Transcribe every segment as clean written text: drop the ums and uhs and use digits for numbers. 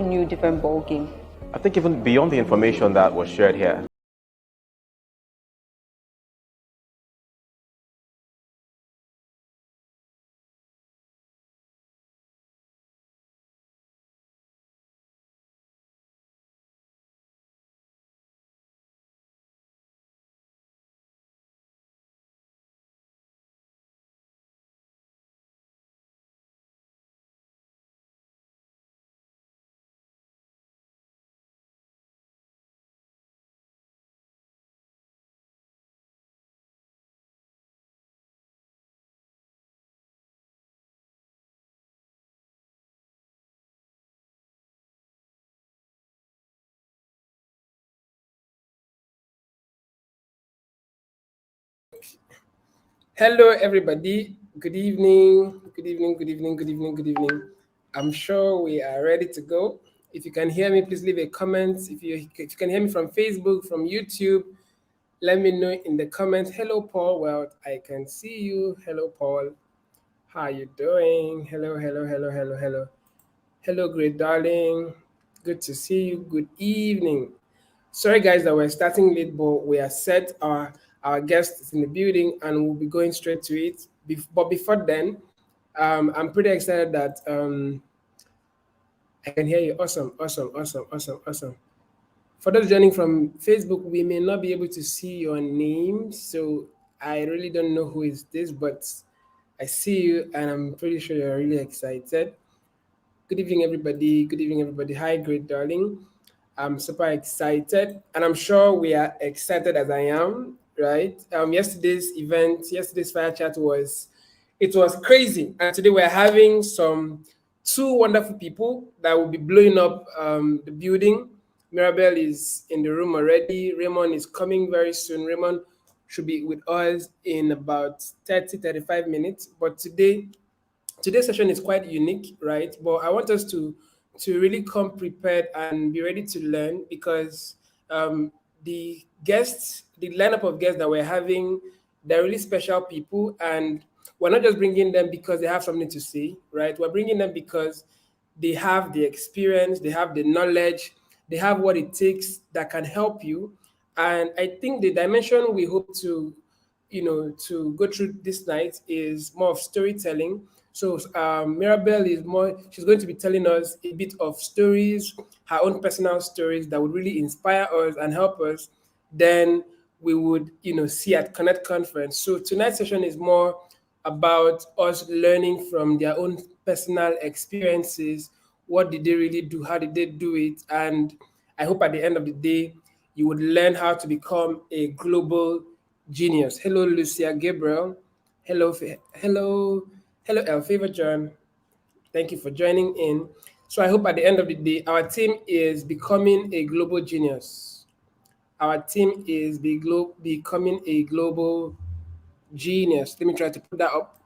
new, different ball game. I think even beyond the information that was shared here, Hello, everybody. Good evening. Good evening. Good evening. Good evening. Good evening. I'm sure we are ready to go. If you can hear me, please leave a comment. If you can hear me from Facebook, from YouTube, let me know in the comments. Hello, Paul. Well, I can see you. Hello, Paul. How are you doing? Hello, hello, hello, hello, hello. Hello, great darling. Good to see you. Good evening. Sorry, guys, that we're starting late, but we are set. Our guest is in the building, and we'll be going straight to it. But before then, I'm pretty excited that I can hear you. Awesome, awesome, awesome, awesome, awesome. For those joining from Facebook, we may not be able to see your name, so I really don't know who is this, but I see you, and I'm pretty sure you're really excited. Good evening, everybody. Good evening, everybody. Hi, great darling. I'm super excited, and I'm sure we are excited as I am. Right? Yesterday's fire chat was crazy, and today we're having two wonderful people that will be blowing up the building. Mirabelle is in the room already. Raymond is coming very soon. Raymond should be with us in about 30-35 minutes. But today's session is quite unique, right? But I want us to really come prepared and be ready to learn because the lineup of guests that we're having, they're really special people, and we're not just bringing them because they have something to say, right? We're bringing them because they have the experience, they have the knowledge, they have what it takes that can help you. And I think the dimension we hope to go through this night is more of storytelling. So Mirabelle she's going to be telling us a bit of stories, her own personal stories that would really inspire us and help us. Then we would, see at Connect Conference. So tonight's session is more about us learning from their own personal experiences. What did they really do? How did they do it? And I hope at the end of the day, you would learn how to become a global genius. Hello, Lucia Gabriel. Hello, El Favor John. Thank you for joining in. So I hope at the end of the day, our team is becoming a global genius. Our team is becoming a global genius. Let me try to put that up.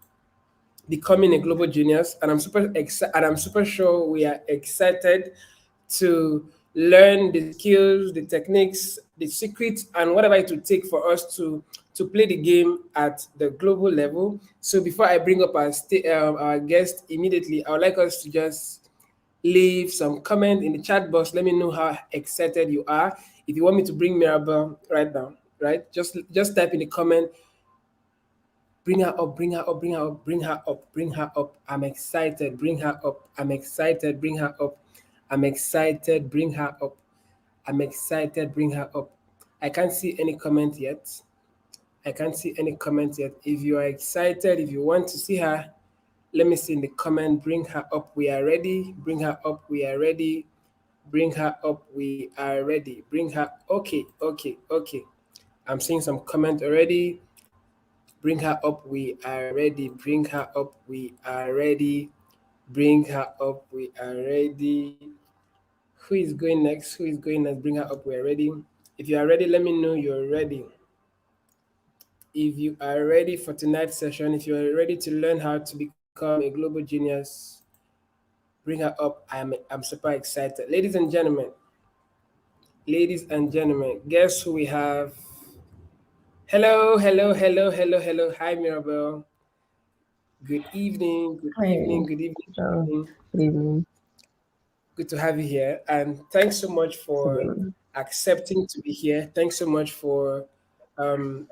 Becoming a global genius, and I'm super sure we are excited to learn the skills, the techniques, the secrets, and whatever it will take for us to play the game at the global level. So before I bring up our guest immediately, I would like us to just leave some comment in the chat box. Let me know how excited you are. If you want me to bring Mirabelle right now, right? Just type in the comment. Bring her up, bring her up, bring her up, bring her up, bring her up. I'm excited. Bring her up. I'm excited. Bring her up. I'm excited. Bring her up. I'm excited. Bring her up. I can't see any comment yet. I can't see any comment yet. If you are excited, if you want to see her, let me see in the comment. Bring her up. We are ready. Bring her up. We are ready. Bring her up. We are ready. Bring her. Okay, okay, okay. I'm seeing some comment already. Bring her up. We are ready. Bring her up. We are ready. Bring her up. We are ready. Who is going next? Who is going next? Bring her up. We are ready. If you are ready, let me know you're ready. If you are ready for tonight's session, if you are ready to learn how to become a global genius, bring her up. I'm super excited. Ladies and gentlemen, guess who we have? Hello, hello, hello, hello, hello. Hi, Mirabelle. Good evening, good Hi. evening, good evening, good evening. Good evening. Good to have you here. And thanks so much for Same. accepting to be here. Thanks so much um,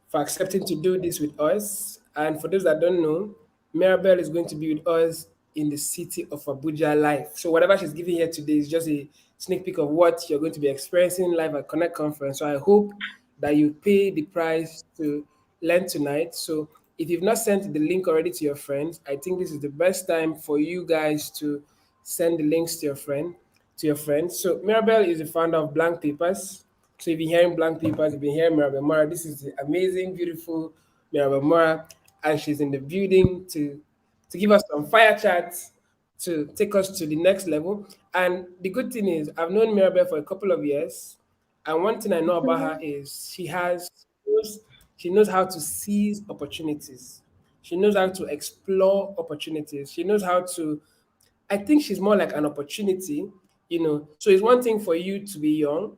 for accepting to do this with us. And for those that don't know, Mirabelle is going to be with us in the city of Abuja live. So whatever she's giving here today is just a sneak peek of what you're going to be experiencing live at Connect Conference. So I hope that you pay the price to learn tonight. So if you've not sent the link already to your friends, I think this is the best time for you guys to send the links to your friends. So Mirabelle is the founder of Blank Papers. So you've been hearing Blank Papers, you've been hearing Mirabelle Morah. This is the amazing, beautiful Mirabelle Morah, and she's in the building to give us some fire chats to take us to the next level. And the good thing is, I've known Mirabelle for a couple of years, and one thing I know about her is she knows how to seize opportunities. She knows how to explore opportunities. She knows how to. I think she's more like an opportunity, So it's one thing for you to be young,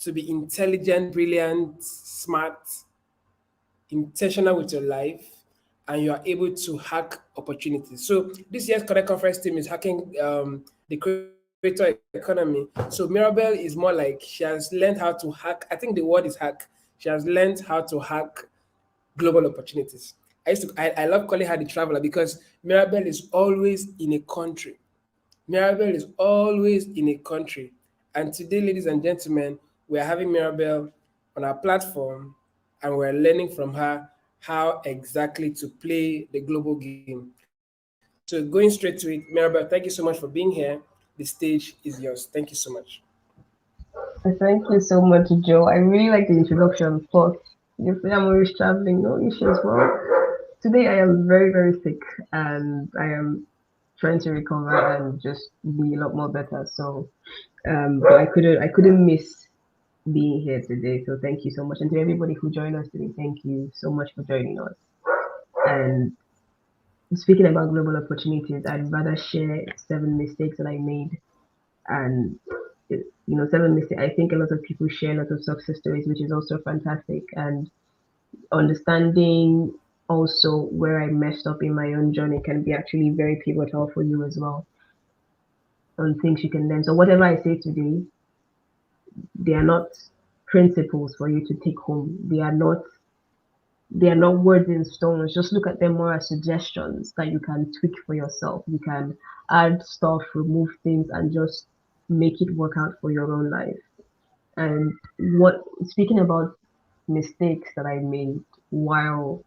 to be intelligent, brilliant, smart, intentional with your life, and you are able to hack opportunities. So this year's Connect Conference team is hacking the creator economy. So Mirabelle is more like she has learned how to hack. I think the word is hack. She has learned how to hack global opportunities. I love calling her the traveler because Mirabelle is always in a country. Mirabelle is always in a country. And today, ladies and gentlemen, we are having Mirabelle on our platform and we're learning from her how exactly to play the global game. So, going straight to it, Mirabelle, thank you so much for being here. The stage is yours. Thank you so much. Thank you so much, Joe. I really like the introduction. Plus, you say I'm always traveling, no issues. Well, today I am very, very sick and I am trying to recover and just be a lot more better. So, but I couldn't miss being here today. So thank you so much, and to everybody who joined us today, thank you so much for joining us. And speaking about global opportunities, I'd rather share 7 mistakes that I made, and you know, 7 mistakes. I think a lot of people share a lot of success stories, which is also fantastic, and understanding also where I messed up in my own journey can be actually very pivotal for you as well on things you can learn. So whatever I say today, they are not principles for you to take home. They are not words in stones. Just look at them more as suggestions that you can tweak for yourself. You can add stuff, remove things, and just make it work out for your own life. And what speaking about mistakes that I made while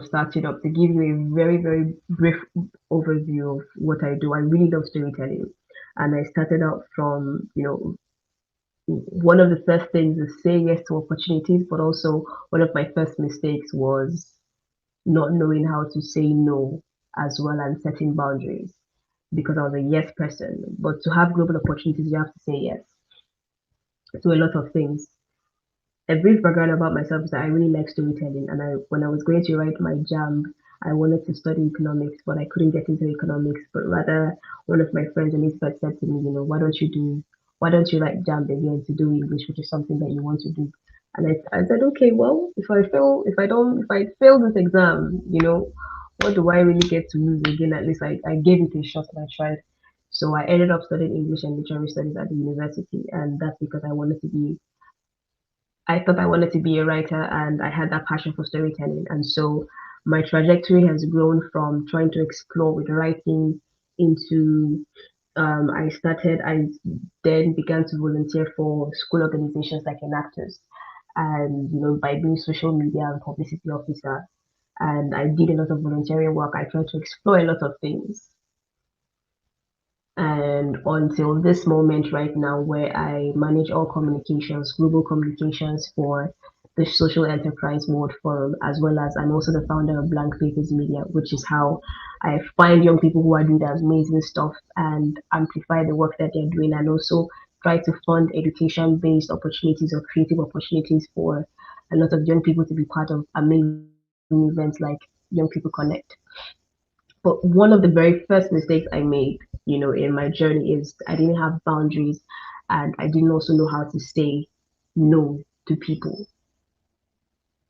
starting up, to give you a very, very brief overview of what I do. I really love storytelling. And I started out from, one of the first things is say yes to opportunities, but also one of my first mistakes was not knowing how to say no as well and setting boundaries because I was a yes person. But to have global opportunities, you have to say yes to a lot of things. A brief background about myself is that I really like storytelling, and when I was going to write my jam, I wanted to study economics, but I couldn't get into economics. But rather, one of my friends, Elizabeth, said to me, why don't you write jam again to do English, which is something that you want to do? And I said, okay, well, if I fail this exam, what do I really get to lose again? At least I gave it a shot and I tried. So I ended up studying English and literary studies at the university, and that's because I thought I wanted to be a writer and I had that passion for storytelling. And so my trajectory has grown from trying to explore with writing into I then began to volunteer for school organizations like Enactors and by being social media and publicity officer. And I did a lot of volunteering work. I tried to explore a lot of things. And until this moment right now, where I manage all communications, global communications for the Social Enterprise World Forum, as well as I'm also the founder of Blank Papers Media, which is how I find young people who are doing amazing stuff and amplify the work that they're doing, and also try to fund education-based opportunities or creative opportunities for a lot of young people to be part of amazing events like Young People Connect. But one of the very first mistakes I made, in my journey is I didn't have boundaries and I didn't also know how to say no to people.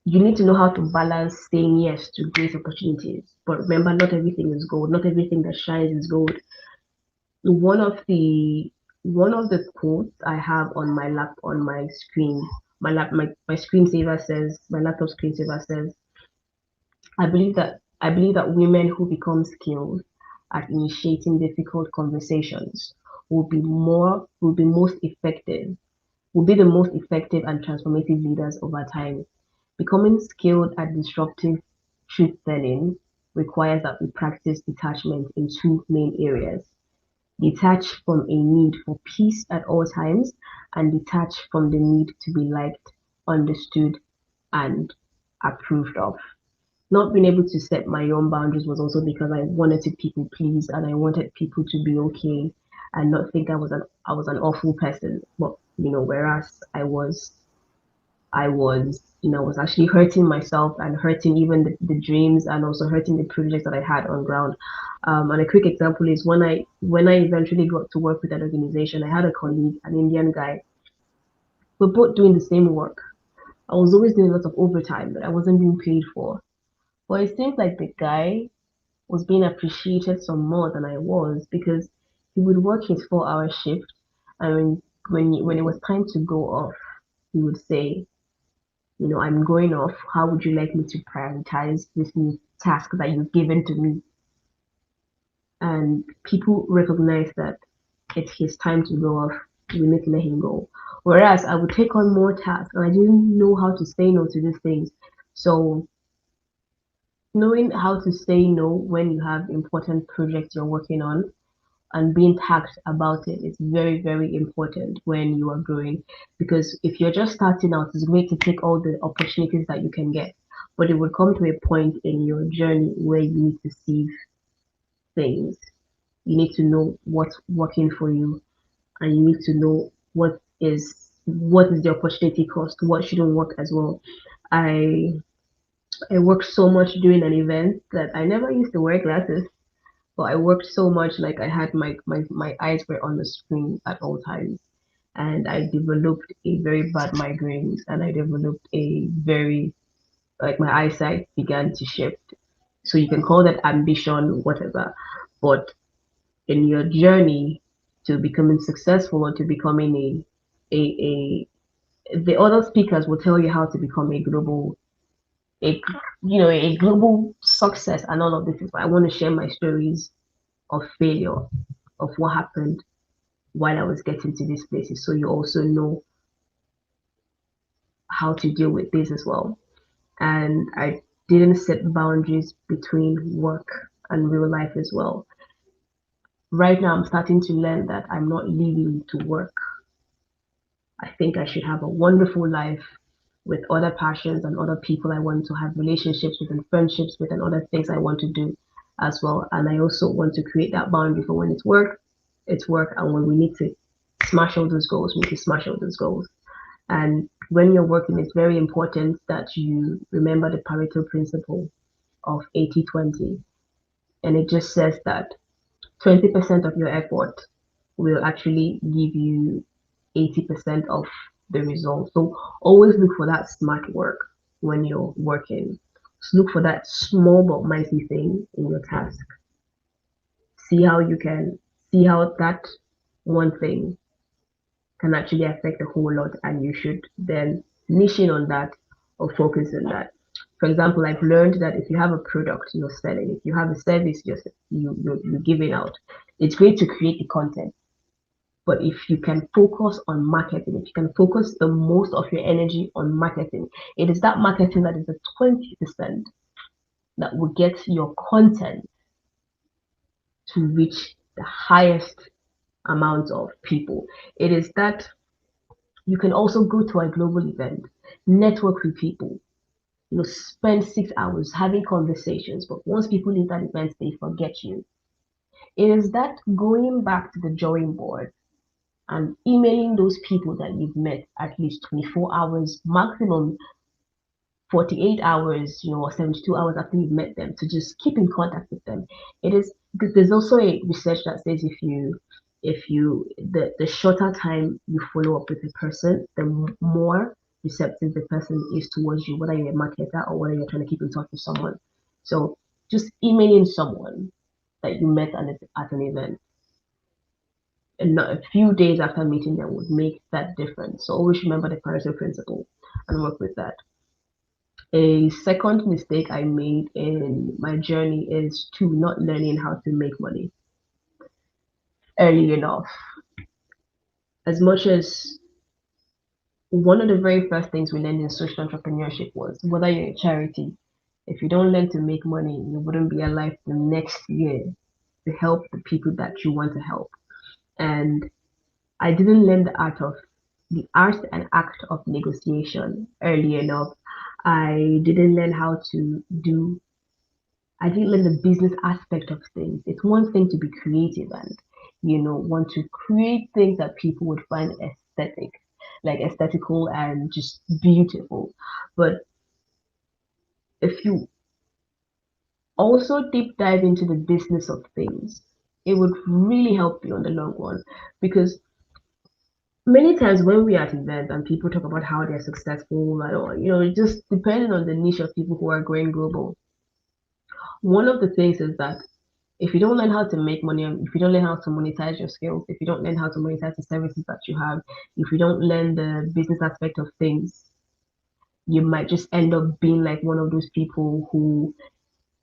You need to know how to balance saying yes to great opportunities. But remember, not everything is gold. Not everything that shines is gold. One of the one of the quotes I have on my lap on my screen, my screensaver says, my laptop screensaver says, I believe that women who become skilled at initiating difficult conversations will be most effective, will be the most effective and transformative leaders over time. Becoming skilled at disruptive truth telling requires that we practice detachment in two main areas. Detach from a need for peace at all times, and detach from the need to be liked, understood, and approved of. Not being able to set my own boundaries was also because I wanted to people please and I wanted people to be okay and not think I was an awful person. But whereas I was actually hurting myself and hurting even the dreams and also hurting the privilege that I had on ground. And a quick example is when I eventually got to work with that organization, I had a colleague, an Indian guy. We're both doing the same work. I was always doing a lot of overtime that I wasn't being paid for. But it seems like the guy was being appreciated some more than I was because he would work his 4 hour shift, and when it was time to go off, he would say, I'm going off. How would you like me to prioritize this new task that you've given to me? And people recognize that it's his time to go off. We need to let him go. Whereas I would take on more tasks and I didn't know how to say no to these things. So knowing how to say no when you have important projects you're working on and being taxed about it is very, very important when you are growing. Because if you're just starting out, it's great to take all the opportunities that you can get. But it will come to a point in your journey where you need to see things. You need to know what's working for you, and you need to know what is the opportunity cost, what shouldn't work as well. I worked so much during an event that I never used to wear glasses. But I worked so much, like I had my eyes were on the screen at all times. And I developed a very bad migraines and I developed a very, like my eyesight began to shift. So you can call that ambition, whatever. But in your journey to becoming successful or to becoming the other speakers will tell you how to become a, a global success and all of this. But I want to share my stories of failure, of what happened while I was getting to these places. So you also know how to deal with this as well. And I didn't set boundaries between work and real life as well. Right now, I'm starting to learn that I'm not living to work. I think I should have a wonderful life with other passions and other people I want to have relationships with and friendships with and other things I want to do as well. And I also want to create that boundary for when it's work, and when we need to smash all those goals, we need to smash all those goals. And when you're working, it's very important that you remember the Pareto principle of 80-20. And it just says that 20% of your effort will actually give you 80% of the result. So always look for that smart work when you're working. So look for that small but mighty thing in your task. See how you can see how that one thing can actually affect a whole lot, and you should then niche in on that or focus on that. For example, I've learned that if you have a product you're selling, if you have a service you're giving out, it's great to create the content. But if you can focus on marketing, if you can focus the most of your energy on marketing, it is that marketing that is the 20% that will get your content to reach the highest amount of people. It is that you can also go to a global event, network with people, spend 6 hours having conversations. But once people leave that event, they forget you. It is that going back to the drawing board and emailing those people that you've met at least 24 hours, maximum 48 hours, or 72 hours after you've met them to just keep in contact with them. There's also a research that says if you the shorter time you follow up with a person, the more receptive the person is towards you, whether you're a marketer or whether you're trying to keep in touch with someone. So just emailing someone that you met at an event and not a few days after meeting them would make that difference. So always remember the Pareto principle and work with that. A second mistake I made in my journey is to not learning how to make money early enough. As much as one of the very first things we learned in social entrepreneurship was whether you're a charity, if you don't learn to make money, you wouldn't be alive the next year to help the people that you want to help. And I didn't learn the art and act of negotiation early enough. I didn't learn how to do I didn't learn the business aspect of things. It's one thing to be creative and, want to create things that people would find aesthetic, like aesthetical and just beautiful. But if you also deep dive into the business of things, it would really help you on the long run. Because many times when we are at events and people talk about how they're successful and all, just depending on the niche of people who are going global, one of the things is that if you don't learn how to make money, if you don't learn how to monetize your skills, if you don't learn how to monetize the services that you have, if you don't learn the business aspect of things, you might just end up being like one of those people who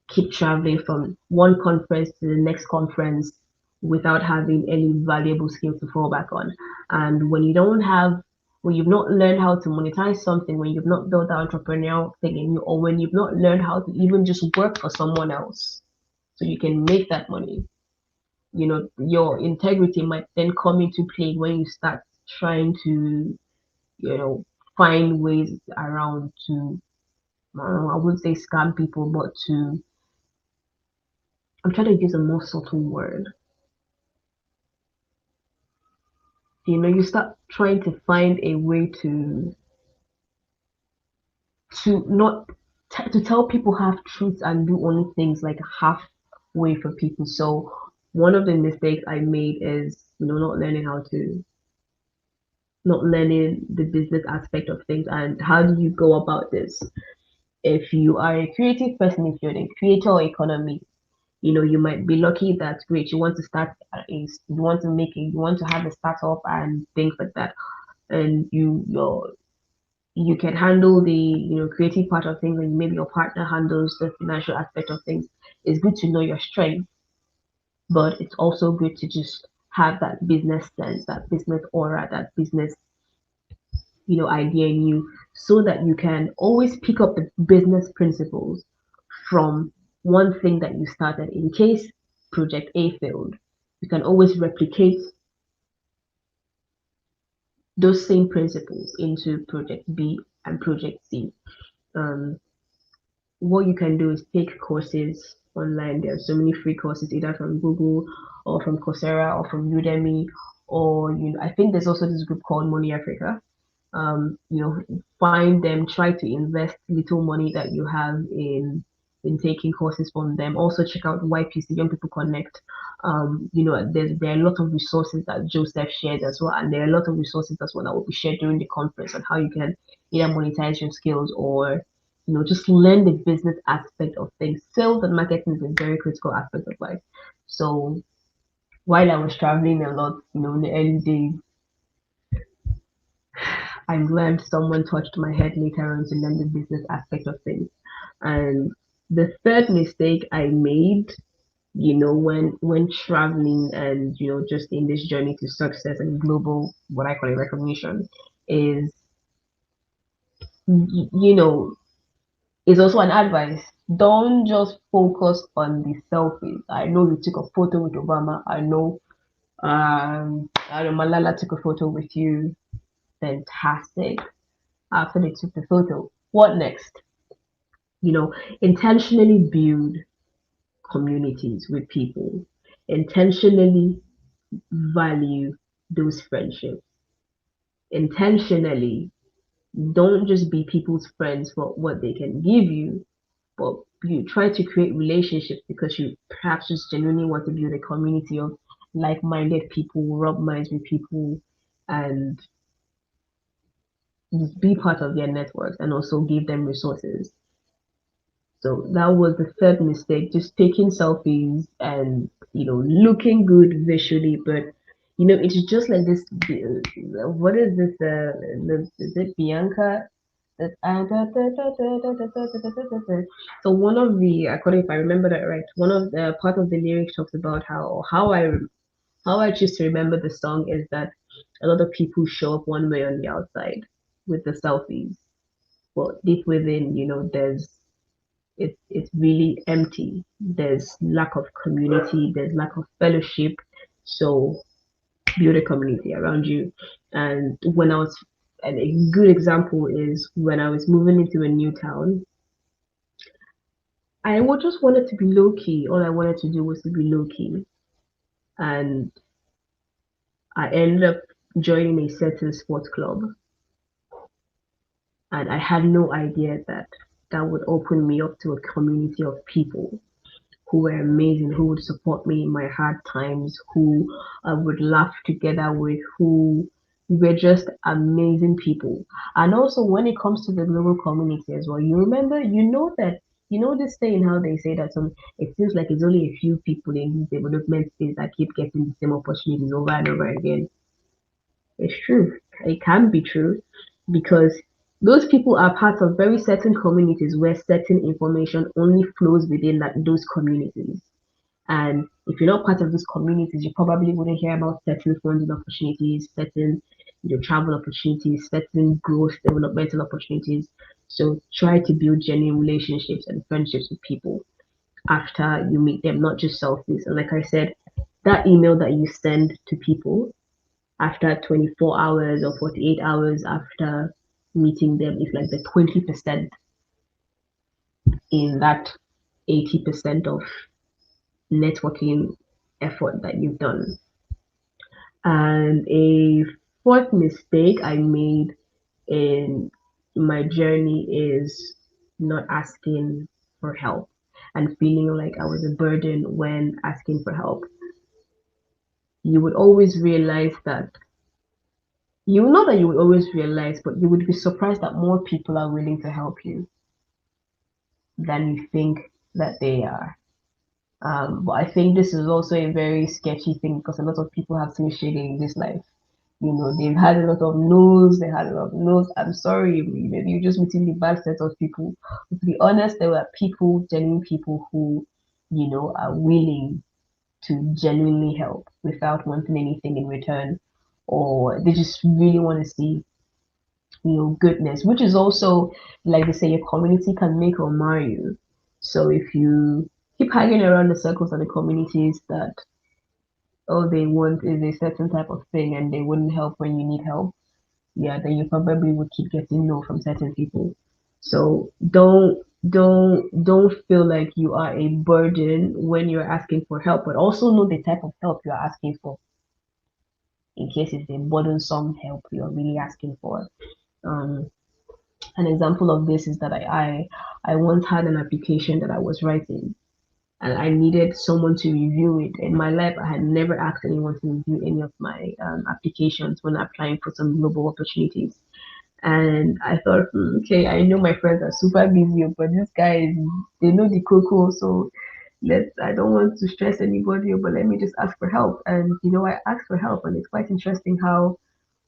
keep traveling from one conference to the next conference without having any valuable skills to fall back on. And when you've not learned how to monetize something, when you've not built that entrepreneurial thing in you, or when you've not learned how to even just work for someone else so you can make that money, your integrity might then come into play when you start trying to, find ways around to, I wouldn't say scam people, but I'm trying to use a more subtle word. You start trying to find a way to not to tell people half truths and do only things like halfway for people. So one of the mistakes I made is, not learning the business aspect of things. And how do you go about this? If you are a creative person, if you're a creator economy, you might be lucky that great, you want to start you want to have a startup and things like that. And you can handle the creative part of things, and maybe your partner handles the financial aspect of things. It's good to know your strength, but it's also good to just have that business sense, that business aura, that business idea in you, so that you can always pick up the business principles from one thing that you started. In case project A failed, you can always replicate those same principles into project B and project C. um, what you can do is take courses online. There are so many free courses, either from Google or from Coursera or from Udemy, or I think there's also this group called Money Africa. Find them, try to invest little money that you have in taking courses from them. Also check out YPC, Young People Connect. There are a lot of resources that Joseph shared as well, and there are a lot of resources as well that will be shared during the conference on how you can either monetize your skills or just learn the business aspect of things. Sales and marketing is a very critical aspect of life. So while I was traveling a lot, in the early days, I'm glad someone touched my head later on to learn the business aspect of things. And the third mistake I made, when traveling and just in this journey to success and global, what I call it, recognition, is you know is also an advice. Don't just focus on the selfies. I know you took a photo with Obama. I know Malala took a photo with you. Fantastic. After they took the photo, what next? Intentionally build communities with people. Intentionally value those friendships. Intentionally don't just be people's friends for what they can give you, but you try to create relationships because you perhaps just genuinely want to build a community of like-minded people, rub minds with people, and be part of their networks and also give them resources. So that was the third mistake, just taking selfies and looking good visually, but it's just like this. What is this? Is it Bianca? So one of the, according if I remember that right, one of the part of the lyrics talks about how I choose to remember the song is that a lot of people show up one way on the outside with the selfies, but deep within, there's it's really empty. There's lack of community, there's lack of fellowship. So build a community around you. And and a good example is when I was moving into a new town, I would just wanted to be low key. All I wanted to do was to be low key. And I ended up joining a certain sports club. And I had no idea that that would open me up to a community of people who were amazing, who would support me in my hard times, who I would laugh together with, who were just amazing people. And also, when it comes to the global community as well, you remember, this saying how they say that it seems like it's only a few people in these development states that keep getting the same opportunities over and over again. It's true. It can be true because those people are part of very certain communities where certain information only flows within those communities. And if you're not part of those communities, you probably wouldn't hear about certain funding opportunities, certain travel opportunities, certain growth developmental opportunities. So try to build genuine relationships and friendships with people after you meet them, not just selfies. And like I said, that email that you send to people after 24 hours or 48 hours after meeting them is like the 20% in that 80% of networking effort that you've done. And a fourth mistake I made in my journey is not asking for help and feeling like I was a burden when asking for help. You would always realize that you know that you would always realize, but you would be surprised that more people are willing to help you than you think that they are. But I think this is also a very sketchy thing because a lot of people have seen shading in this life. They've had a lot of no's, they had a lot of no's. I'm sorry, maybe you're just meeting the bad set of people. But to be honest, there were people, genuine people who, are willing to genuinely help without wanting anything in return, or they just really want to see, goodness, which is also, like they say, your community can make or mar you. So if you keep hanging around the circles and the communities that all they want is a certain type of thing and they wouldn't help when you need help, yeah, then you probably would keep getting no from certain people. So don't feel like you are a burden when you're asking for help, but also know the type of help you're asking for in case it's a burdensome help you're really asking for. Um, an example of this is that I once had an application that I was writing and I needed someone to review it. In my life, I had never asked anyone to review any of my applications when applying for some global opportunities. And I thought, okay, I know my friends are super busy, but this guy is, they know the cocoa, so I don't want to stress anybody, but let me just ask for help. And, I asked for help, and it's quite interesting how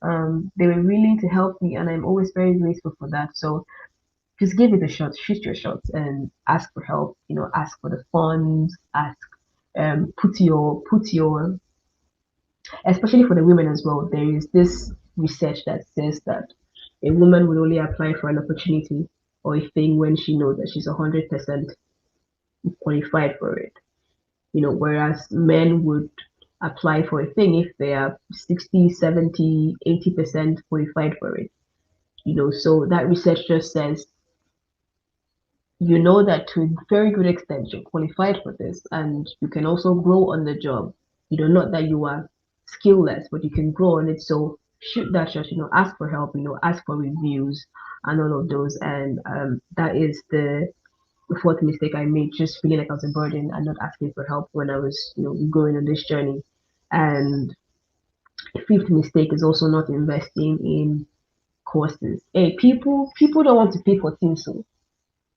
they were willing to help me, and I'm always very grateful for that. So just give it a shot, shoot your shot, and ask for help. Ask for the funds, ask, put your, especially for the women as well. There is this research that says that a woman will only apply for an opportunity or a thing when she knows that she's 100% qualified for it. Whereas men would apply for a thing if they are 60, 70, 80% qualified for it. So that research just says that to a very good extent you're qualified for this and you can also grow on the job. Not that you are skillless, but you can grow on it. So shoot that shot, ask for help, ask for reviews and all of those. And that is the fourth mistake I made, just feeling like I was a burden and not asking for help when I was, going on this journey. And fifth mistake is also not investing in courses. Hey, people don't want to pay for things, so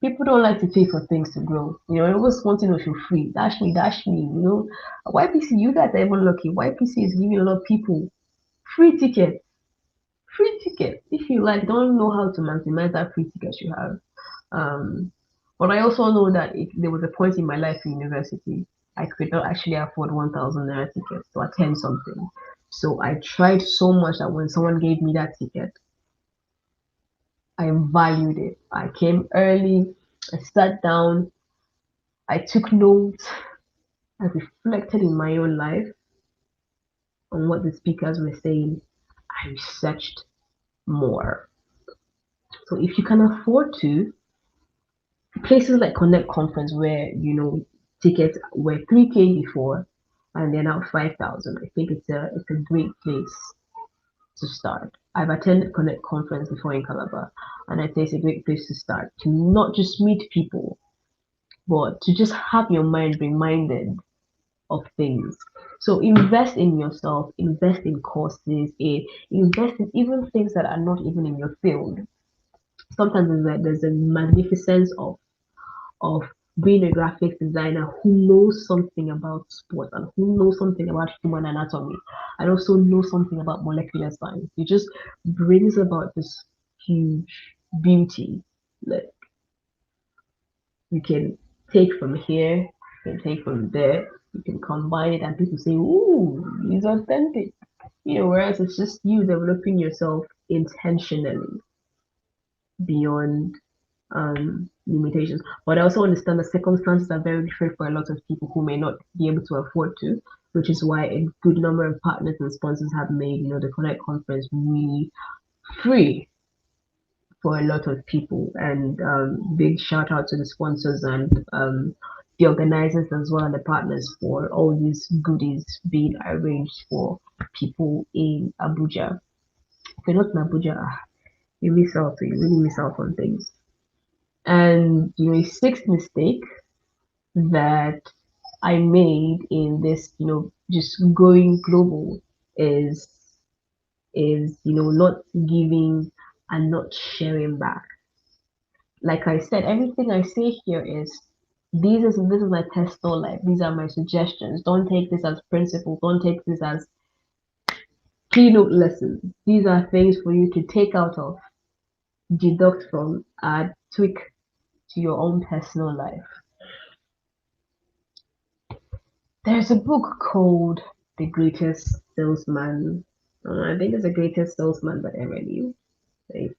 people don't like to pay for things to grow. You know, they always want to know if you're free. Dash me. You know, YPC, you guys are even lucky. YPC is giving a lot of people free tickets. Free tickets. If you like, don't know how to maximize that free ticket you have. Um, but I also know that if there was a point in my life in university, I could not actually afford 1,000 naira tickets to attend something. So I tried so much that when someone gave me that ticket, I valued it. I came early, I sat down, I took notes, I reflected in my own life on what the speakers were saying. I researched more. So if you can afford to, places like Connect Conference where tickets were 3K before and they're now 5,000. I think it's a great place to start. I've attended Connect Conference before in Calabar, and I think it's a great place to start to not just meet people, but to just have your mind reminded of things. So invest in yourself, invest in courses, invest in even things that are not even in your field. Sometimes there's a magnificence of being a graphics designer who knows something about sports and who knows something about human anatomy and also knows something about molecular science. It just brings about this huge beauty that you can take from here, you can take from there, you can combine it, and people say, "Ooh, it's authentic." Whereas it's just you developing yourself intentionally beyond limitations. But I also understand the circumstances are very different for a lot of people who may not be able to afford to, which is why a good number of partners and sponsors have made, the Connect conference really free for a lot of people. And big shout out to the sponsors and the organizers as well and the partners for all these goodies being arranged for people in Abuja. If you're not in Abuja, you miss out. You really miss out on things. And a sixth mistake that I made in this, just going global is not giving and not sharing back. Like I said, everything I say here is this is my personal life. These are my suggestions. Don't take this as principle. Don't take this as keynote lessons. These are things for you to take out of, deduct from, add, tweak to your own personal life. There's a book called The Greatest Salesman. I think it's The Greatest Salesman by Emily. The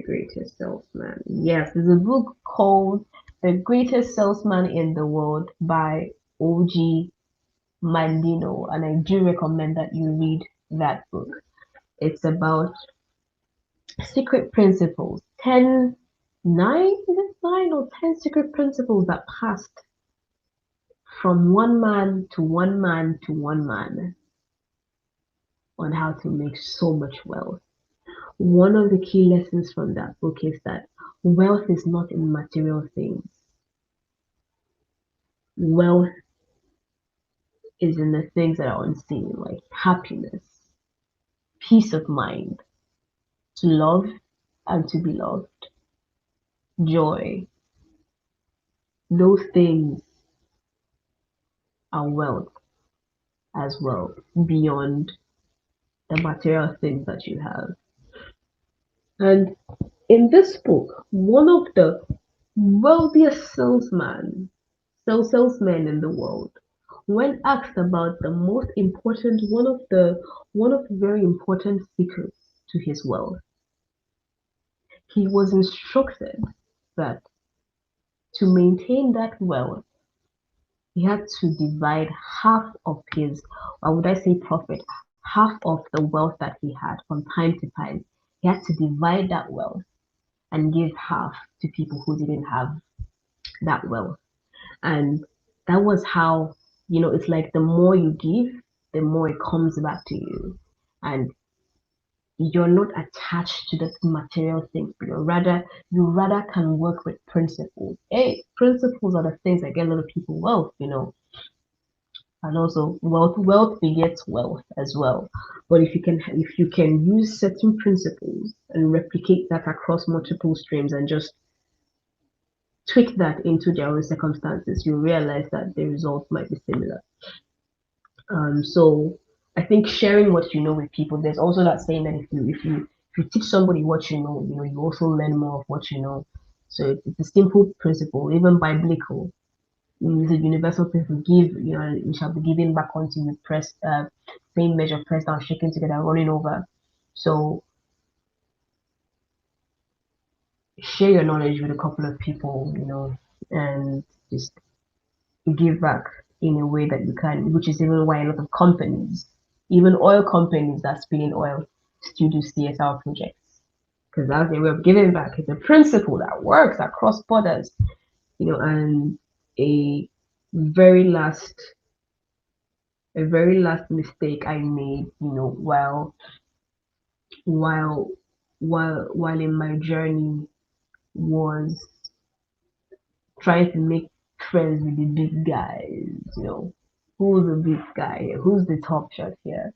Greatest Salesman. Yes, there's a book called The Greatest Salesman in the World by O.G. Mandino, and I do recommend that you read that book. It's about secret principles. 9 or 10 secret principles that passed from one man to one man to one man on how to make so much wealth. One of the key lessons from that book is that wealth is not in material things. Wealth is in the things that are unseen, like happiness, peace of mind, to love and to be loved, joy. Those things are wealth as well, beyond the material things that you have. And in this book, one of the wealthiest salesmen in the world, when asked about the most important, one of the very important secrets to his wealth, he was instructed that to maintain that wealth, he had to divide half of his, or would I say profit, half of the wealth that he had from time to time. He had to divide that wealth and give half to people who didn't have that wealth. And that was how, it's like the more you give, the more it comes back to you. And you're not attached to the material things, but you rather can work with principles. Hey, principles are the things that get a lot of people wealth. And also, wealth begets wealth as well. But if you can use certain principles and replicate that across multiple streams and just tweak that into their own circumstances, you realize that the results might be similar. So I think sharing what you know with people. There's also that saying that if you teach somebody what you know, you also learn more of what you know. So it's a simple principle, even biblical. It's a universal principle. Give, you know, you shall be given back unto you. Same measure, pressed down, shaken together, running over. So share your knowledge with a couple of people, you know, and just give back in a way that you can, which is even why a lot of companies, even oil companies that spill in oil, still do CSR projects. Because that's their way of giving back. It's a principle that works across borders, you know, and a very last a very last mistake I made, you know, while while in my journey was trying to make friends with the big guys, you know. Who's the big guy here? Who's the top shot here?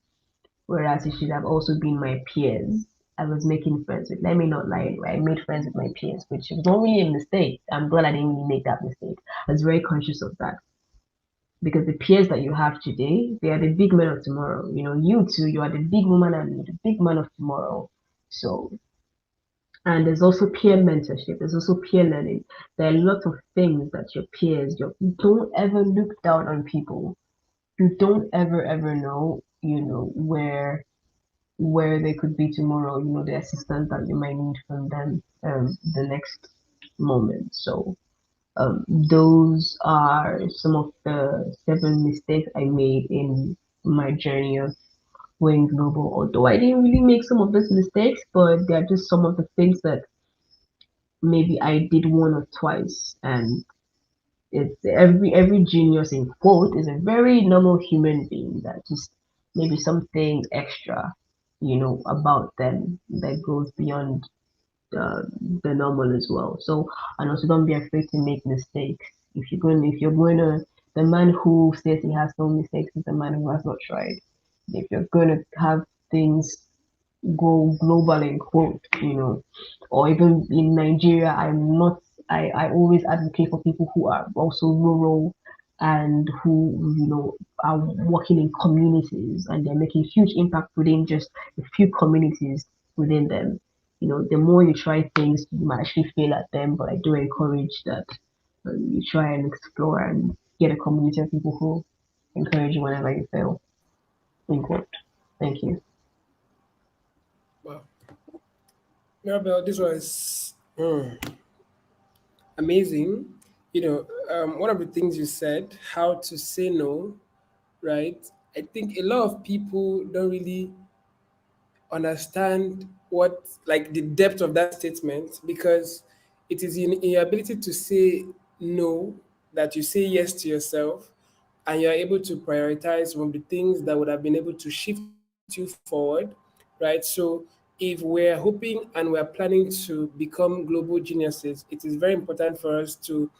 Whereas it should have also been my peers I was making friends with. Let me not lie, I made friends with my peers, which was not really a mistake. I'm glad I didn't really make that mistake. I was very conscious of that because the peers that you have today, they are the big men of tomorrow. You know, you too, you are the big woman and you're the big man of tomorrow. So, and there's also peer mentorship, there's also peer learning. There are lots of things that your peers, you don't ever look down on people. You don't ever know, you know, where they could be tomorrow, you know, the assistance that you might need from them the next moment. So those are some of the seven mistakes I made in my journey of going global. Although I didn't really make some of those mistakes, but they're just some of the things that maybe I did one or twice. And it's every genius in quote is a very normal human being that just maybe something extra, you know, about them that goes beyond uh, the normal as well. So, and also don't be afraid to make mistakes. If you're going to, the man who says he has no mistakes is the man who has not tried. If you're going to have things go global in quote, you know, or even in Nigeria, I always advocate for people who are also rural and who, you know, are working in communities and they're making huge impact within just a few communities within them. You know, the more you try things, you might actually fail at them, but I do encourage that you try and explore and get a community of people who encourage you whenever you fail. In quote. Thank you. Wow. Mirabelle, this was amazing. One of the things you said, how to say no, right? I think a lot of people don't really understand what, like, the depth of that statement, because it is in your ability to say no that you say yes to yourself, and you're able to prioritize one of the things that would have been able to shift you forward, right? So if we're hoping and we're planning to become global geniuses, it is very important for us to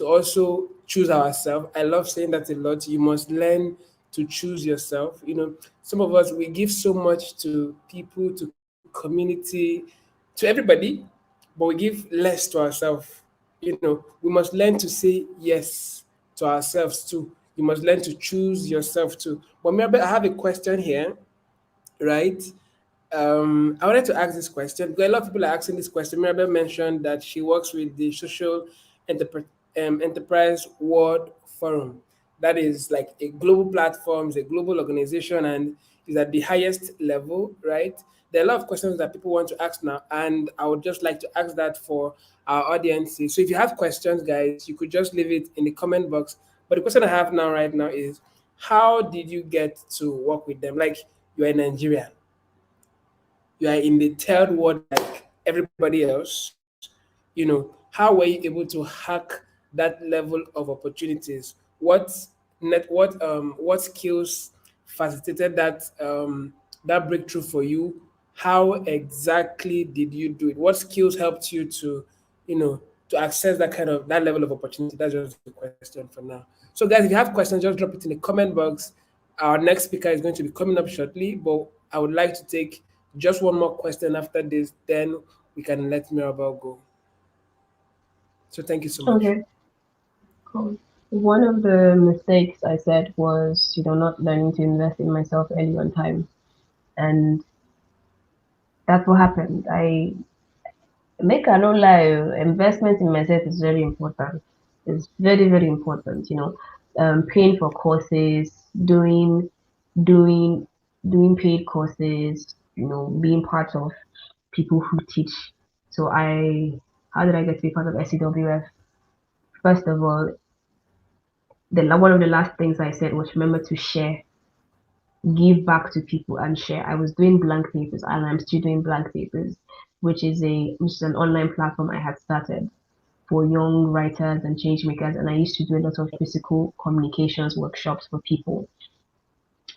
also choose ourselves. I love saying that a lot. You must learn to choose yourself. Some of us, we give so much to people, to community, to everybody, but we give less to ourselves. We must learn to say yes to ourselves too. You must learn to choose yourself too. But maybe I have a question here, right? I wanted to ask this question because a lot of people are asking this question. Mirabelle mentioned that she works with the Social Enterprise World Forum. That is like a global platform, it's a global organization, and is at the highest level, right? There are a lot of questions that people want to ask now, and I would just like to ask that for our audiences. So if you have questions, guys, you could just leave it in the comment box. But the question I have now, right now, is how did you get to work with them? Like, you're in Nigeria, you are in the third world like everybody else, how were you able to hack that level of opportunities? What skills facilitated that breakthrough for you? How exactly did you do it? What skills helped you to access that level of opportunity? That's just the question for now. So, guys, if you have questions, just drop it in the comment box. Our next speaker is going to be coming up shortly, but I would like to take just one more question after this, then we can let Mirabelle go. So, thank you so much. Okay, cool. One of the mistakes I said was, not learning to invest in myself early on time. And that's what happened. I make I no lie, investment in myself is very important. It's very, very important, paying for courses, doing doing paid courses, being part of people who teach. So how did I get to be part of SCWF? First of all, one of the last things I said was remember to share, give back to people and share. I was doing blank papers and I'm still doing blank papers, which is an online platform I had started for young writers and change makers. And I used to do a lot of physical communications workshops for people.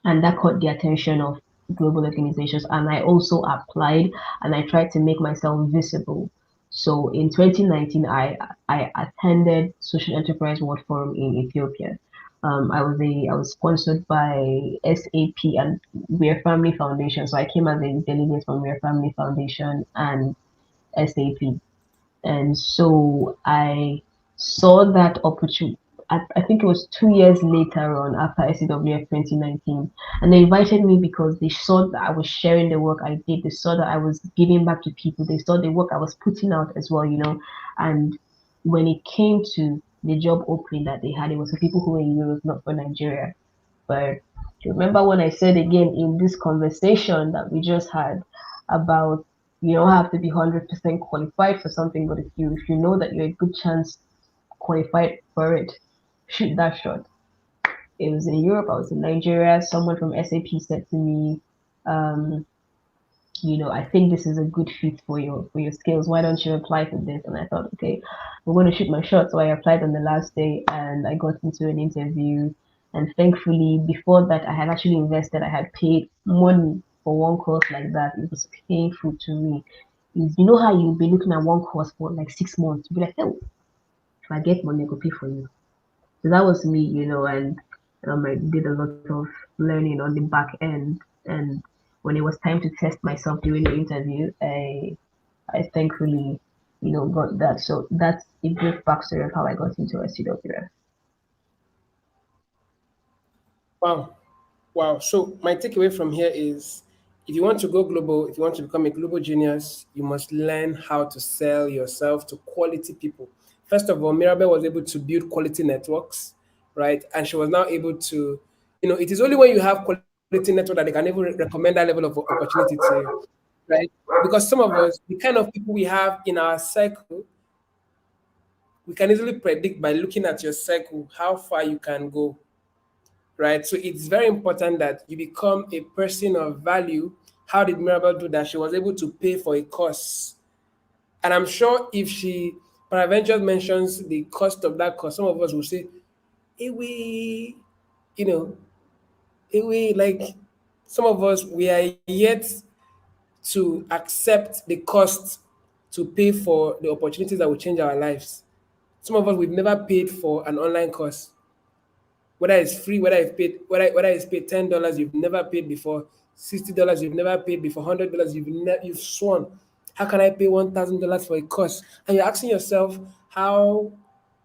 And that caught the attention of global organizations. And I also applied and I tried to make myself visible. So in 2019, I attended Social Enterprise World Forum in Ethiopia. I was sponsored by SAP and We're Family Foundation. So I came as a delegate from We're Family Foundation and SAP. And so I saw that opportunity. I think it was 2 years later on after SCWF 2019. And they invited me because they saw that I was sharing the work I did. They saw that I was giving back to people. They saw the work I was putting out as well. And when it came to the job opening that they had, it was for people who were in Europe, not for Nigeria. But remember when I said again in this conversation that we just had about you don't have to be 100% qualified for something, but if you know that you're a good chance qualified for it, shoot that shot. It was in Europe, I was in Nigeria. Someone from SAP said to me, um, I think this is a good fit for your skills. Why don't you apply for this? And I thought, okay, I'm going to shoot my shot. So I applied on the last day and I got into an interview. And thankfully, before that, I had actually invested. I had paid money for one course like that. It was painful to me. You know how you'll be looking at one course for like 6 months, you'll be like, oh, if I get money, I go pay for you. So that was me, and I did a lot of learning on the back end. And when it was time to test myself during the interview, I thankfully, got that. So that's a brief backstory of how I got into SCWF. Wow. Wow. So my takeaway from here is if you want to go global, if you want to become a global genius, you must learn how to sell yourself to quality people. First of all, Mirabelle was able to build quality networks, right? And she was now able to, it is only when you have quality network that they can even recommend that level of opportunity to you, right? Because some of us, the kind of people we have in our circle, we can easily predict by looking at your circle how far you can go, right? So it's very important that you become a person of value. How did Mirabelle do that? She was able to pay for a course. And I'm sure if she peradventure mentions the cost of that course, some of us will say, hey, you know, like some of us, we are yet to accept the cost to pay for the opportunities that will change our lives. Some of us, we've never paid for an online course, whether it's free, whether it's paid $10 you've never paid before, $60 you've never paid before, $100 you've sworn. How can I pay $1,000 for a course? And you're asking yourself, how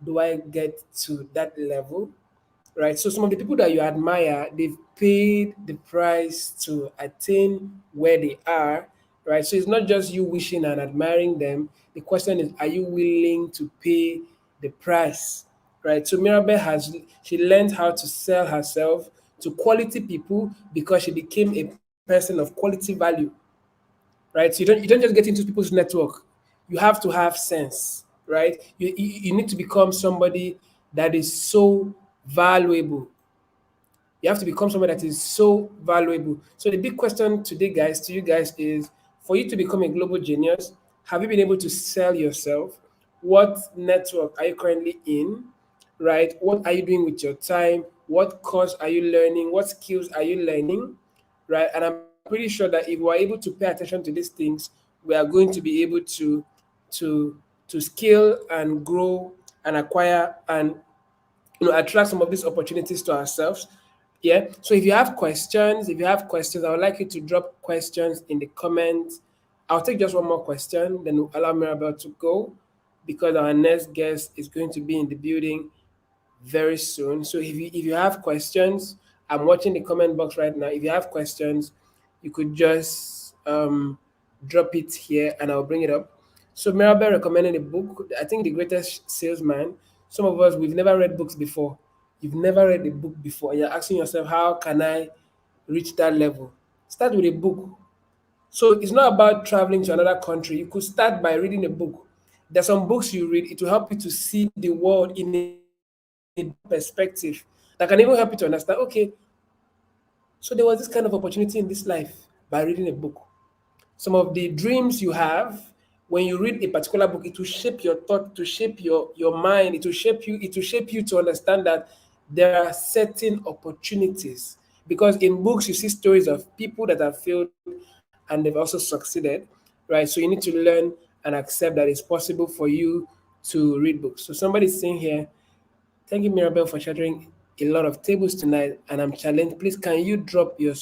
do I get to that level? Right? So some of the people that you admire, they've paid the price to attain where they are, right? So it's not just you wishing and admiring them. The question is, are you willing to pay the price, right? So Mirabelle she learned how to sell herself to quality people because she became a person of quality value, right? So you don't just get into people's network. You have to have sense, right? You need to become somebody that is so valuable. You have to become someone that is so valuable. So the big question today, guys, to you guys is for you to become a global genius, have you been able to sell yourself? What network are you currently in? Right? What are you doing with your time? What course are you learning? What skills are you learning? Right? And I'm pretty sure that if we're able to pay attention to these things, we are going to be able to to scale and grow and acquire and attract some of these opportunities to ourselves. Yeah. So if you have questions, I would like you to drop questions in the comments. I'll take just one more question, then we'll allow Mirabelle to go because our next guest is going to be in the building very soon. So if you have questions, I'm watching the comment box right now. If you have questions, you could just drop it here and I'll bring it up. So Mirabelle recommended a book. I think The Greatest Salesman. Some of us we've never read books before. You've never read a book before, and you're asking yourself, how can I reach that level? Start with a book. So it's not about traveling to another country. You could start by reading a book. There's some books you read, it will help you to see the world in a perspective that can even help you to understand, okay, so there was this kind of opportunity in this life by reading a book. Some of the dreams you have, when you read a particular book, it will shape your thought, to shape your mind, it will shape you to understand that there are certain opportunities. Because in books you see stories of people that have failed and they've also succeeded, right? So you need to learn and accept that it's possible for you to read books. So somebody's saying here, thank you, Mirabelle, for shattering a lot of tables tonight, and I'm challenged. Please, can you drop your?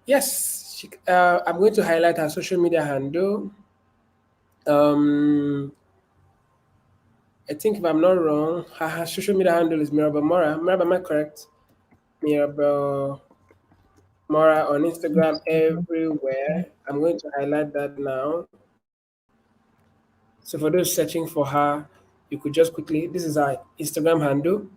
Yes, I'm going to highlight her social media handle. Um, I think if I'm not wrong, her social media handle is Mirabelle Morah. Mirabelle, am I correct? Mirabelle Morah on Instagram everywhere. I'm going to highlight that now. So for those searching for her, you could just quickly. This is her Instagram handle.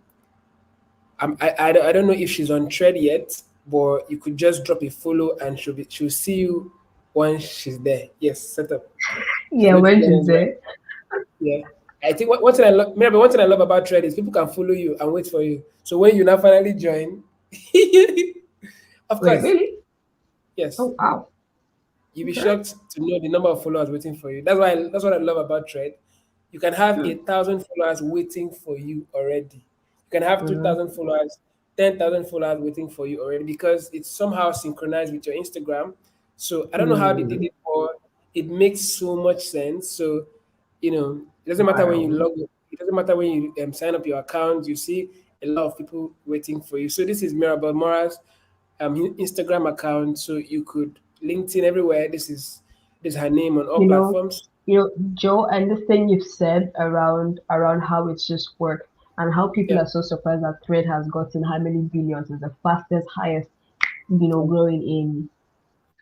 I don't know if she's on Thread yet, but you could just drop a follow and she'll see you once she's there. Yes, set up. She's Yeah, going to when join she's us right. there. Yeah. I think one thing I love, remember, one thing I love about Thread is people can follow you and wait for you. So when you now finally join, of Wait, course, really? yes, Oh, wow. you'll be Okay. shocked to know the number of followers waiting for you. That's what I love about Thread. You can have Hmm. 1,000 followers waiting for you already. You can have Mm-hmm. 2,000 followers, 10,000 followers waiting for you already because it's somehow synchronized with your Instagram. So I don't know how they did Hmm. it, but it makes so much sense. So it doesn't matter when you Wow. log. It doesn't matter when you sign up your account. You see a lot of people waiting for you. So this is Mirabelle Morah's Instagram account. So you could LinkedIn everywhere. This is her name on all You know, platforms. Joe, and the thing you've said around how it's just worked and how people Yeah. are so surprised that Thread has gotten how many billions is the fastest, highest, growing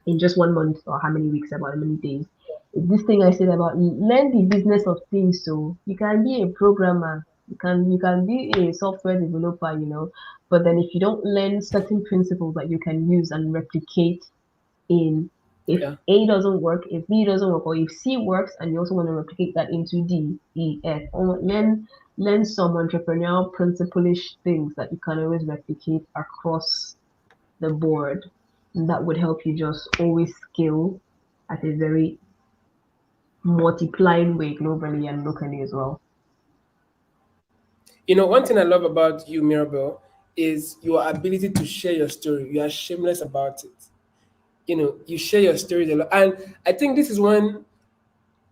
in just 1 month or how many weeks, about how many days. This thing I said about learn the business of things. So you can be a programmer, you can be a software developer, but then if you don't learn certain principles that you can use and replicate in, if Yeah. A doesn't work, if B doesn't work, or if C works and you also want to replicate that into D, E, F, or learn some entrepreneurial principle-ish things that you can always replicate across the board. And that would help you just always scale at a very multiplying way globally and locally as well. One thing I love about you, Mirabelle, is your ability to share your story. You are shameless about it. You share your stories a lot. And I think this is when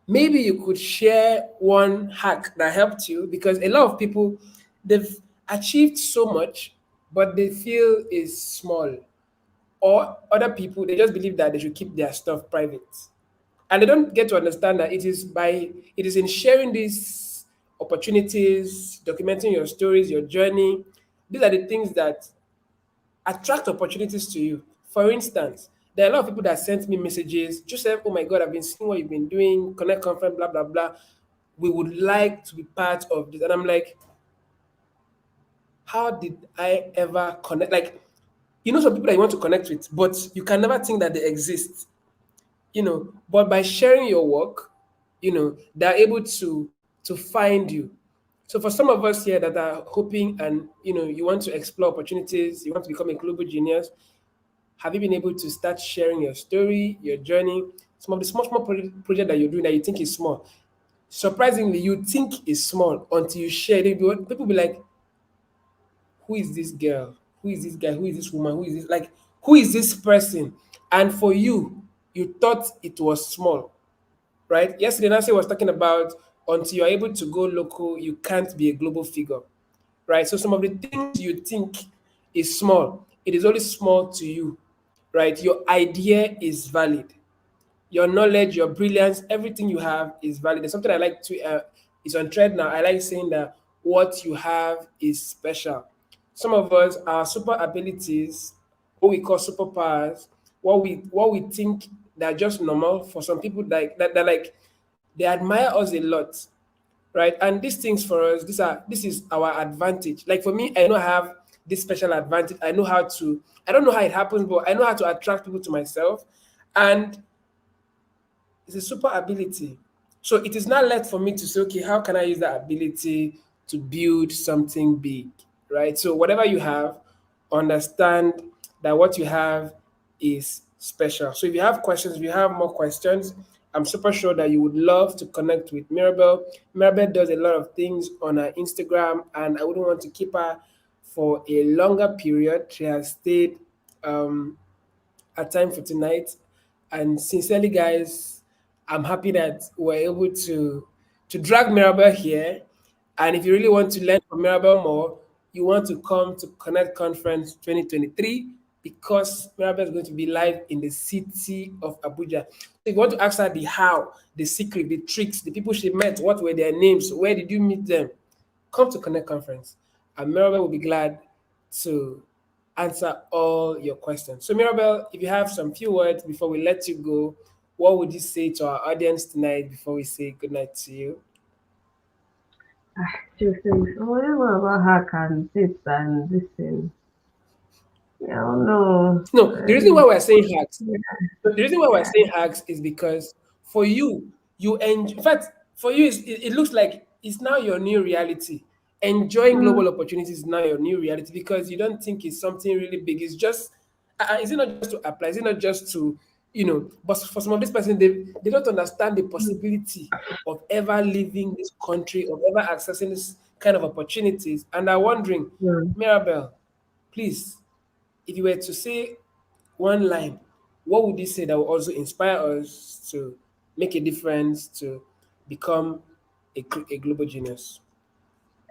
maybe you could share one hack that helped you because a lot of people, they've achieved so much, but they feel is small. Or other people, they just believe that they should keep their stuff private. And they don't get to understand that it is in sharing these opportunities, documenting your stories, your journey. These are the things that attract opportunities to you. For instance, there are a lot of people that sent me messages, Joseph, oh my God, I've been seeing what you've been doing, Connect Conference, blah, blah, blah. We would like to be part of this. And I'm like, how did I ever connect? Like, some people that you want to connect with, but you can never think that they exist. But by sharing your work, they're able to find you. So for some of us here that are hoping and you want to explore opportunities, you want to become a global genius, have you been able to start sharing your story, your journey, some of the small project that you're doing that you think is small? Surprisingly, you think is small until you share it. People be like, who is this girl? Who is this guy? Who is this woman? Who is this? Like, who is this person? And for you, you thought it was small, right? Yesterday, Nancy was talking about until you're able to go local, you can't be a global figure. right? So some of the things you think is small, it is only small to you, right? Your idea is valid, your knowledge, your brilliance, everything you have is valid. There's something I like to, it's on trend now. I like saying that what you have is special. Some of us, our super abilities, what we call superpowers, what we think they're just normal for some people, that like they admire us a lot, right? And these things for us, this is our advantage. Like for me, I know I have this special advantage. I know how to. I don't know how it happens, but I know how to attract people to myself, and it's a super ability. So it is not left for me to say, okay, how can I use that ability to build something big, right? So whatever you have, understand that what you have is special. So if you have questions, if you have more questions, I'm super sure that you would love to connect with Mirabelle. Mirabelle does a lot of things on her Instagram, and I wouldn't want to keep her for a longer period. She has stayed our time for tonight. And sincerely, guys, I'm happy that we're able to drag Mirabelle here. And if you really want to learn from Mirabelle more, you want to come to Connect Conference 2023 because Mirabelle is going to be live in the city of Abuja. If you want to ask her the how, the secret, the tricks, the people she met, what were their names, where did you meet them, come to Connect Conference. And Mirabelle will be glad to answer all your questions. So, Mirabelle, if you have some few words before we let you go, what would you say to our audience tonight before we say good night to you? Just things. Oh, what about hack and tips and this thing? Yeah, I don't know. No, the reason why we're saying hacks, Yeah, the reason why we're yeah. saying hacks is because for you, in fact, for you, it looks like it's now your new reality. Enjoying Mm, global opportunities is now your new reality because you don't think it's something really big. It's just, is it not just to apply? Is it not just to, but for some of these persons, they don't understand the mm, possibility of ever leaving this country, of ever accessing this kind of opportunities. And I'm wondering, mm. Mirabelle, please, if you were to say one line, what would you say that will also inspire us to make a difference to become a global genius?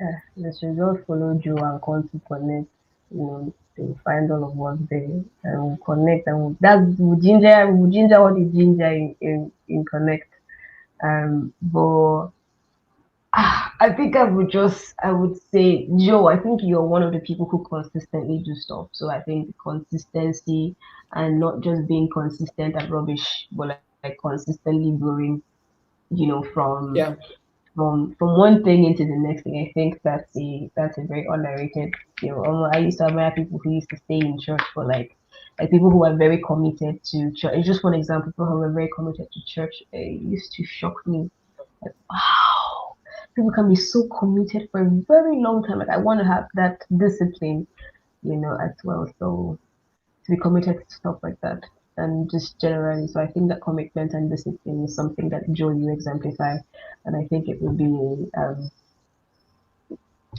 Yeah, they should just follow Joe and call to connect. They'll find all of us there and we'll connect and we'll ginger all the ginger in connect. But I think I would say, Joe, I think you're one of the people who consistently do stuff. So I think consistency and not just being consistent at rubbish, but like consistently growing, you know, Yeah, from one thing into the next thing. I think that's a very underrated skill. I used to admire people who used to stay in church for like people who are very committed to church. It's just one example. People who are very committed to church. It used to shock me. Like, wow, people can be so committed for a very long time. Like I want to have that discipline, as well. So to be committed to stuff like that and just generally. So I think that commitment and discipline is something that Joe you exemplify, and I think it would be one of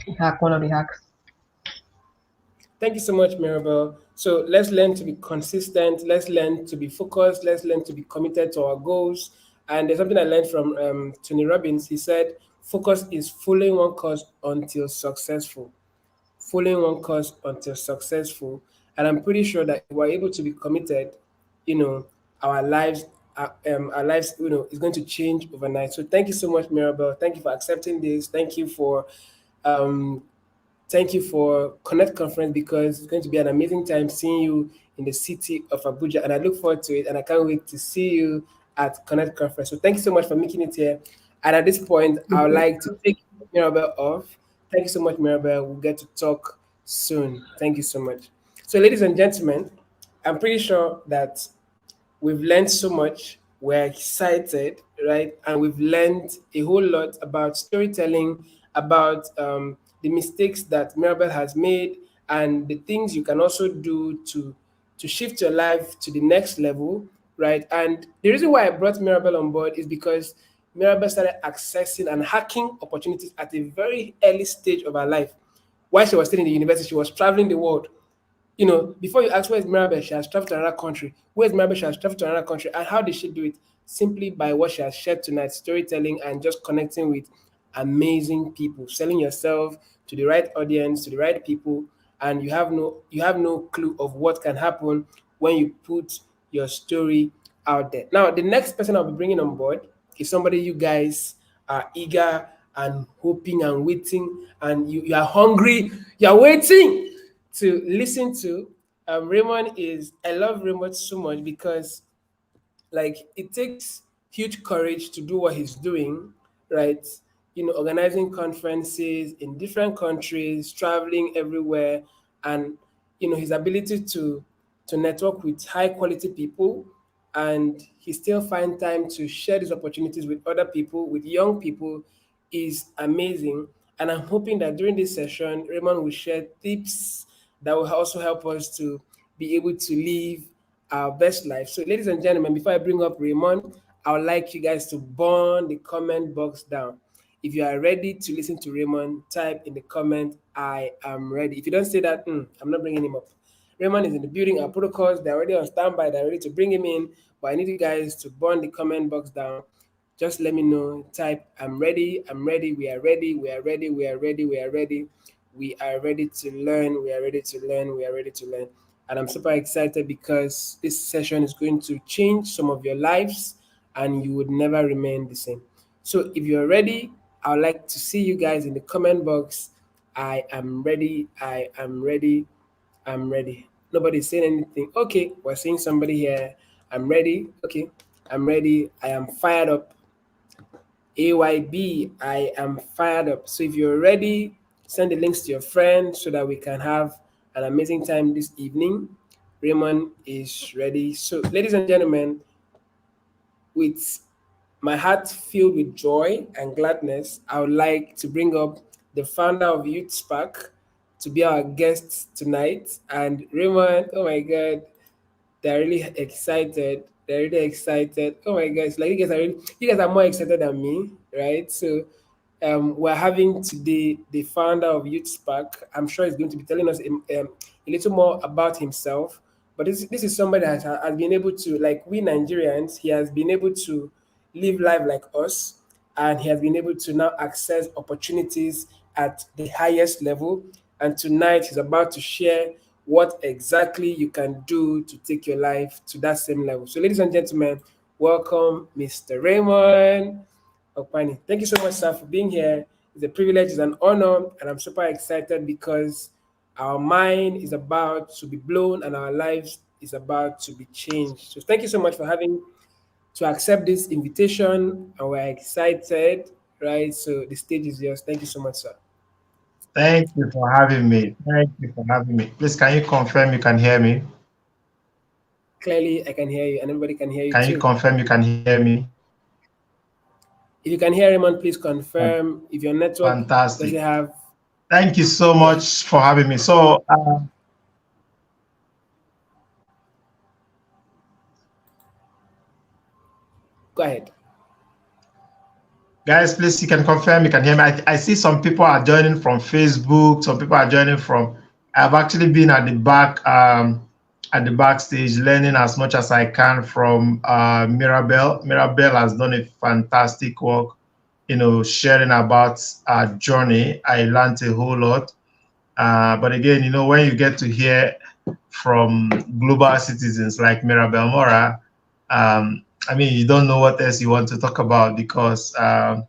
the hacks. thank you so much, Mirabelle. So let's learn to be consistent. Let's learn to be focused. Let's learn to be committed to our goals. And there's something I learned from Tony Robbins. He said, "Focus is following one course until successful." Following one course until successful. And I'm pretty sure that if we're able to be committed, you know, our lives, is going to change overnight. So thank you so much, Mirabelle. Thank you for accepting this. Um, Thank you for Connect Conference because it's going to be an amazing time seeing you in the city of Abuja, and I look forward to it. And I can't wait to see you at Connect Conference. So thank you so much for making it here. And at this point, I would like to take Mirabelle off. Thank you so much, Mirabelle. We'll get to talk soon. Thank you so much. So, ladies and gentlemen, I'm pretty sure that we've learned so much. We're excited, right? And we've learned a whole lot about storytelling, about the mistakes that Mirabelle has made, and the things you can also do to shift your life to the next level, right? And the reason why I brought Mirabelle on board is because Mirabelle started accessing and hacking opportunities at a very early stage of her life. While she was still in the university, she was traveling the world. Before you ask where's Mirabelle, she has traveled to another country. Where's Mirabelle? She has traveled to another country. And how did she do it? Simply by what she has shared tonight, storytelling and just connecting with amazing people, selling yourself to the right audience, to the right people, and you have no clue of what can happen when you put your story out there. Now, the next person I'll be bringing on board is somebody you guys are eager and hoping and waiting, and you are hungry, you are waiting to listen to. Raymond is, I love Raymond so much because like it takes huge courage to do what he's doing, right? Organizing conferences in different countries, traveling everywhere, and his ability to network with high quality people, and he still find time to share these opportunities with other people, with young people, is amazing. And I'm hoping that during this session, Raymond will share tips that will also help us to be able to live our best life. So, ladies and gentlemen, before I bring up Raymond, I would like you guys to burn the comment box down. If you are ready to listen to Raymond, type in the comment, I am ready. If you don't say that, I'm not bringing him up. Raymond is in the building. Our protocols, they're already on standby. They're ready to bring him in. But I need you guys to burn the comment box down. Just let me know. Type, I'm ready. I'm ready. We are ready. We are ready. We are ready. We are ready. We are ready to learn. We are ready to learn. We are ready to learn. And I'm super excited because this session is going to change some of your lives and you would never remain the same. So if you're ready, I would like to see you guys in the comment box. I am ready. I am ready. I'm ready. Nobody's saying anything. Okay, we're seeing somebody here. I'm ready. Okay, I'm ready. I am fired up. AYB, I am fired up. So if you're ready, send the links to your friends so that we can have an amazing time this evening. Raymond is ready. So, ladies and gentlemen, with my heart filled with joy and gladness, I would like to bring up the founder of Youth Spark to be our guest tonight. And Raymond, oh my God, they're really excited. They're really excited. Oh my gosh, like you guys are more excited than me, right? So we're having today the founder of Youth Spark. I'm sure he's going to be telling us a little more about himself. But this is somebody that has been able to, like we Nigerians, he has been able to live life like us, and he has been able to now access opportunities at the highest level. And tonight he's about to share what exactly you can do to take your life to that same level. So, ladies and gentlemen, welcome Mr. Raymond Okpani. Thank you so much, sir, for being here. It's a privilege, it's an honor, and I'm super excited because our mind is about to be blown and our lives is about to be changed. So, thank you so much for having to accept this invitation, and we're excited, right? So, the stage is yours. Thank you so much, sir. Thank you for having me. Thank you for having me. Please, can you confirm you can hear me? Clearly, I can hear you, and everybody can hear you Can you too. confirm you can hear me? If you can hear Raymond, please confirm. If your network doesn't Fantastic. have, Thank you so yeah, much for having me. So, go ahead. guys, please, you can confirm you can hear me. I see some people are joining from Facebook. Some people are joining from. I've actually been at the backstage, learning as much as I can from Mirabelle. Mirabelle has done a fantastic work, sharing about our journey. I learned a whole lot. But again, when you get to hear from global citizens like Mirabelle Morah, I mean, you don't know what else you want to talk about because, I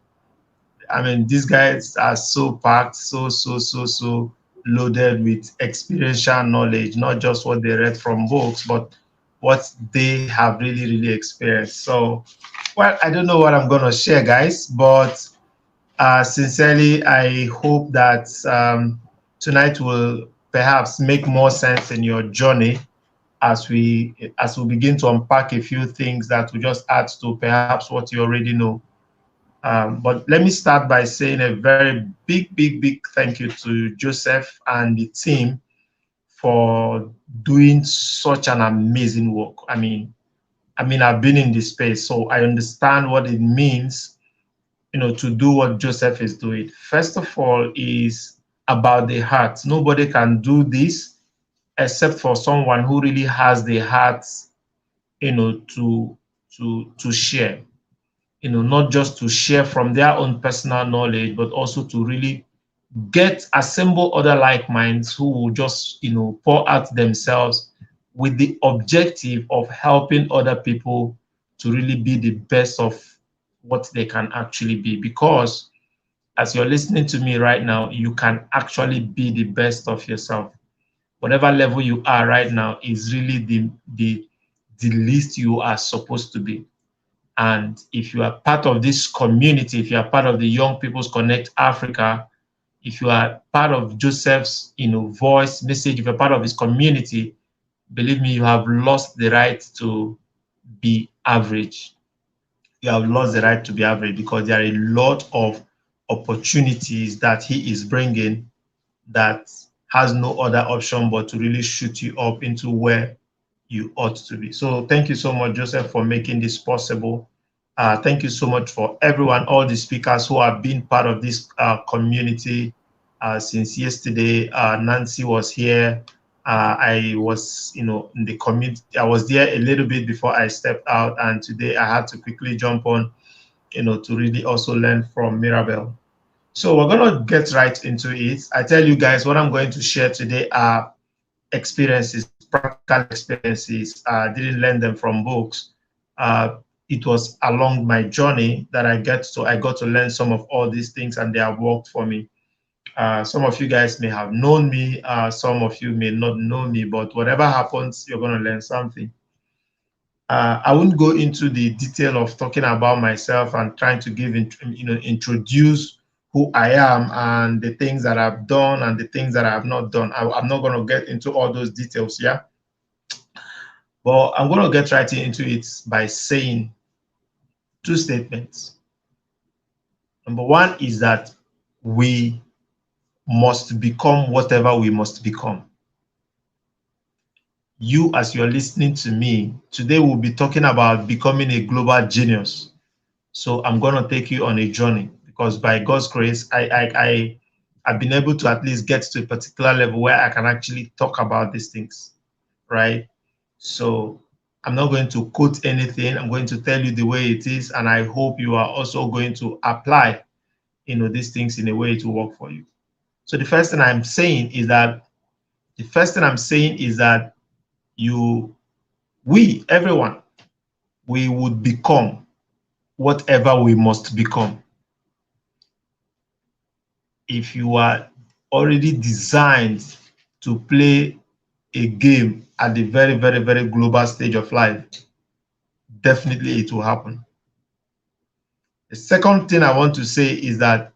mean, these guys are so packed, so loaded with experiential knowledge, not just what they read from books, but what they have really experienced. So, well, I don't know what I'm going to share, guys, but sincerely, I hope that tonight will perhaps make more sense in your journey as we begin to unpack a few things that will just add to perhaps what you already know. But let me start by saying a very big thank you to Joseph and the team for doing such an amazing work. I mean, I've been in this space, so I understand what it means, to do what Joseph is doing. First of all, is about the heart. Nobody can do this except for someone who really has the heart, to share. Not just to share from their own personal knowledge, but also to really assemble other like minds who will just, pour out themselves with the objective of helping other people to really be the best of what they can actually be. Because as you're listening to me right now, you can actually be the best of yourself. Whatever level you are right now is really the least you are supposed to be. And if you are part of this community, if you are part of the Young People's Connect Africa, if you are part of Joseph's, voice message, if you're part of his community, believe me, you have lost the right to be average. You have lost the right to be average, because there are a lot of opportunities that he is bringing that has no other option but to really shoot you up into where you ought to be. So thank you so much, Joseph, for making this possible. Thank you so much for everyone, all the speakers who have been part of this community since yesterday. Nancy was here. I was, in the community. I was there a little bit before I stepped out, and today I had to quickly jump on, to really also learn from Mirabelle. So we're going to get right into it. I tell you guys, what I'm going to share today are experiences, practical experiences. I didn't learn them from books. It was along my journey that I got to learn some of all these things, and they have worked for me. Some of you guys may have known me. Some of you may not know me, but whatever happens, you're going to learn something. I wouldn't go into the detail of talking about myself and trying to introduce who I am and the things that I've done and the things that I have not done. I'm not going to get into all those details, yeah? But I'm going to get right into it by saying two statements. Number one is that we must become whatever we must become. You, as you're listening to me, today we'll be talking about becoming a global genius. So I'm going to take you on a journey, because by God's grace, I've been able to at least get to a particular level where I can actually talk about these things, right? So I'm not going to quote anything. I'm going to tell you the way it is, and I hope you are also going to apply, these things in a way to work for you. So the first thing I'm saying is that everyone, we would become whatever we must become. If you are already designed to play a game at the very, very, very global stage of life, definitely it will happen. The second thing I want to say is that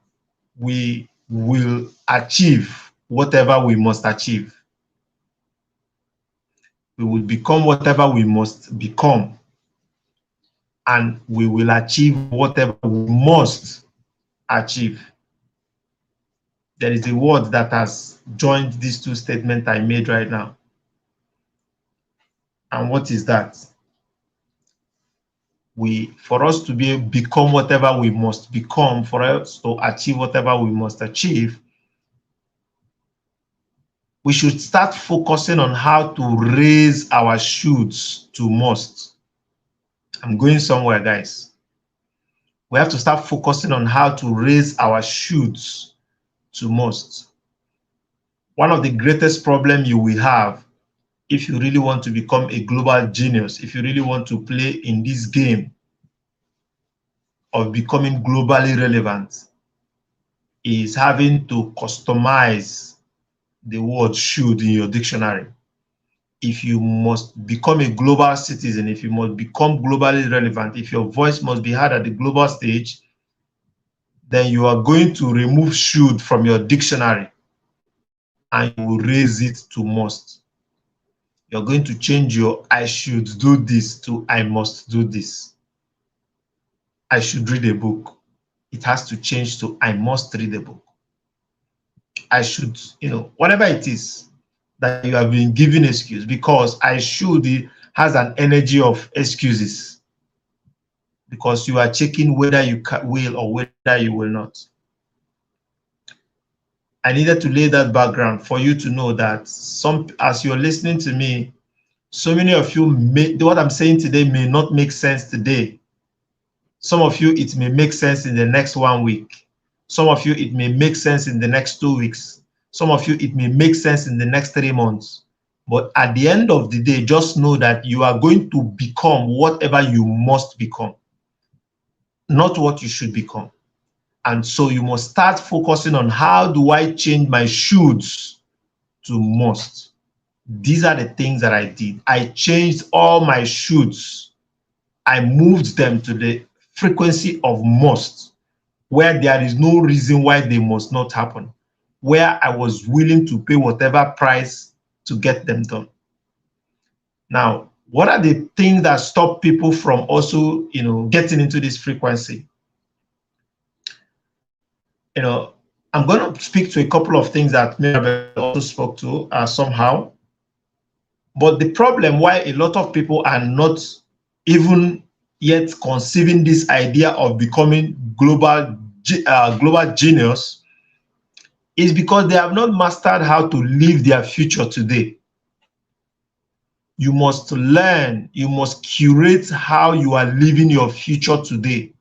we will achieve whatever we must achieve. We will become whatever we must become, and we will achieve whatever we must achieve. There is a word that has joined these two statements I made right now. And what is that? For us to become whatever we must become, for us to achieve whatever we must achieve, we should start focusing on how to raise our shoulds to must. I'm going somewhere, guys. We have to start focusing on how to raise our shoulds to must. One of the greatest problems you will have, if you really want to become a global genius, if you really want to play in this game of becoming globally relevant, is having to customize the word should in your dictionary. If you must become a global citizen, if you must become globally relevant, if your voice must be heard at the global stage, then you are going to remove should from your dictionary and you will raise it to must. You're going to change your I should do this to I must do this. I should read a book. It has to change to I must read a book. I should, whatever it is that you have been given excuse, because I should has an energy of excuses, because you are checking whether you will or whether you will not. I needed to lay that background for you to know that as you're listening to me, so many of you, what I'm saying today may not make sense today. Some of you, it may make sense in the next 1 week. Some of you, it may make sense in the next 2 weeks. Some of you, it may make sense in the next 3 months. But at the end of the day, just know that you are going to become whatever you must become, not what you should become. And so you must start focusing on, how do I change my shoulds to must? These are the things that I did. I changed all my shoulds. I moved them to the frequency of must, where there is no reason why they must not happen, where I was willing to pay whatever price to get them done. Now, what are the things that stop people from also, getting into this frequency? I'm going to speak to a couple of things that Mirabelle also spoke to somehow. But the problem why a lot of people are not even yet conceiving this idea of becoming global genius is because they have not mastered how to live their future today. You must learn, you must curate how you are living your future today.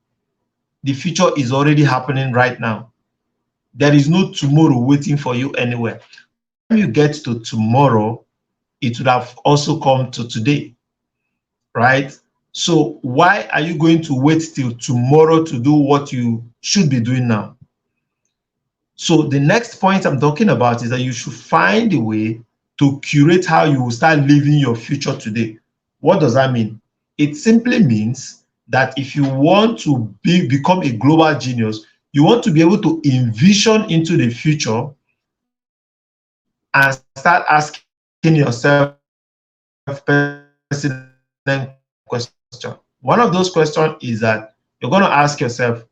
The future is already happening right now. There is no tomorrow waiting for you anywhere. By the time you get to tomorrow, it would have also come to today, right? So why are you going to wait till tomorrow to do what you should be doing now? So the next point I'm talking about is that you should find a way to curate how you will start living your future today. What does that mean? It simply means that if you want to become a global genius, you want to be able to envision into the future and start asking yourself pertinent question. One of those questions is that you're going to ask yourself,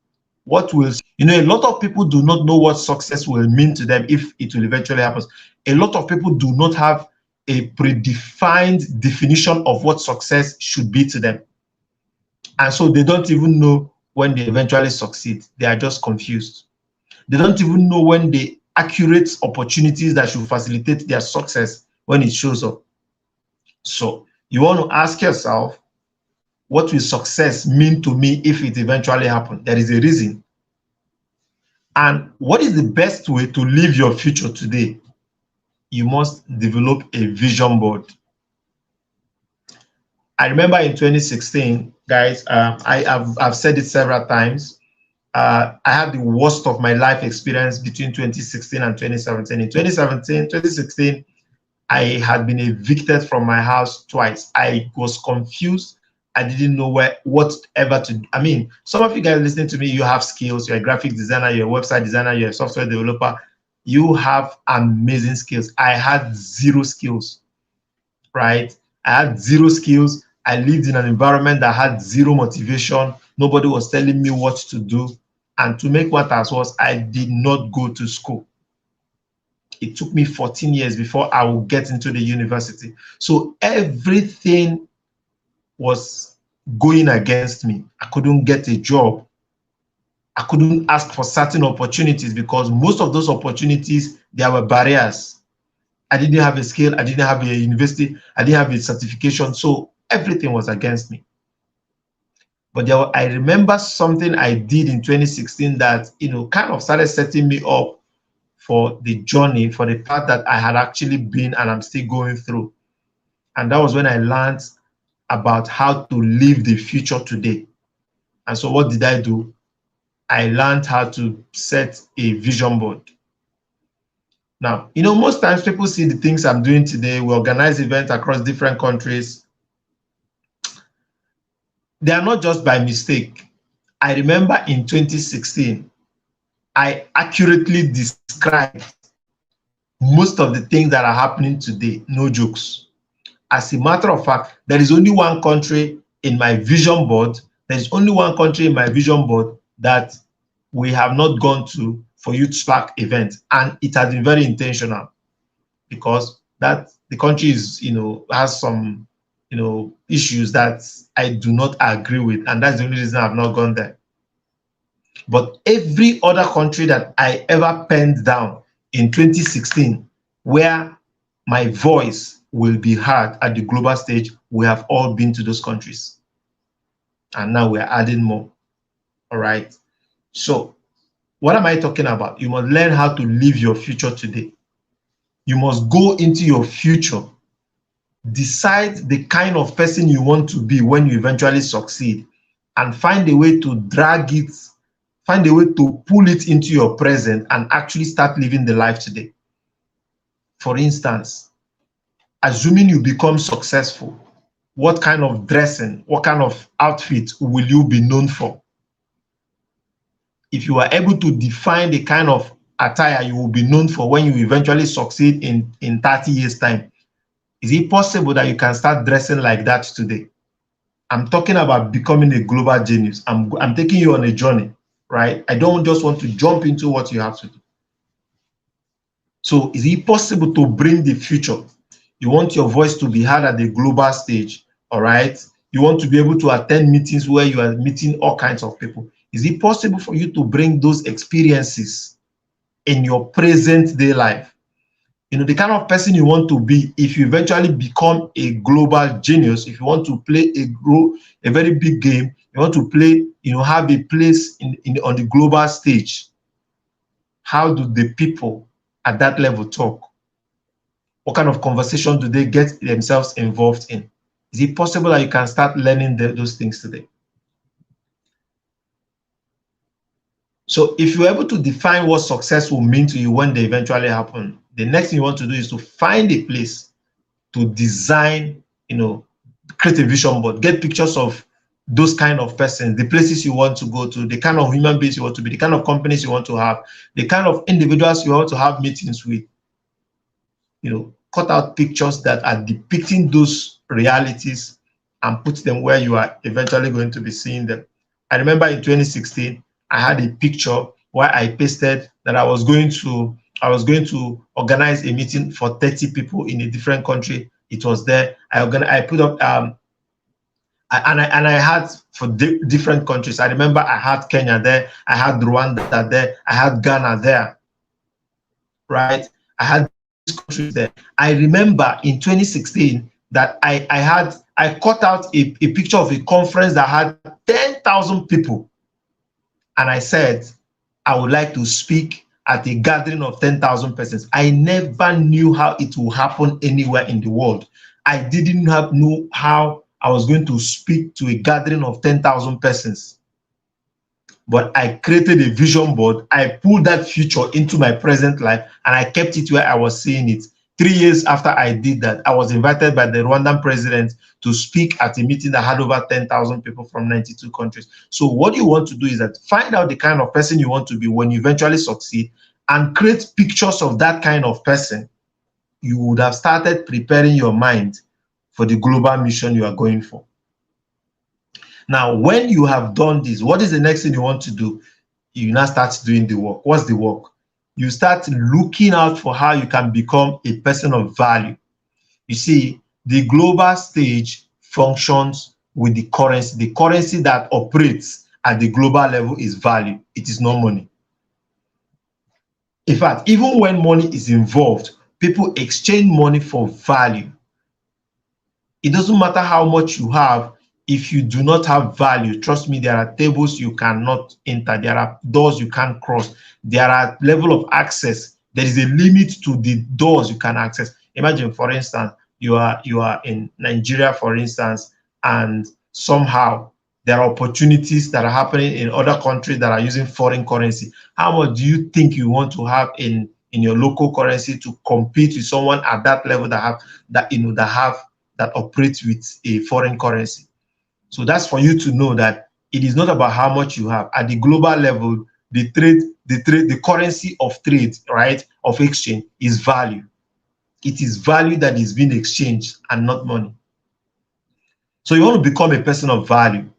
what will, a lot of people do not know what success will mean to them if it will eventually happen. A lot of people do not have a predefined definition of what success should be to them. And so they don't even know when they eventually succeed. They are just confused. They don't even know when the accurate opportunities that should facilitate their success when it shows up. So you want to ask yourself, what will success mean to me if it eventually happens? There is a reason. And what is the best way to live your future today? You must develop a vision board. I remember in 2016, guys, I've said it several times. I had the worst of my life experience between 2016 and 2017. In 2016, I had been evicted from my house twice. I was confused. I didn't know whatever to do. I mean, some of you guys listening to me, you have skills. You're a graphic designer, you're a website designer, you're a software developer. You have amazing skills. I had zero skills, right? I had zero skills. I lived in an environment that had zero motivation. Nobody was telling me what to do. And to make matters worse, I did not go to school. It took me 14 years before I would get into the university. So everything was going against me. I couldn't get a job. I couldn't ask for certain opportunities because most of those opportunities, there were barriers. I didn't have a skill. I didn't have a university. I didn't have a certification. So everything was against me. But I remember something I did in 2016 that, kind of started setting me up for the journey, for the path that I had actually been and I'm still going through. And that was when I learned about how to live the future today. And so what did I do? I learned how to set a vision board. Now, most times people see the things I'm doing today. We organize events across different countries. They are not just by mistake. I remember in 2016, I accurately described most of the things that are happening today, no jokes. As a matter of fact, there is only one country in my vision board. There is only one country in my vision board that we have not gone to for Youth Spark events. And it has been very intentional because the country is, has some, issues that I do not agree with. And that's the only reason I've not gone there. But every other country that I ever penned down in 2016, where my voice will be heard at the global stage, we have all been to those countries. And now we're adding more. All right. So What am I talking about? You must learn how to live your future today. You must go into your future, decide the kind of person you want to be when you eventually succeed, and find a way to drag it, find a way to pull it into your present and actually start living the life today. For instance, assuming you become successful, what kind of dressing, what kind of outfit will you be known for? If you are able to define the kind of attire you will be known for when you eventually succeed in 30 years' time, is it possible that you can start dressing like that today? I'm talking about becoming a global genius. I'm taking you on a journey, right? I don't just want to jump into what you have to do. So is it possible to bring the future? You want your voice to be heard at the global stage, all right? You want to be able to attend meetings where you are meeting all kinds of people. Is it possible for you to bring those experiences in your present day life? You know, the kind of person you want to be if you eventually become a global genius, if you want to play a very big game, you want to play, you know, have a place on the global stage. How do the people at that level talk? What kind of conversation do they get themselves involved in? Is it possible that you can start learning those things today? So if you're able to define what success will mean to you when they eventually happen, the next thing you want to do is to find a place to design, you know, create a vision board, get pictures of those kind of persons, the places you want to go to, the kind of human beings you want to be, the kind of companies you want to have, the kind of individuals you want to have meetings with. You know, cut out pictures that are depicting those realities and put them where you are eventually going to be seeing them. I remember in 2016, I had a picture where I pasted that I was going to organize a meeting for 30 people in a different country. It was there. I put up and I had for different countries. I remember I had Kenya there, I had Rwanda there, I had Ghana there, right? I had countries there. I remember in 2016 that I cut out a picture of a conference that had 10,000 people, and I said I would like to speak at a gathering of 10,000 persons. I never knew how it will happen anywhere in the world. I didn't know how I was going to speak to a gathering of 10,000 persons. But I created a vision board. I pulled that future into my present life and I kept it where I was seeing it. 3 years after I did that, I was invited by the Rwandan president to speak at a meeting that had over 10,000 people from 92 countries. So what you want to do is that find out the kind of person you want to be when you eventually succeed and create pictures of that kind of person. You would have started preparing your mind for the global mission you are going for. Now, when you have done this, what is the next thing you want to do? You now start doing the work. What's the work? You start looking out for how you can become a person of value. You see, the global stage functions with the currency. The currency that operates at the global level is value. It is not money. In fact, even when money is involved, people exchange money for value. It doesn't matter how much you have. If you do not have value, trust me, there are tables you cannot enter. There are doors you can't cross. There are level of access. There is a limit to the doors you can access. Imagine, for instance, you are in Nigeria, for instance, and somehow there are opportunities that are happening in other countries that are using foreign currency. How much do you think you want to have in your local currency to compete with someone at that level that operates with a foreign currency? So that's for you to know that it is not about how much you have. At the global level, the currency of trade, right, of exchange is value. It is value that is being exchanged and not money. So you want to become a person of value.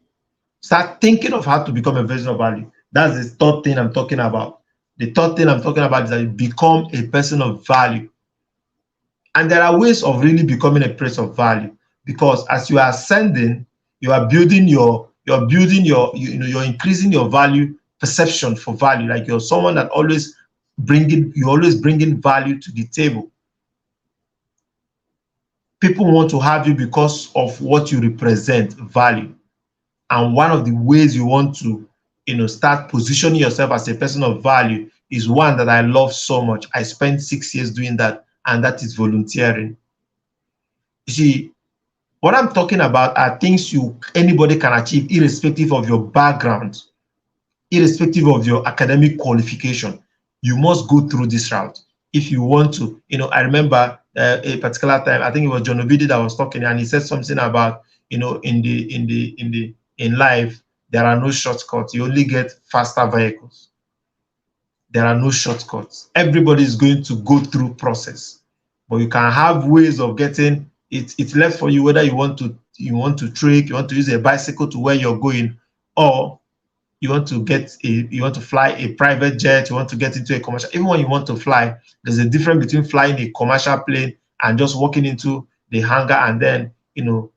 Start thinking of how to become a person of value. That's the third thing I'm talking about. The third thing I'm talking about is that you become a person of value. And there are ways of really becoming a person of value, because as you are ascending, you're increasing your value perception for value. Like you're someone that always bringing value to the table. People want to have you because of what you represent, value. And one of the ways you want to start positioning yourself as a person of value is one that I love so much. I spent 6 years doing that, and that is volunteering. You see, what I'm talking about are things anybody can achieve, irrespective of your background, irrespective of your academic qualification. You must go through this route if you want to. I remember a particular time, I think it was John Obidi that was talking, and he said something about, in life, there are no shortcuts. You only get faster vehicles. There are no shortcuts. Everybody is going to go through process, but you can have ways of getting it. It's left for you whether you want to trek, you want to use a bicycle to where you're going, or you want to fly a private jet, you want to get into a commercial. Even when you want to fly, there's a difference between flying a commercial plane and just walking into the hangar and then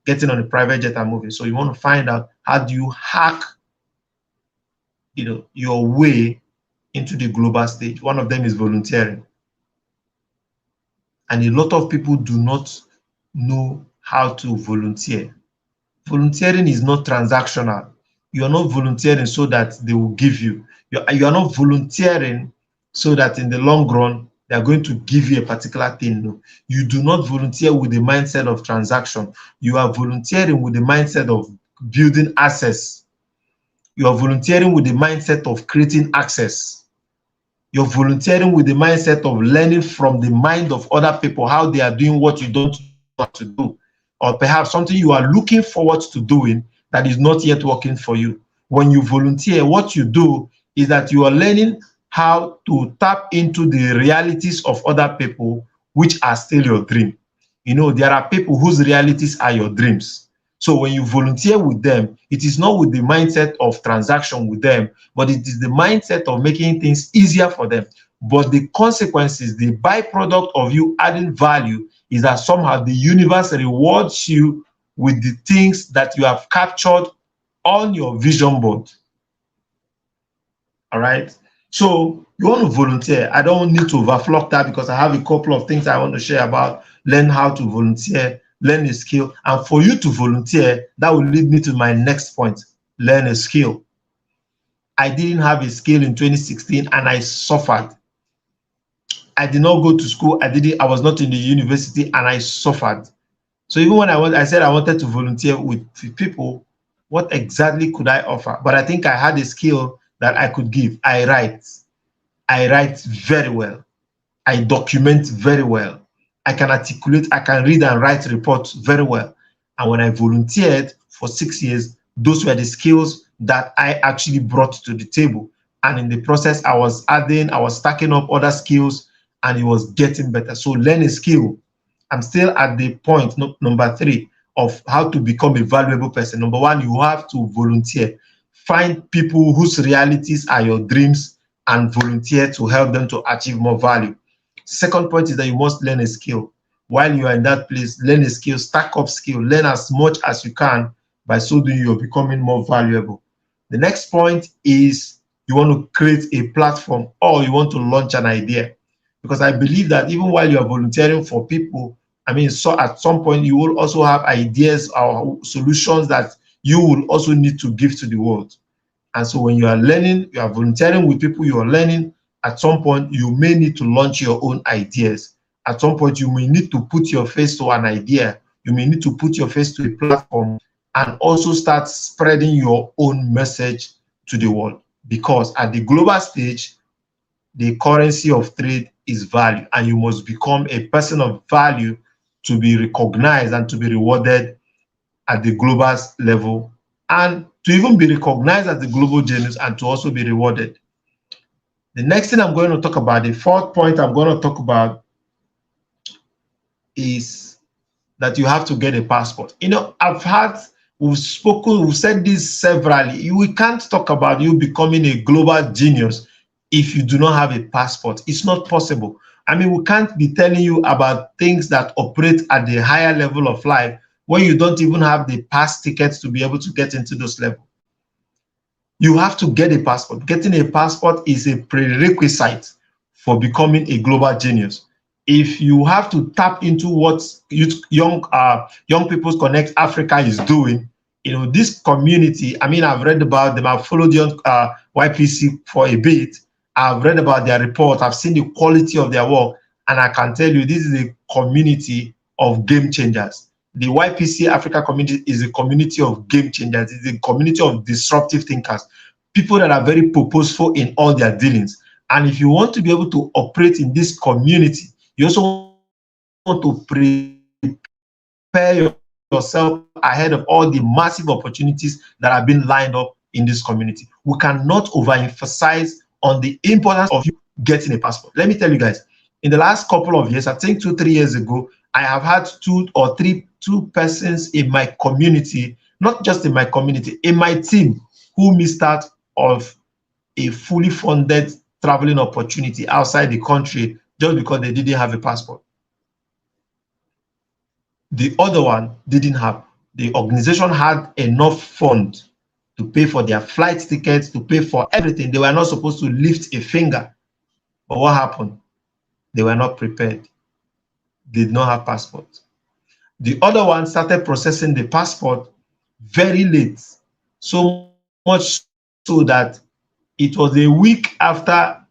getting on a private jet and moving. So you want to find out, how do you hack your way into the global stage? One of them is volunteering. And a lot of people do not know how to volunteer. Volunteering is not transactional. You are not volunteering so that they will give you. You are not volunteering so that in the long run, they are going to give you a particular thing. No. You do not volunteer with the mindset of transaction. You are volunteering with the mindset of building access. You are volunteering with the mindset of creating access. You're volunteering with the mindset of learning from the mind of other people, how they are doing what you don't want to do, or perhaps something you are looking forward to doing that is not yet working for you. When you volunteer, what you do is that you are learning how to tap into the realities of other people, which are still your dream. There are people whose realities are your dreams. So when you volunteer with them, it is not with the mindset of transaction with them, but it is the mindset of making things easier for them. But the consequences, the byproduct of you adding value, is that somehow the universe rewards you with the things that you have captured on your vision board. All right. So you want to volunteer. I don't need to overflock that because I have a couple of things I want to share about. Learn how to volunteer, learn a skill. And for you to volunteer, that will lead me to my next point. Learn a skill. I didn't have a skill in 2016 and I suffered. I did not go to school. I was not in the university and I suffered. So even when I said I wanted to volunteer with people, what exactly could I offer? But I think I had a skill that I could give. I write very well. I document very well. I can articulate, I can read and write reports very well. And when I volunteered for 6 years, those were the skills that I actually brought to the table. And in the process, I was stacking up other skills and it was getting better. So learn a skill. I'm still at the point, number 3, of how to become a valuable person. Number 1, you have to volunteer. Find people whose realities are your dreams and volunteer to help them to achieve more value. Second point is that you must learn a skill. While you are in that place, learn a skill, stack up skill, learn as much as you can. By so doing, you're becoming more valuable. The next point is you want to create a platform or you want to launch an idea. Because I believe that even while you are volunteering for people, so at some point you will also have ideas or solutions that you will also need to give to the world. And so when you are learning, you are volunteering with people, you are learning, at some point you may need to launch your own ideas. At some point you may need to put your face to an idea. You may need to put your face to a platform and also start spreading your own message to the world. Because at the global stage, the currency of trade is value, and you must become a person of value to be recognized and to be rewarded at the global level, and to even be recognized as the global genius and to also be rewarded. The next thing I'm going to talk about, the fourth point I'm going to talk about, is that you have to get a passport. We've said this severally. We can't talk about you becoming a global genius if you do not have a passport. It's not possible. We can't be telling you about things that operate at the higher level of life when you don't even have the pass tickets to be able to get into those levels. You have to get a passport. Getting a passport is a prerequisite for becoming a global genius. If you have to tap into what Young People's Connect Africa is doing, This community, I mean, I've read about them. I've followed you on YPC for a bit. I've read about their report. I've seen the quality of their work. And I can tell you, this is a community of game changers. The YPC Africa community is a community of game changers. It's a community of disruptive thinkers, people that are very purposeful in all their dealings. And if you want to be able to operate in this community, you also want to prepare yourself ahead of all the massive opportunities that have been lined up in this community. We cannot overemphasize on the importance of you getting a passport. Let me tell you guys, in the last couple of years, I think 2-3 years ago, I have had two persons in my community, not just in my community, in my team, who missed out of a fully funded traveling opportunity outside the country just because they didn't have a passport. The other one didn't have. The organization had enough funds to pay for their flight tickets, to pay for everything. They were not supposed to lift a finger. But what happened? They were not prepared. They did not have passports. The other one started processing the passport very late, so much so that it was a week after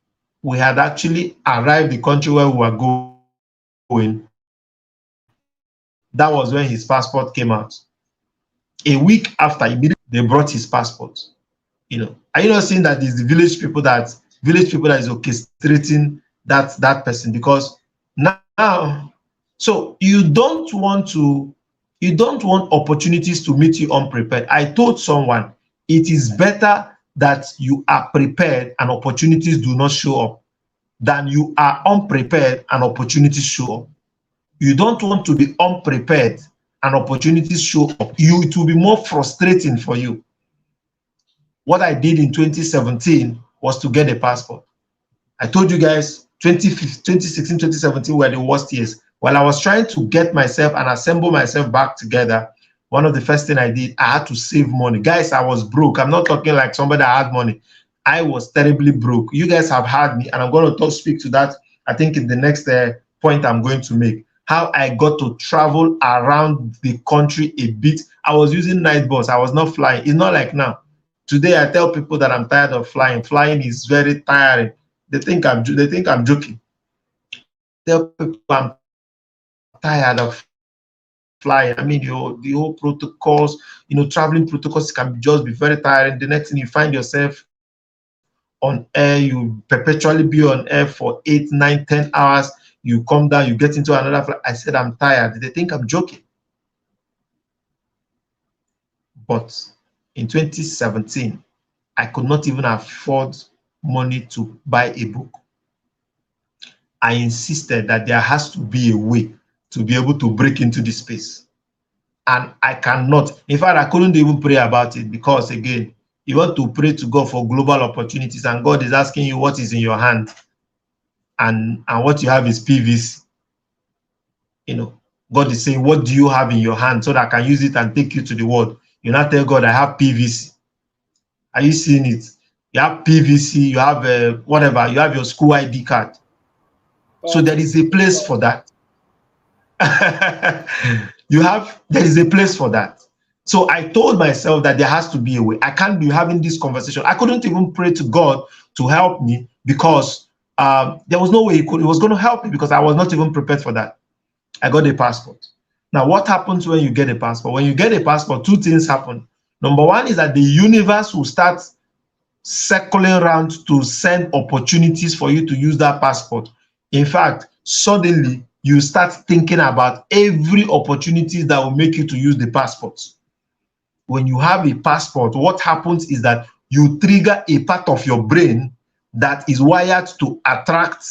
we had actually arrived the country where we were going. That was when his passport came out. A week after, immediately they brought his passport. Are you not seeing that it's the village people that is orchestrating that person? Because now, so you don't want opportunities to meet you unprepared. I told someone it is better that you are prepared and opportunities do not show up than you are unprepared and opportunities show up. You don't want to be unprepared and opportunities show up. It will be more frustrating for you. What I did in 2017 was to get a passport. I told you guys 2016, 2017 were the worst years. While I was trying to get myself and assemble myself back together, one of the first things I did, I had to save money. Guys, I was broke. I'm not talking like somebody that had money. I was terribly broke. You guys have heard me, and I'm going to speak to that, I think, in the next point I'm going to make. How I got to travel around the country a bit. I was using night bus. I was not flying. It's not like now. Today, I tell people that I'm tired of flying. Flying is very tiring. They think I'm joking. I tell people I'm tired of flying. I mean, the whole protocols, traveling protocols can just be very tiring. The next thing you find yourself on air, you perpetually be on air for 8, 9, 10 hours. You come down, you get into another flight. I said, I'm tired. They think I'm joking. But in 2017, I could not even afford money to buy a book. I insisted that there has to be a way to be able to break into this space. And I cannot. In fact, I couldn't even pray about it because, again, you want to pray to God for global opportunities, and God is asking you what is in your hand. And what you have is PVC. God is saying, what do you have in your hand so that I can use it and take you to the world? You not tell God, I have PVC. Are you seeing it? You have PVC, you have whatever, you have your school ID card. So there is a place for that. There is a place for that. So I told myself that there has to be a way. I can't be having this conversation. I couldn't even pray to God to help me because there was no way he was going to help me because I was not even prepared for that. I got a passport. Now, what happens when you get a passport? When you get a passport, two things happen. Number one is that the universe will start circling around to send opportunities for you to use that passport. In fact, suddenly you start thinking about every opportunity that will make you to use the passport. When you have a passport, what happens is that you trigger a part of your brain that is wired to attract,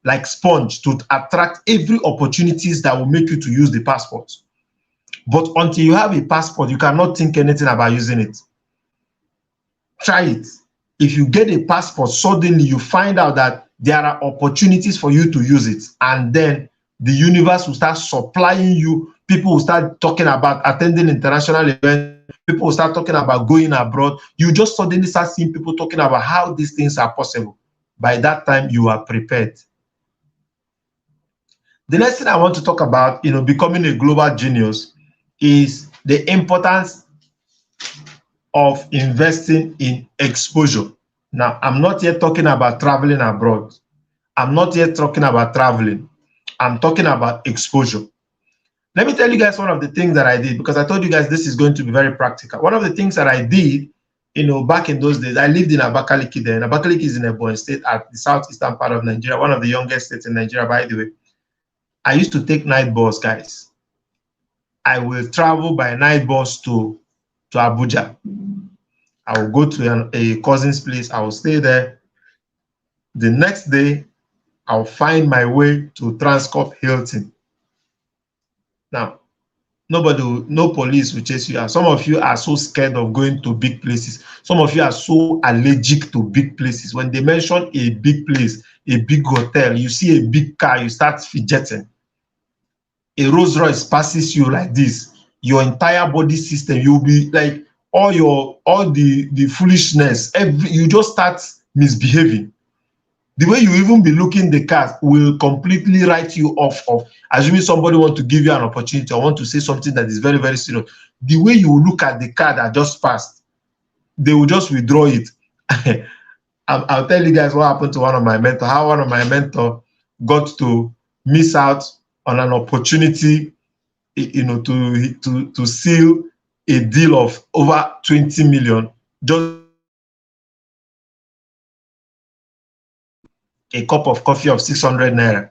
like sponge, to attract every opportunities that will make you to use the passport. But until you have a passport, you cannot think anything about using it. Try it. If you get a passport, suddenly you find out that there are opportunities for you to use it. And then the universe will start supplying you. People will start talking about attending international events. People will start talking about going abroad. You just suddenly start seeing people talking about how these things are possible. By that time, you are prepared. The next thing I want to talk about, becoming a global genius, is the importance of investing in exposure. Now, I'm not yet talking about traveling abroad. I'm not yet talking about traveling. I'm talking about exposure. Let me tell you guys one of the things that I did, because I told you guys this is going to be very practical. One of the things that I did, back in those days, I lived in Abakaliki then. Abakaliki is in Ebonyi State at the southeastern part of Nigeria, one of the youngest states in Nigeria, by the way. I used to take night bus, guys. I will travel by night bus to Abuja. I will go to a cousin's place. I will stay there. The next day, I'll find my way to Transcorp Hilton. Now, no police will chase you. Some of you are so scared of going to big places. Some of you are so allergic to big places. When they mention a big place, a big hotel, you see a big car, you start fidgeting. A Rolls Royce passes you like this, your entire body system, you'll be like all the foolishness, you just start misbehaving. The way you even be looking the car will completely write you off of, assuming somebody want to give you an opportunity or want to say something that is very, very serious. The way you look at the car that just passed, they will just withdraw it. I'll tell you guys what happened to one of my mentors, how one of my mentors got to miss out on an opportunity, to seal a deal of over 20 million, just a cup of coffee of 600 naira.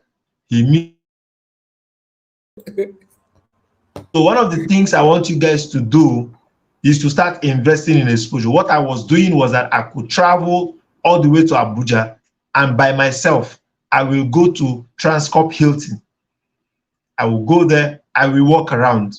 So one of the things I want you guys to do is to start investing in exposure. What I was doing was that I could travel all the way to Abuja, and by myself, I will go to Transcorp Hilton. I will go there, I will walk around.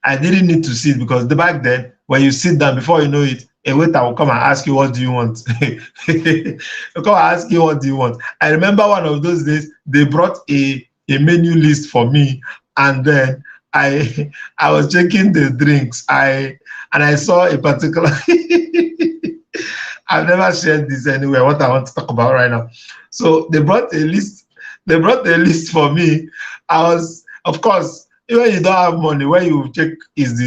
I didn't need to sit, because back then, when you sit down, before you know it, a waiter will come and ask you, what do you want? They'll come and ask you, what do you want? I remember one of those days, they brought a menu list for me, and then I was checking the drinks. And I saw a particular I've never shared this anywhere, what I want to talk about right now. So they brought a list. They brought a list for me. I was, of course, when you don't have money, where you check is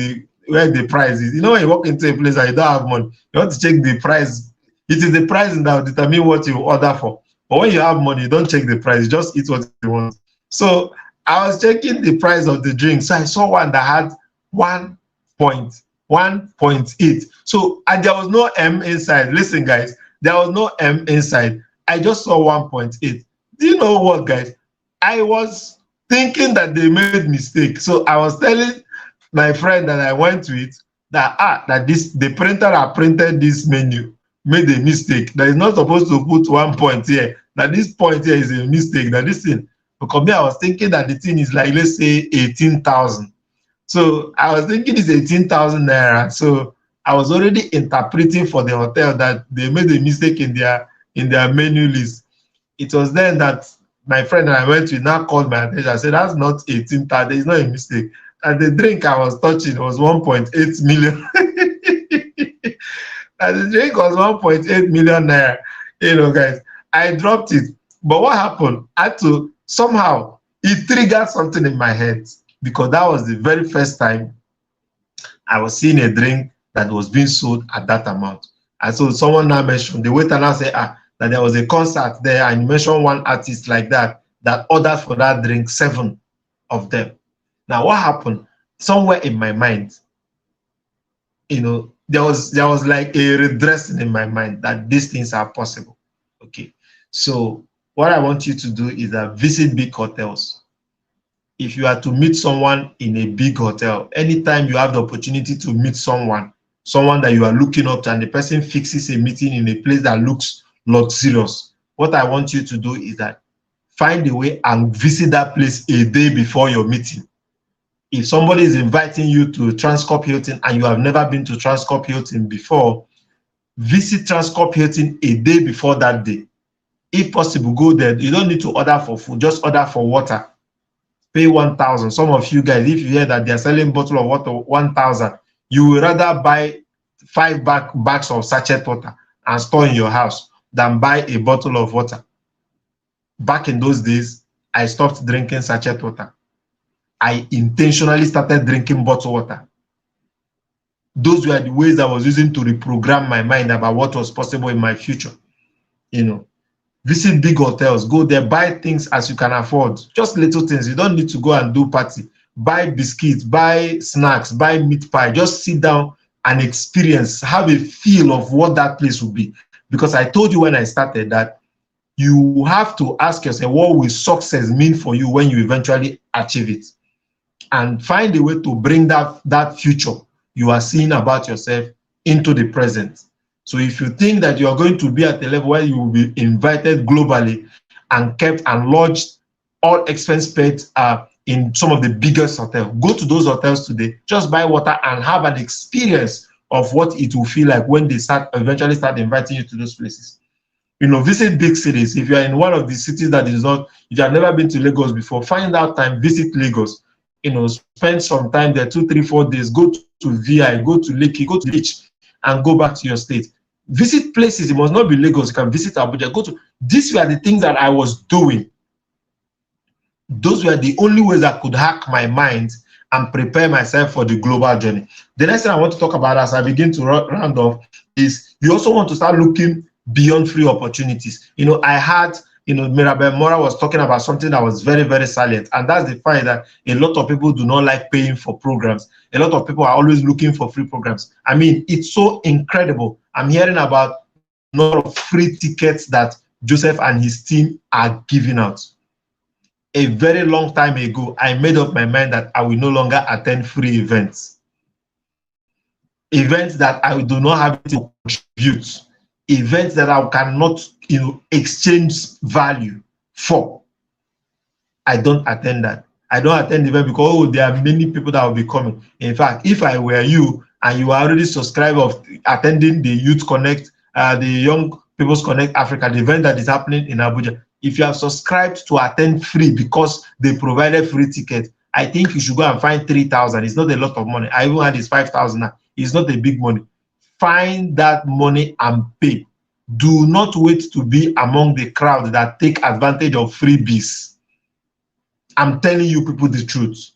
where the price is. When you walk into a place and you don't have money, you want to check the price. It is the price that will determine what you order for. But when you have money, you don't check the price. You just eat what you want. So I was checking the price of the drink. So I saw one that had 1.8. So there was no M inside. Listen, guys, there was no M inside. I just saw 1.8. Do you know what, guys? I was thinking that they made mistake. So I was telling my friend that I went with that the printer that printed this menu made a mistake. That is not supposed to put 1 point here. That this point here is a mistake. That this thing, because me, I was thinking that the thing is like, let's say 18,000. So I was thinking it's 18,000 naira. So I was already interpreting for the hotel that they made a mistake in their menu list. It was then that my friend and I went to now called my attention. I said, that's not 18,000. It's not a mistake. And the drink I was touching was 1.8 million. And the drink was 1.8 million naira. Guys, I dropped it. But what happened? I had to somehow, it triggered something in my head, because that was the very first time I was seeing a drink that was being sold at that amount. And so someone now mentioned, the waiter now said, that there was a concert there, and you mentioned one artist like that ordered for that drink, 7 of them. Now, what happened? Somewhere in my mind, there was like a redressing in my mind that these things are possible. Okay. So what I want you to do is that visit big hotels. If you are to meet someone in a big hotel, anytime you have the opportunity to meet someone that you are looking up to, and the person fixes a meeting in a place that looks luxurious, what I want you to do is that find a way and visit that place a day before your meeting. If somebody is inviting you to Transcorp Hilton and you have never been to Transcorp Hilton before, visit Transcorp Hilton a day before that day. If possible, go there. You don't need to order for food, just order for water. Pay 1,000. Some of you guys, if you hear that they're selling bottle of water 1,000, you will rather buy 5 bags of sachet water and store in your house than buy a bottle of water. Back in those days, I stopped drinking sachet water. I intentionally started drinking bottled water. Those were the ways I was using to reprogram my mind about what was possible in my future. You know, visit big hotels, go there, buy things as you can afford. Just little things. You don't need to go and do party. Buy biscuits, buy snacks, buy meat pie. Just sit down and experience, have a feel of what that place will be. Because I told you when I started that you have to ask yourself, what will success mean for you when you eventually achieve it? And find a way to bring that future you are seeing about yourself into the present. So if you think that you are going to be at a level where you will be invited globally and kept and lodged, all expense paid in some of the biggest hotels, go to those hotels today, just buy water and have an experience of what it will feel like when they eventually start inviting you to those places. You know, visit big cities. If you are in one of the cities that is not, if you have never been to Lagos before, find out time, visit Lagos. You know, spend some time there, 2, 3, 4 days, go to VI, go to Lekki, go to Beach, and go back to your state. Visit places. It must not be Lagos. You can visit Abuja. Go to. These were the things that I was doing. Those were the only ways I could hack my mind and prepare myself for the global journey. The next thing I want to talk about as I begin to round off is you also want to start looking beyond free opportunities. You know, I had, you know, Mirabelle Morah was talking about something that was very, very salient, and that's the fact that a lot of people do not like paying for programs. A lot of people are always looking for free programs. I mean, it's so incredible. I'm hearing about a lot of free tickets that Joseph and his team are giving out. A very long time ago, I made up my mind that I will no longer attend free events. Events that I do not have to contribute. Events that I cannot, you know, exchange value for. I don't attend that. I don't attend the event because, oh, there are many people that will be coming. In fact, if I were you and you are already subscribed of attending the Youth Connect, the Young People's Connect Africa, the event that is happening in Abuja, if you have subscribed to attend free because they provided free tickets, I think you should go and find 3,000. It's not a lot of money. I even had this 5,000 now. It's not a big money. Find that money and pay. Do not wait to be among the crowd that take advantage of freebies. I'm telling you people the truth.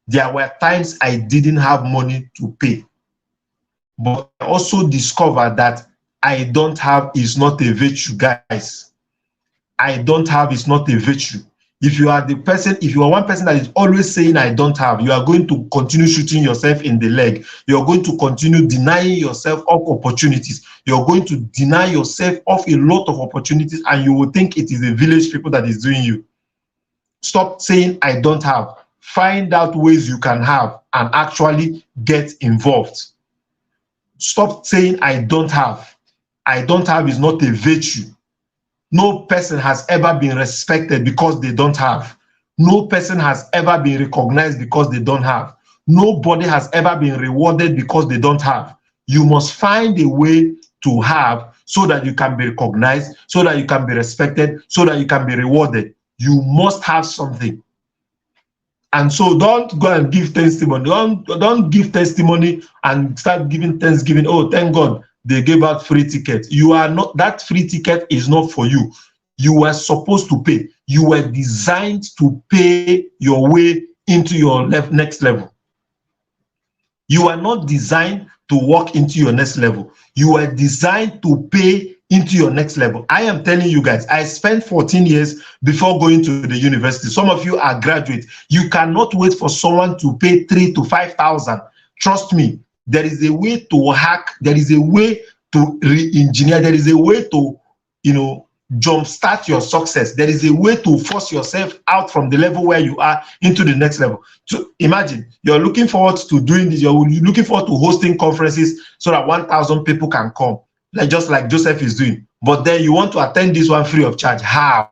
There were times I didn't have money to pay. But I also discovered that I don't have is not a virtue, guys. I don't have is not a virtue. If you are the person, if you are one person that is always saying I don't have, you are going to continue shooting yourself in the leg. You're going to continue denying yourself of opportunities. You're going to deny yourself of a lot of opportunities, and you will think it is the village people that is doing you. Stop saying I don't have. Find out ways you can have and actually get involved. Stop saying I don't have. I don't have is not a virtue. No person has ever been respected because they don't have. No person has ever been recognized because they don't have. Nobody has ever been rewarded because they don't have. You must find a way to have so that you can be recognized, so that you can be respected, so that you can be rewarded. You must have something. And so don't go and give testimony. Don't give testimony and start giving thanksgiving. Oh, thank God they gave out free tickets. You are not, that free ticket is not for you. You were supposed to pay. You were designed to pay your way into your next level. You are not designed to walk into your next level. You are designed to pay into your next level. I am telling you guys, I spent 14 years before going to the university. Some of you are graduates. You cannot wait for someone to pay 3,000 to 5,000. Trust me, there is a way to hack. There is a way to re-engineer. There is a way to, you know, jumpstart your success. There is a way to force yourself out from the level where you are into the next level. So imagine you're looking forward to doing this. You're looking forward to hosting conferences so that 1,000 people can come, like just like Joseph is doing. But then you want to attend this one free of charge. How?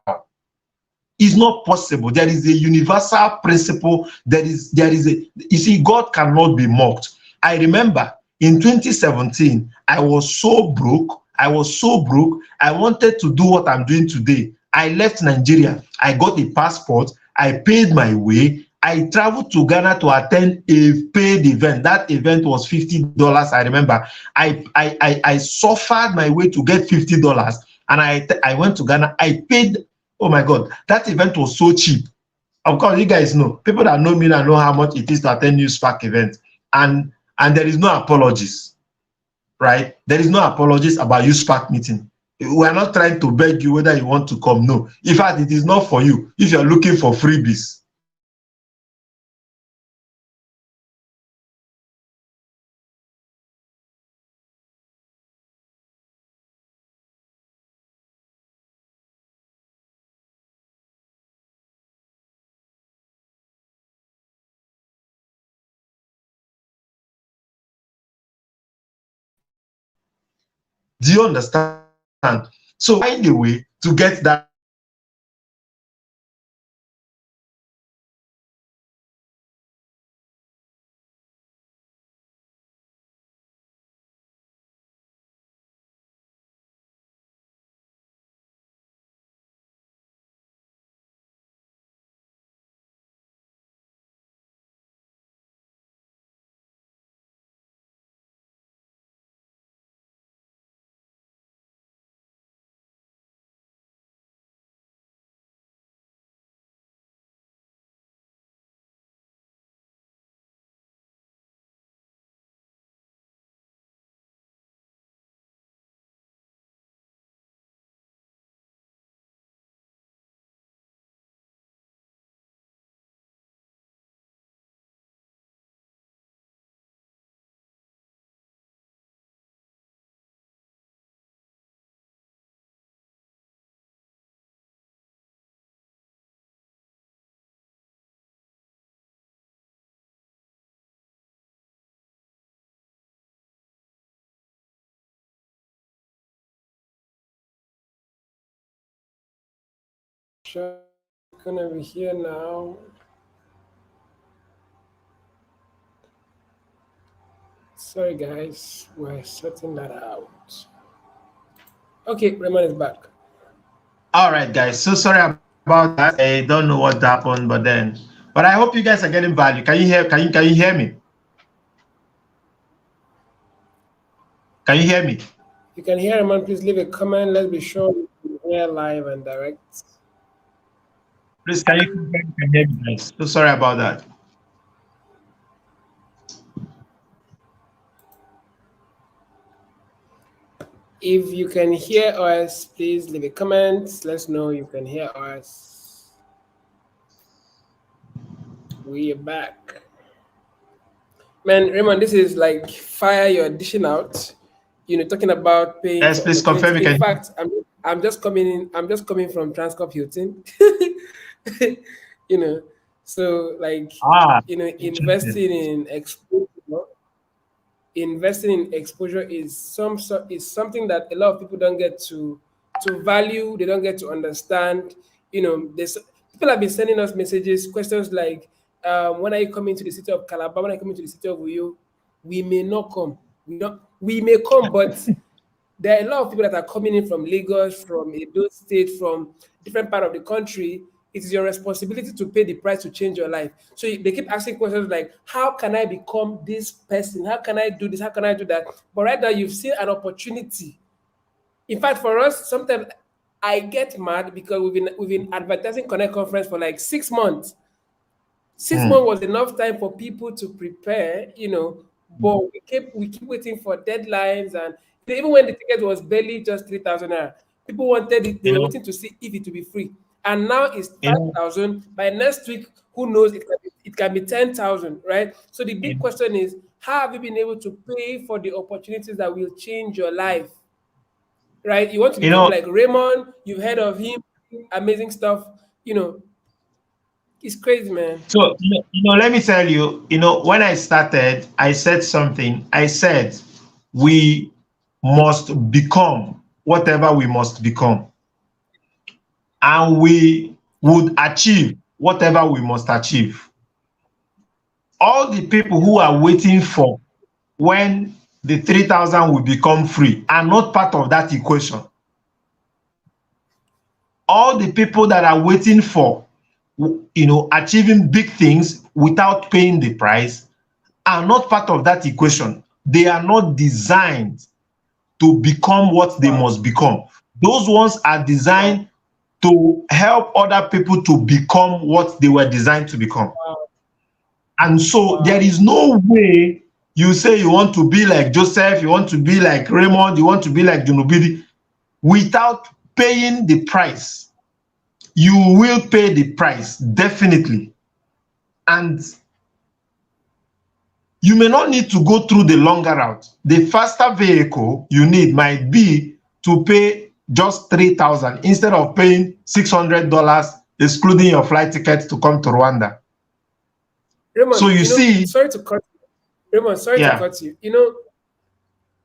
It's not possible. There is a universal principle. You see, God cannot be mocked. I remember in 2017, I was so broke. I wanted to do what I'm doing today. I left Nigeria. I got a passport. I paid my way. I traveled to Ghana to attend a paid event. That event was $50. I remember. I suffered my way to get $50, and I went to Ghana. I paid. Oh my God, that event was so cheap. Of course, you guys know. People that know me now know how much it is to attend New Spark event. And and there is no apologies, right? There is no apologies about you SPAC meeting. We are not trying to beg you whether you want to come. No. In fact, it is not for you if you're looking for freebies. Do you understand? So find a way to get that. Sure, gonna be here now. Sorry, guys, we're sorting that out. Okay, Raymond is back. All right, guys. So sorry about that. I don't know what happened, but I hope you guys are getting value. Can you hear? Can you hear me? Can you hear me? You can hear Raymond. Please leave a comment. Let's be sure you can hear live and direct. Please, can you hear me, guys? So sorry about that. If you can hear us, please leave a comment. Let's know you can hear us. We are back. Man, Raymond, this is like fire you're dishing out. Talking about paying. Yes, please confirm you can. In fact, I'm just coming in. I'm just coming from Transcorp Hilton. So like investing in exposure. Investing in exposure is something that a lot of people don't get to value. They don't get to understand. There's people have been sending us messages, questions like, when are you coming to the city of Calabar? When are you coming to the city of Uyo? We may not come. We may come, but there are a lot of people that are coming in from Lagos, from Edo State, from different part of the country. It is your responsibility to pay the price to change your life. So they keep asking questions like, how can I become this person? How can I do this? How can I do that? But right now, you've seen an opportunity. In fact, for us, sometimes I get mad because we've been advertising Connect Conference for like 6 months. 6 months was enough time for people to prepare, but we keep waiting for deadlines, and even when the ticket was barely just 3,000 naira, people wanted it. They were waiting to see if it would be free, and now it's 5,000. By next week, who knows? It can be 10,000, right? So the big question is, how have you been able to pay for the opportunities that will change your life? Right? You want to become like Raymond. You've heard of him, amazing stuff. It's crazy, man. So, let me tell you, when I started, I said something. I said, we must become whatever we must become. And we would achieve whatever we must achieve. All the people who are waiting for when the 3,000 will become free are not part of that equation. All the people that are waiting for achieving big things without paying the price are not part of that equation. They are not designed to become what they must become. Those ones are designed to help other people to become what they were designed to become. And so there is no way You say you want to be like Joseph, you want to be like Raymond, you want to be like Junubidi, without paying the price. You will pay the price, definitely. And you may not need to go through the longer route. The faster vehicle you need might be to pay just $3,000 instead of paying $600, excluding your flight ticket to come to Rwanda. Raymond, So you see, sorry to cut you. Raymond, sorry to cut you.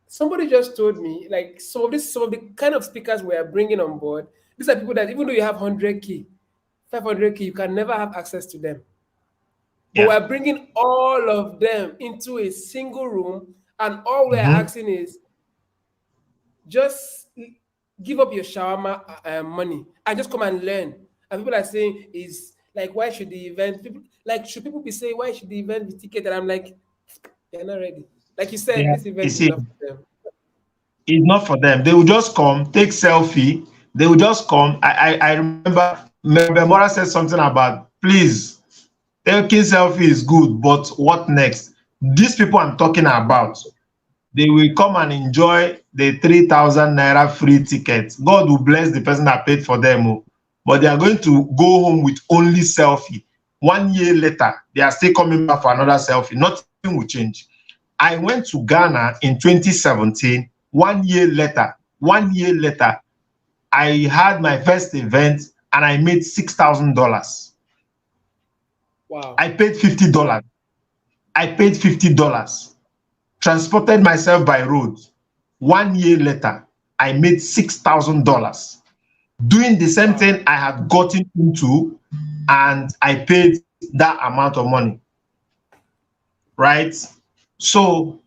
Somebody just told me, like, some of the kind of speakers we are bringing on board, these are people that even though you have 100K, 500K, you can never have access to them. But we're bringing all of them into a single room, and all we're asking is just give up your shawarma money and just come and learn. And people are saying, is like, why should the event, should people be saying, why should the event be ticketed? And I'm like, they're not ready. Like you said, this event is not for them. It's not for them. They will just come, take selfie. They will just come. I remember Morah said something about, please, taking selfie is good, but what next? These people I'm talking about, they will come and enjoy the 3,000 naira free ticket. God will bless the person that paid for them, but they are going to go home with only selfie. 1 year later, they are still coming back for another selfie. Nothing will change. I went to Ghana in 2017. 1 year later, I had my first event and I made $6,000. Wow. I paid $50. Transported myself by road. 1 year later, I made $6,000. Doing the same thing I had gotten into, and I paid that amount of money. Right? So,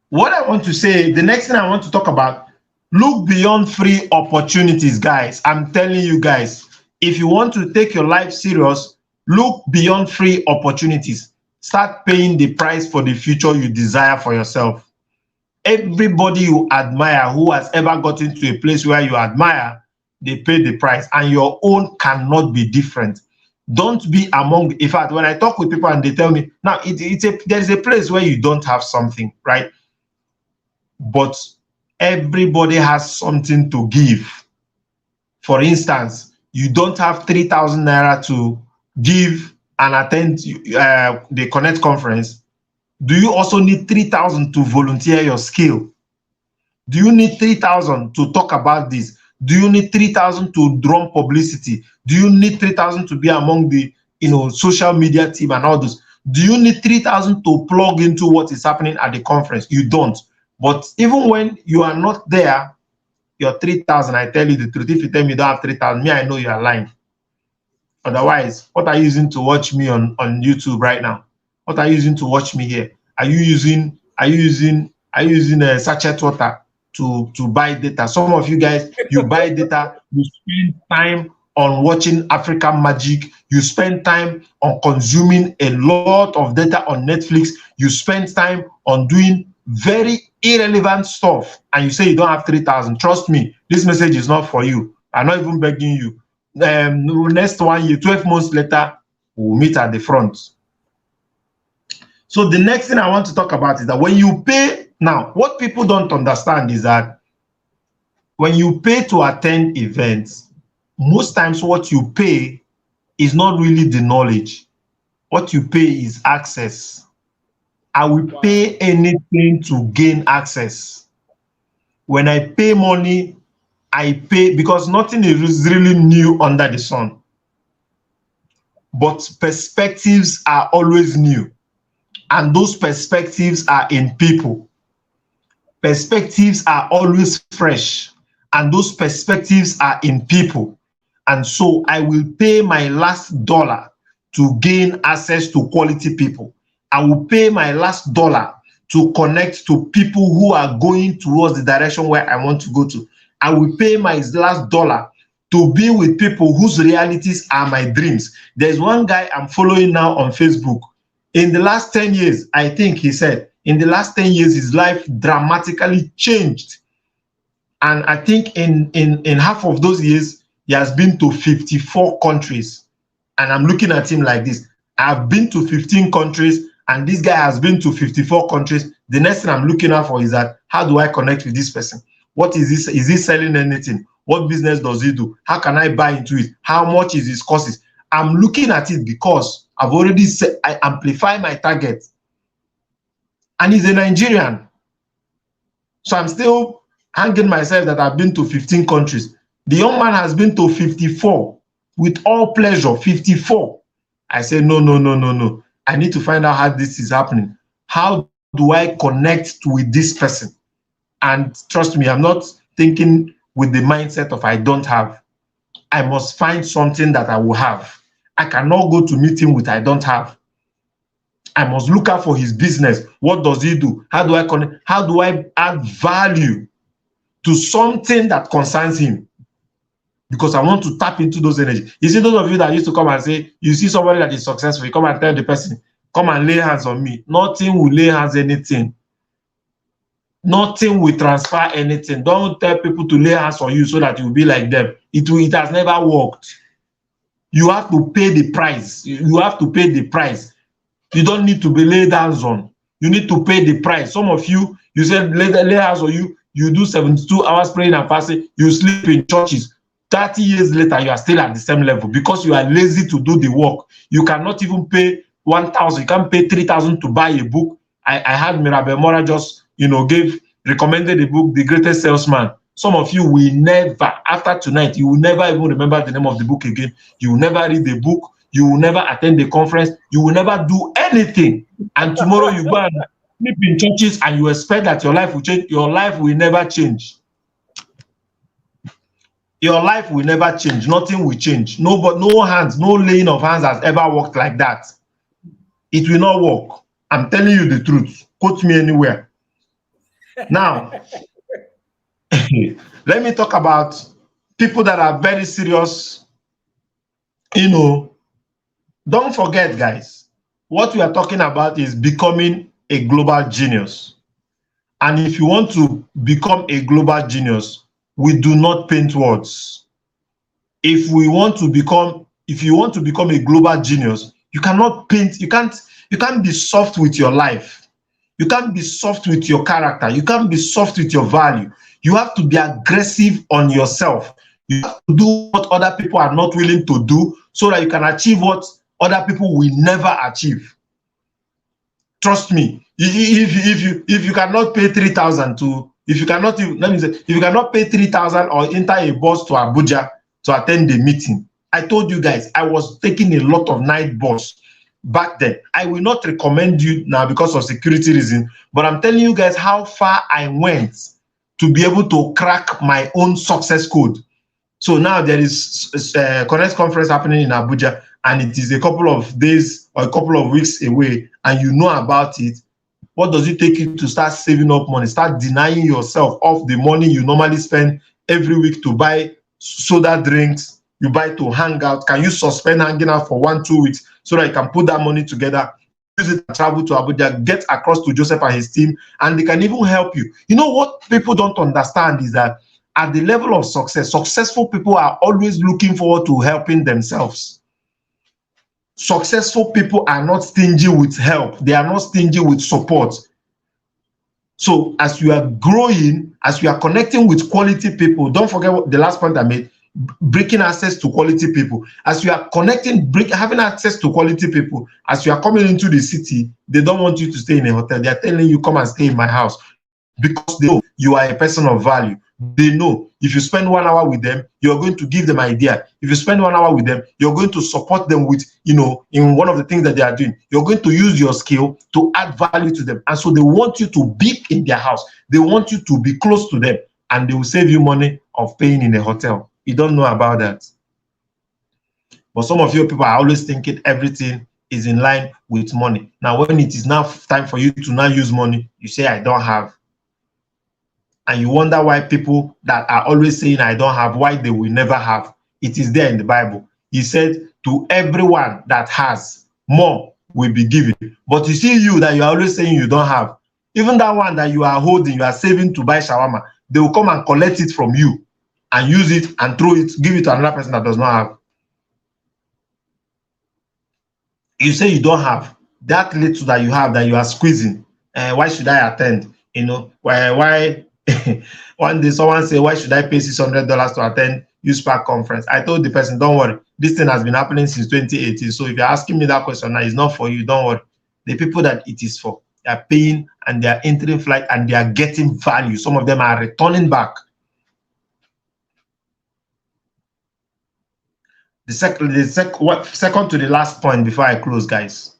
what I want to say, the next thing I want to talk about, look beyond free opportunities, guys. I'm telling you guys, if you want to take your life serious, look beyond free opportunities. Start paying the price for the future you desire for yourself. Everybody you admire who has ever gotten to a place where you admire, they pay the price, and your own cannot be different. Don't be among, in fact, when I talk with people and they tell me, now there's a place where you don't have something, right? But everybody has something to give. For instance, you don't have 3,000 naira to give and attend the Connect conference. Do you also need 3,000 to volunteer your skill? Do you need 3,000 to talk about this? Do you need 3,000 to drum publicity? Do you need 3,000 to be among the social media team and all this? Do you need 3,000 to plug into what is happening at the conference? You don't. But even when you are not there, your 3,000, I tell you the truth, if you tell me you don't have 3,000, me, I know you are lying. Otherwise, what are you using to watch me on YouTube right now? What are you using to watch me here? Are you using a sachet water to buy data? Some of you guys, you buy data, you spend time on watching African Magic, you spend time on consuming a lot of data on Netflix, you spend time on doing very irrelevant stuff, and you say you don't have 3,000. Trust me, this message is not for you. I'm not even begging you. Next 1 year, 12 months later, we'll meet at the front. So the next thing I want to talk about is that when you pay, now, what people don't understand is that when you pay to attend events, most times what you pay is not really the knowledge. What you pay is access. I will pay anything to gain access. When I pay money, I pay because nothing is really new under the sun. But perspectives are always new. And those perspectives are in people. Perspectives are always fresh. And those perspectives are in people. And so I will pay my last dollar to gain access to quality people. I will pay my last dollar to connect to people who are going towards the direction where I want to go to. I will pay my last dollar to be with people whose realities are my dreams. There's one guy I'm following now on Facebook. In the last 10 years, I think he said, in the last 10 years, his life dramatically changed. And I think in half of those years, he has been to 54 countries. And I'm looking at him like this. I've been to 15 countries, and this guy has been to 54 countries. The next thing I'm looking out for is that, how do I connect with this person? What is this? Is he selling anything? What business does he do? How can I buy into it? How much is his courses? I'm looking at it because I've already said I amplify my target. And he's a Nigerian. So I'm still hanging myself that I've been to 15 countries. The young man has been to 54 with all pleasure, 54. I say, no. I need to find out how this is happening. How do I connect with this person? And trust me, I'm not thinking with the mindset of I don't have. I must find something that I will have. I cannot go to meet him with I don't have. I must look out for his business. What does he do? How do I connect? How do I add value to something that concerns him? Because I want to tap into those energies. You see, those of you that used to come and say, you see somebody that is successful, you come and tell the person, come and lay hands on me. Nothing will lay hands anything. Nothing will transfer anything. Don't tell people to lay hands on you so that you'll be like them. It has never worked. You have to pay the price. You have to pay the price. You don't need to be laid hands on. You need to pay the price. Some of you, you said lay hands on you, you do 72 hours praying and fasting, you sleep in churches. 30 years later, you are still at the same level because you are lazy to do the work. You cannot even pay 1,000. You can't pay 3,000 to buy a book. I had Morah just, recommended the book, The Greatest Salesman. Some of you will never, after tonight, you will never even remember the name of the book again. You will never read the book. You will never attend the conference. You will never do anything. And tomorrow you go and sleep in churches and you expect that your life will change. Your life will never change. Your life will never change. Nothing will change. No hands, no laying of hands has ever worked like that. It will not work. I'm telling you the truth. Quote me anywhere. Now, let me talk about people that are very serious. Don't forget, guys, what we are talking about is becoming a global genius. And if you want to become a global genius, we do not paint words. If you want to become a global genius, you cannot paint, you can't be soft with your life. You can't be soft with your character. You can't be soft with your value. You have to be aggressive on yourself. You have to do what other people are not willing to do so that you can achieve what other people will never achieve. Trust me, if you cannot pay 3,000 if you cannot pay 3,000 or enter a bus to Abuja to attend the meeting, I told you guys, I was taking a lot of night bus back then. I will not recommend you now because of security reasons, but I'm telling you guys how far I went to be able to crack my own success code. So now there is a Connect conference happening in Abuja, and it is a couple of days or a couple of weeks away, and you know about it. What does it take you to start saving up money? Start denying yourself of the money you normally spend every week to buy soda drinks, you buy to hang out. Can you suspend hanging out for 1-2 weeks so that you can put that money together, use it and travel to Abuja, get across to Joseph and his team, and they can even help you. You know what people don't understand is that at the level of success, successful people are always looking forward to helping themselves. Successful people are not stingy with help. They are not stingy with support. So as you are growing, as you are connecting with quality people, don't forget what the last point I made, breaking access to quality people. As you are connecting, having access to quality people, as you are coming into the city, they don't want you to stay in a hotel. They are telling you, come and stay in my house, because they know you are a person of value. They know if you spend 1 hour with them, you're going to give them idea. If you spend 1 hour with them, you're going to support them with, in one of the things that they are doing. You're going to use your skill to add value to them. And so they want you to be in their house. They want you to be close to them, and they will save you money of paying in a hotel. You don't know about that. But some of you people are always thinking everything is in line with money. Now, when it is now time for you to now use money, you say, I don't have. And you wonder why people that are always saying, I don't have, why they will never have. It is there in the Bible. He said, to everyone that has, more will be given. But you see, you that you are always saying you don't have, even that one that you are holding, you are saving to buy shawarma, they will come and collect it from you and use it and throw it, give it to another person that does not have. You say you don't have, that little that you have that you are squeezing, why should I attend? You know, why one day someone say, why should I pay $600 to attend USPAC conference? I told the person, don't worry, this thing has been happening since 2018. So if you're asking me that question now, it's not for you, don't worry. The people that it is for, they are paying and they are entering flight and they are getting value. Some of them are returning back. Second to the last point before I close, guys.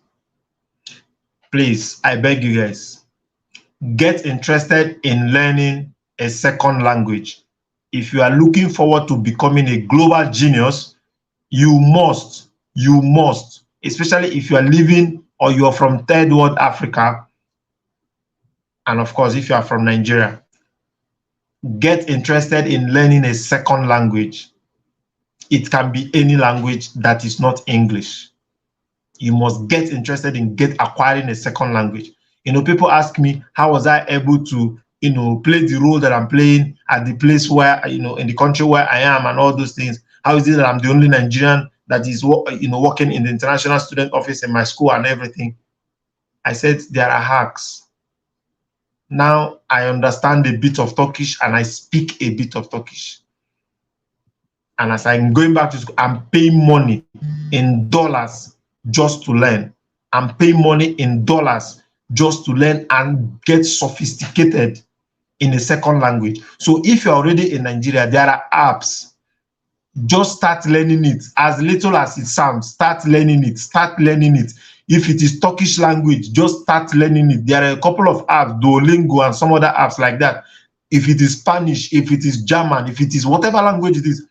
Please, I beg you guys, get interested in learning a second language. If you are looking forward to becoming a global genius, you must, especially if you are living or you are from third world Africa, and of course, if you are from Nigeria, get interested in learning a second language. It can be any language that is not English. You must get interested in acquiring a second language. You know, people ask me, how was I able to, you know, play the role that I'm playing at the place where, you know, in the country where I am and all those things? How is it that I'm the only Nigerian that is, you know, working in the international student office in my school and everything? I said, there are hacks. Now I understand a bit of Turkish and I speak a bit of Turkish. And as I'm going back to school, I'm paying money in dollars just to learn. I'm paying money in dollars just to learn and get sophisticated in a second language. So if you're already in Nigeria, there are apps. Just start learning it. As little as it sounds, start learning it. Start learning it. If it is Turkish language, just start learning it. There are a couple of apps, Duolingo and some other apps like that. If it is Spanish, if it is German, if it is whatever language it is,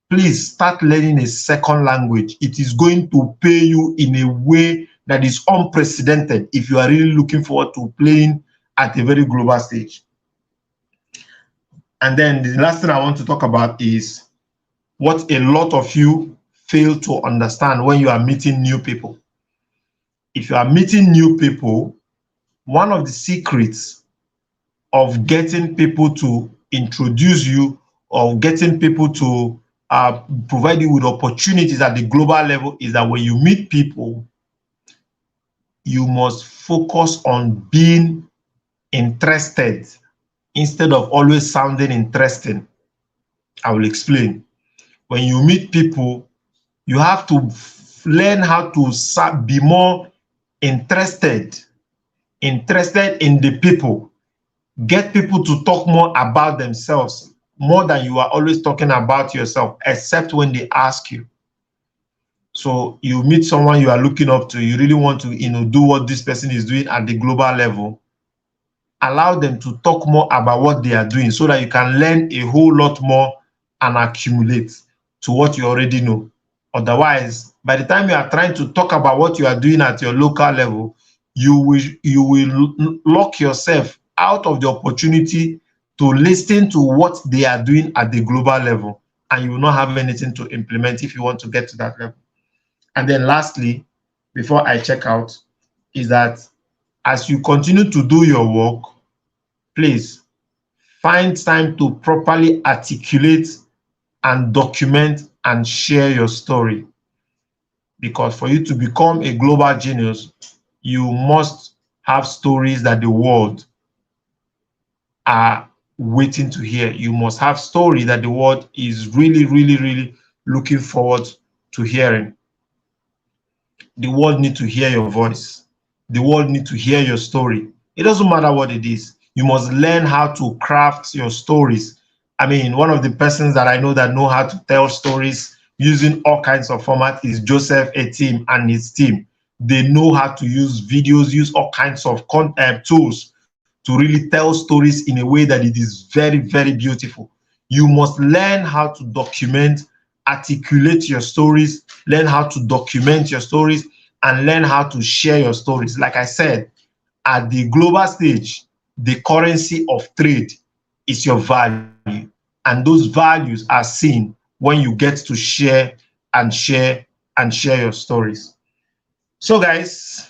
please start learning a second language. It is going to pay you in a way that is unprecedented if you are really looking forward to playing at a very global stage. And then the last thing I want to talk about is what a lot of you fail to understand when you are meeting new people. If you are meeting new people, one of the secrets of getting people to introduce you or getting people to provide you with opportunities at the global level is that when you meet people, you must focus on being interested instead of always sounding interesting. I will explain. When you meet people, you have to learn how to be more interested in the people. Get people to talk more about themselves, more than you are always talking about yourself, except when they ask you. So you meet someone you are looking up to, you really want to, you know, do what this person is doing at the global level. Allow them to talk more about what they are doing so that you can learn a whole lot more and accumulate to what you already know. Otherwise, by the time you are trying to talk about what you are doing at your local level, you will lock yourself out of the opportunity to listen to what they are doing at the global level, and you will not have anything to implement if you want to get to that level. And then lastly, before I check out, is that as you continue to do your work, please find time to properly articulate and document and share your story. Because for you to become a global genius, you must have stories that the world are waiting to hear. You must have story that the world is really, really, really looking forward to hearing. The world need to hear your voice. The world need to hear your story. It doesn't matter what it is. You must learn how to craft your stories. I mean, one of the persons that I know that know how to tell stories using all kinds of format is Joseph Etim and his team. They know how to use videos, use all kinds of tools to really tell stories in a way that it is very, very beautiful. You must learn how to document, articulate your stories, learn how to document your stories, and learn how to share your stories. Like I said, at the global stage, the currency of trade is your value. And those values are seen when you get to share your stories. So guys,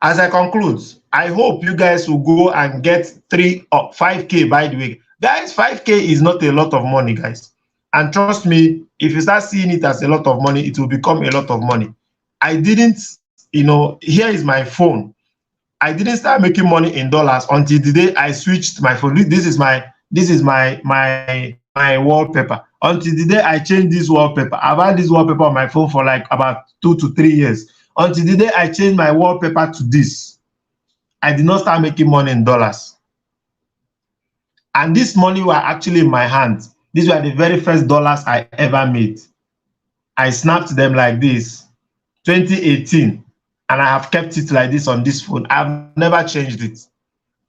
as I conclude, I hope you guys will go and get 3 or 5K, by the way. Guys, 5K is not a lot of money, guys. And trust me, if you start seeing it as a lot of money, it will become a lot of money. I didn't here is my phone. I didn't start making money in dollars until the day I switched my phone. This is my wallpaper. Until the day I changed this wallpaper. I've had this wallpaper on my phone for like about 2 to 3 years. Until the day I changed my wallpaper to this, I did not start making money in dollars. And this money were actually in my hands. These were the very first dollars I ever made. I snapped them like this, 2018, and I have kept it like this on this phone. I've never changed it.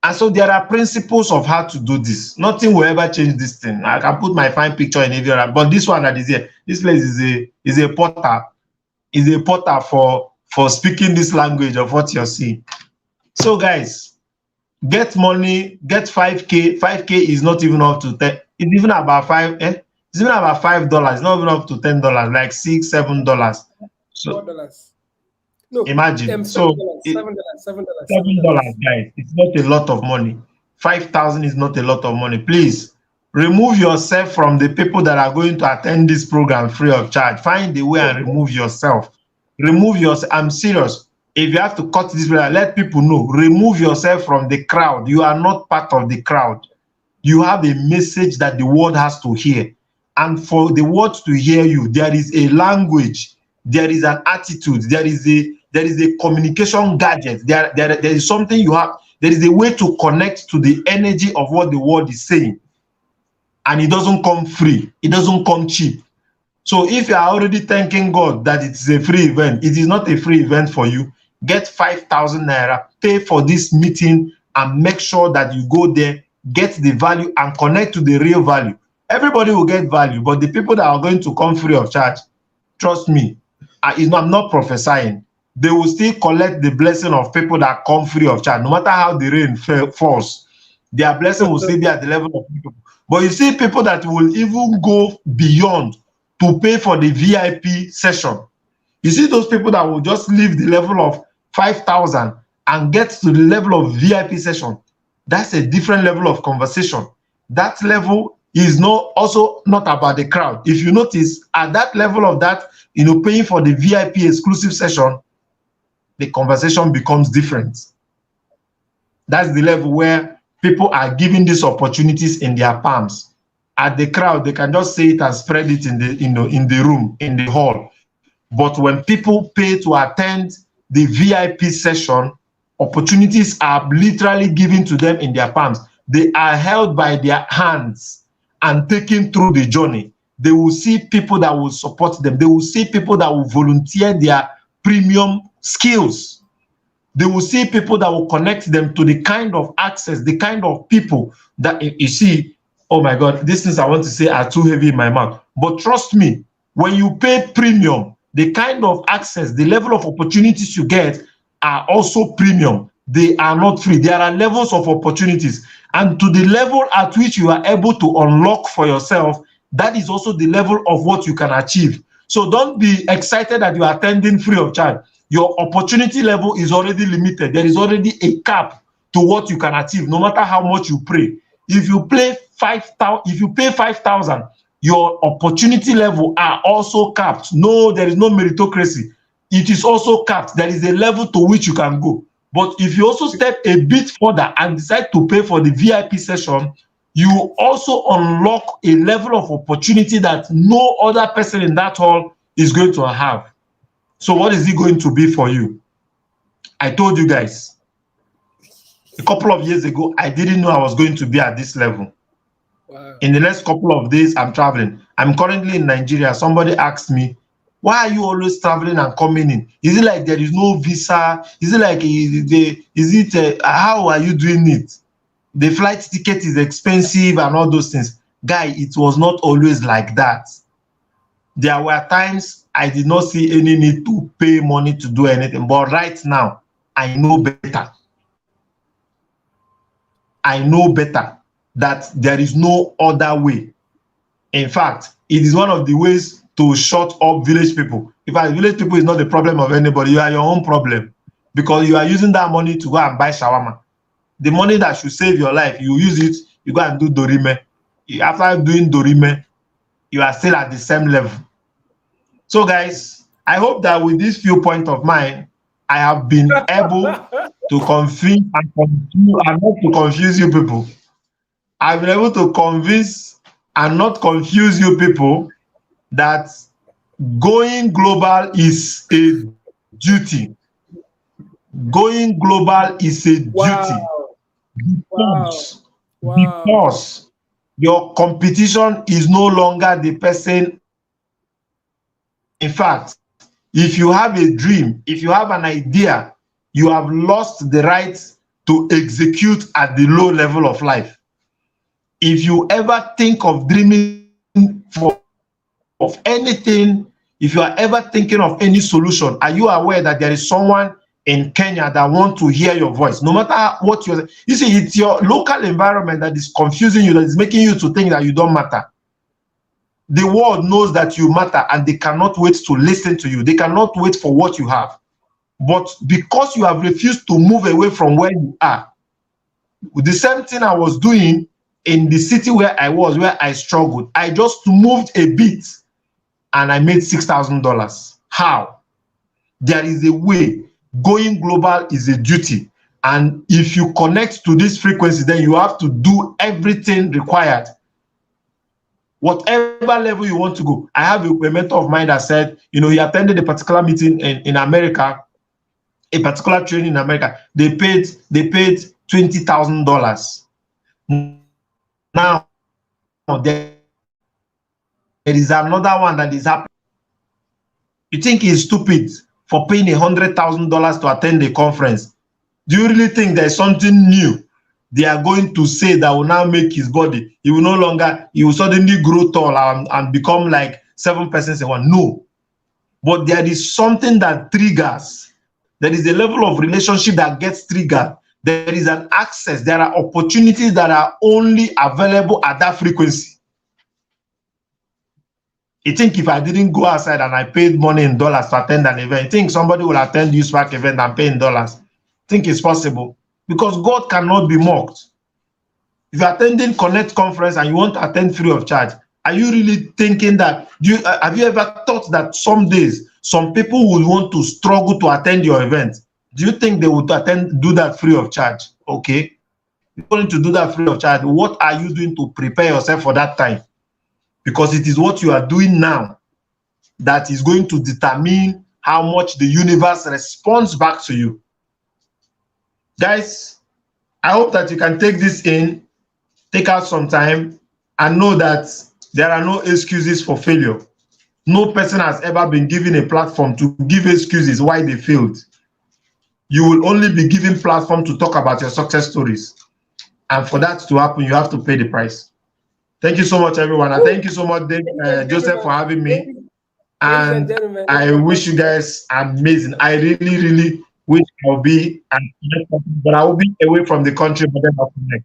And so there are principles of how to do this. Nothing will ever change this thing. I can put my fine picture in every other, but this one that is here, this place is a portal, for speaking this language of what you're seeing. So guys, get money, get 5K. 5K is not even up to 10. It's even about $5. It's even about $5. It's not even up to $10, like $6, $7. So $4. No, imagine. $7, $7, $7. guys. It's not a lot of money. 5,000 is not a lot of money. Please remove yourself from the people that are going to attend this program free of charge. Find a way and remove yourself. Remove yourself. I'm serious. If you have to cut this video, let people know. Remove yourself from the crowd. You are not part of the crowd. You have a message that the world has to hear. And for the world to hear you, there is a language, there is an attitude, there is a communication gadget, there is something you have, there is a way to connect to the energy of what the world is saying. And it doesn't come free, it doesn't come cheap. So if you are already thanking God that it's a free event, it is not a free event for you. Get 5,000 naira, pay for this meeting, and make sure that you go there, get the value, and connect to the real value. Everybody will get value, but the people that are going to come free of charge, trust me, I'm not prophesying. They will still collect the blessing of people that come free of charge. No matter how the rain falls, their blessing will still be at the level of people. But you see people that will even go beyond to pay for the VIP session. You see those people that will just leave the level of 5,000 and get to the level of VIP session. That's a different level of conversation. That level is also not about the crowd. If you notice, at that level of that, paying for the VIP exclusive session, the conversation becomes different. That's the level where people are given these opportunities in their palms. At the crowd, they can just say it and spread it in the room, in the hall. But when people pay to attend the VIP session, opportunities are literally given to them in their palms. They are held by their hands and taken through the journey. They will see people that will support them. They will see people that will volunteer their premium skills. They will see people that will connect them to the kind of access, the kind of people that you see. Oh my God, these things I want to say are too heavy in my mouth. But trust me, when you pay premium, the kind of access, the level of opportunities you get are also premium. They are not free. There are levels of opportunities. And to the level at which you are able to unlock for yourself, that is also the level of what you can achieve. So don't be excited that you are attending free of charge. Your opportunity level is already limited. There is already a cap to what you can achieve, no matter how much you pray. If you pay 5,000, your opportunity level are also capped. No, there is no meritocracy. It is also capped. There is a level to which you can go. But if you also step a bit further and decide to pay for the VIP session, you also unlock a level of opportunity that no other person in that hall is going to have. So what is it going to be for you? I told you guys, a couple of years ago, I didn't know I was going to be at this level. Wow. In the next couple of days, I'm traveling. I'm currently in Nigeria. Somebody asked me, why are you always traveling and coming in? Is it like there is no visa? Is it like, how are you doing it? The flight ticket is expensive and all those things. Guy, it was not always like that. There were times I did not see any need to pay money to do anything. But right now, I know better. I know better that there is no other way. In fact, it is one of the ways to shut up village people. In fact, village people is not the problem of anybody. You are your own problem because you are using that money to go and buy shawarma. The money that should save your life, you use it, you go and do dorime. After doing dorime, you are still at the same level. So guys, I hope that with this few points of mine, I have been able to convince and confuse and not to confuse you people. I've been able to convince and not confuse you people that going global is a duty. Going global is a duty Wow. Wow. because, Wow. because your competition is no longer the person. In fact, if you have a dream, if you have an idea, you have lost the right to execute at the low level of life. If you ever think of dreaming for of anything, if you are ever thinking of any solution, are you aware that there is someone in Kenya that wants to hear your voice? No matter what you see, it's your local environment that is confusing you, that is making you to think that you don't matter. The world knows that you matter and they cannot wait to listen to you. They cannot wait for what you have. But because you have refused to move away from where you are, the same thing I was doing in the city where I was, where I struggled, I just moved a bit and I made $6,000. How? There is a way. Going global is a duty. And if you connect to this frequency, then you have to do everything required. Whatever level you want to go. I have a mentor of mine that said, he attended a particular meeting in America, a particular training in America. They paid $20,000. Now, there is another one that is happening. You think he's stupid for paying $100,000 to attend a conference? Do you really think there's something new they are going to say that will now make his body? He will suddenly grow tall and become like 7 persons in one. No. But there is something that triggers. There is a level of relationship that gets triggered. There is an access. There are opportunities that are only available at that frequency. You think if I didn't go outside and I paid money in dollars to attend an event, you think somebody will attend this back event and pay in dollars? Think it's possible? Because God cannot be mocked. If you're attending Connect conference and you want to attend free of charge, are you really thinking that, have you ever thought that some days, some people will want to struggle to attend your event? Do you think they would do that free of charge? Okay. You're going to do that free of charge. What are you doing to prepare yourself for that time? Because it is what you are doing now that is going to determine how much the universe responds back to you. Guys, I hope that you can take this in, take out some time, and know that there are no excuses for failure. No person has ever been given a platform to give excuses why they failed. You will only be given platform to talk about your success stories. And for that to happen, you have to pay the price. Thank you so much, everyone. And thank you so much, Joseph, for having me. And I wish you guys amazing. I really, really wish I'll be, but I will be away from the country, but then I'll connect.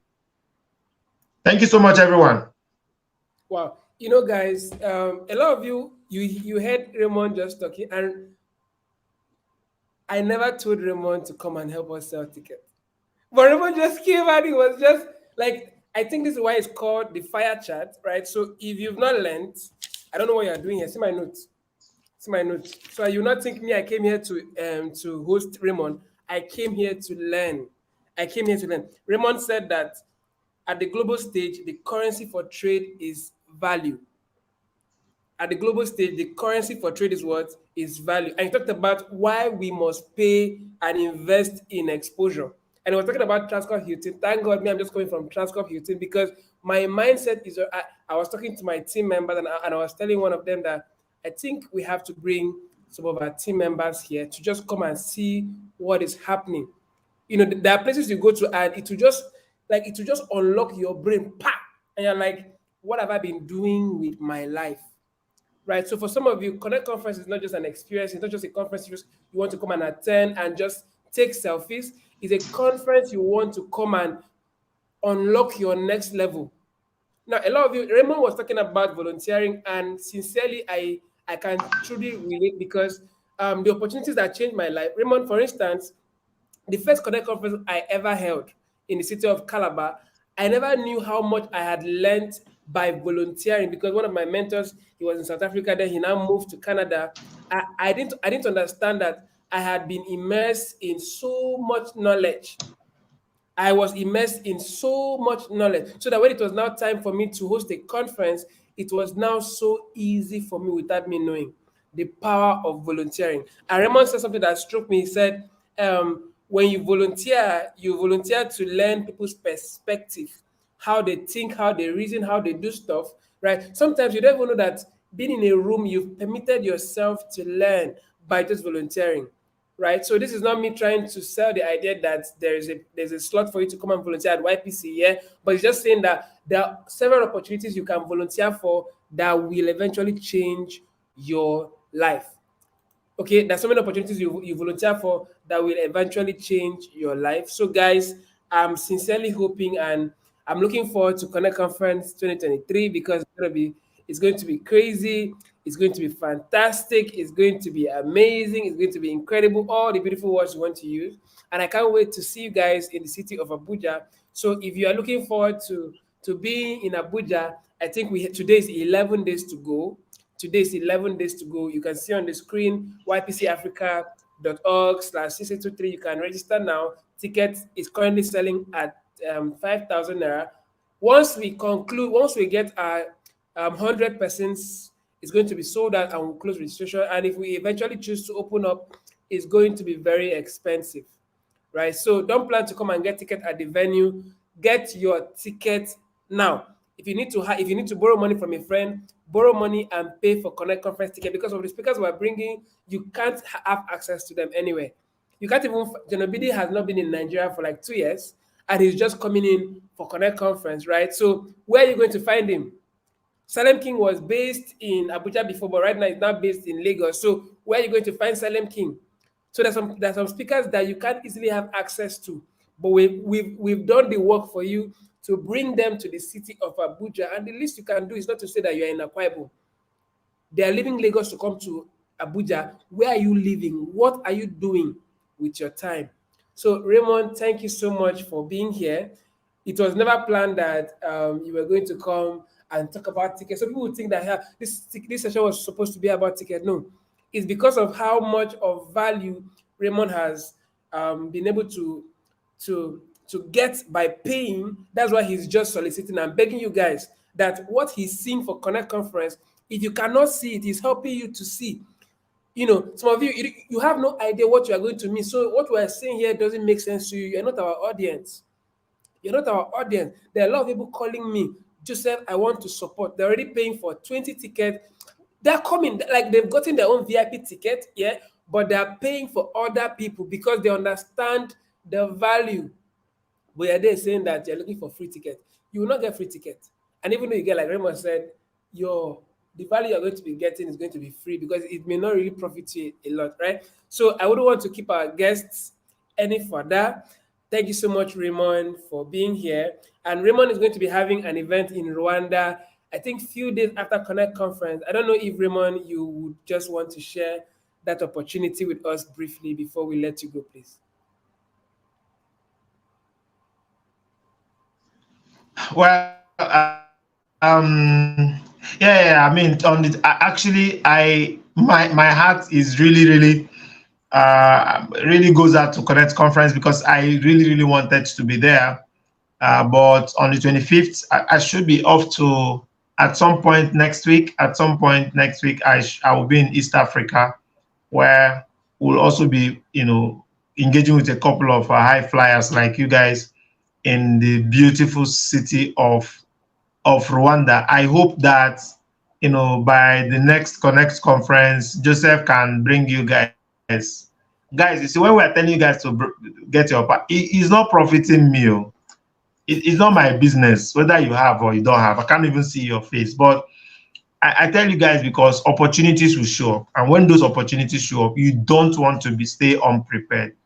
Thank you so much, everyone. Wow. Guys, a lot of you heard Raymond just talking, and I never told Raymond to come and help us sell tickets. But Raymond just came and he was just like, I think this is why it's called the fire chat, right? So if you've not learned, I don't know what you're doing here. See my notes. So you not think me, I came here to host Raymond. I came here to learn. Raymond said that at the global stage, the currency for trade is value. At the global stage, the currency for trade is what? Is value. And he talked about why we must pay and invest in exposure. And I was talking about Transcorp Hilton. Thank God, I'm just coming from Transcorp Hilton because my mindset is, I was talking to my team members and I was telling one of them that I think we have to bring some of our team members here to just come and see what is happening. There are places you go to and it will just unlock your brain, and you're like, what have I been doing with my life? Right. So for some of you, Connect Conference is not just an experience. It's not just a conference you want to come and attend and just take selfies. It's a conference you want to come and unlock your next level. Now, a lot of you, Raymond was talking about volunteering, and sincerely, I can truly relate because the opportunities that changed my life. Raymond, for instance, the first Connect Conference I ever held in the city of Calabar, I never knew how much I had learned by volunteering because one of my mentors, he was in South Africa, then he now moved to Canada. I didn't understand that I had been immersed in so much knowledge. I was immersed in so much knowledge, so that when it was now time for me to host a conference, it was now so easy for me without me knowing the power of volunteering. And Raymond said something that struck me. He said, when you volunteer to learn people's perspective, how they think, how they reason, how they do stuff, right? Sometimes you don't even know that being in a room, you've permitted yourself to learn by just volunteering, right? So this is not me trying to sell the idea that there's a slot for you to come and volunteer at YPC, yeah. But it's just saying that there are several opportunities you can volunteer for that will eventually change your life. Okay, there's so many opportunities you volunteer for that will eventually change your life. So guys, I'm sincerely hoping and I'm looking forward to Connect Conference 2023 because it's going to be crazy, it's going to be fantastic, it's going to be amazing, it's going to be incredible, all the beautiful words you want to use. And I can't wait to see you guys in the city of Abuja. So if you are looking forward to being in Abuja, I think today is 11 days to go. Today is 11 days to go. You can see on the screen ypcafrica.org/CC23. You can register now. Ticket is currently selling at 5,000 naira. Once we get our 100 persons, it's going to be sold out and we'll close registration. And if we eventually choose to open up, it's going to be very expensive, right? So don't plan to come and get ticket at the venue. Get your ticket now. If you need to borrow money from a friend, borrow money and pay for Connect Conference ticket because of the speakers we're bringing. You can't have access to them anywhere. You can't even. Janobidi has not been in Nigeria for like 2 years, and he's just coming in for Connect Conference, right? So where are you going to find him? Salem King was based in Abuja before, but right now he's now based in Lagos. So where are you going to find Salem King? So there's some speakers that you can't easily have access to, but we've done the work for you to bring them to the city of Abuja. And the least you can do is not to say that you're in Akwa Ibom. They are leaving Lagos to come to Abuja. Where are you living? What are you doing with your time? So Raymond, thank you so much for being here. It was never planned that you were going to come and talk about tickets. Some people would think that this session was supposed to be about tickets. No, it's because of how much of value Raymond has been able to get by paying. That's why he's just soliciting and begging you guys that what he's seeing for Connect Conference, if you cannot see it, he's helping you to see. You know, some of you have no idea what you are going to miss. So what we are saying here doesn't make sense to you. You're not our audience. You're not our audience. There are a lot of people calling me, Joseph, I want to support. They're already paying for 20 tickets. They're coming, like they've gotten their own VIP ticket, yeah, but they're paying for other people because they understand the value. But you're there saying that you're looking for free ticket. You will not get free ticket. And even though you get, like Raymond said, the value you're going to be getting is going to be free because it may not really profit you a lot, right? So I wouldn't want to keep our guests any further. Thank you so much, Raymond, for being here. And Raymond is going to be having an event in Rwanda, I think few days after Connect Conference. I don't know if Raymond, you would just want to share that opportunity with us briefly before we let you go, please. Well, yeah. I mean, on it, actually, my heart is really goes out to Connect Conference because I really wanted to be there. But on the 25th, I should be off to at some point next week. At some point next week, I will be in East Africa, where we'll also be, engaging with a couple of high flyers like you guys in the beautiful city of Rwanda. I hope that by the next Connect Conference, Joseph can bring you guys. Guys, you see, when we're telling you guys to get your part, it's not profiting me. It's not my business whether you have or you don't have. I can't even see your face, but I tell you guys because opportunities will show up, and when those opportunities show up, you don't want to stay unprepared.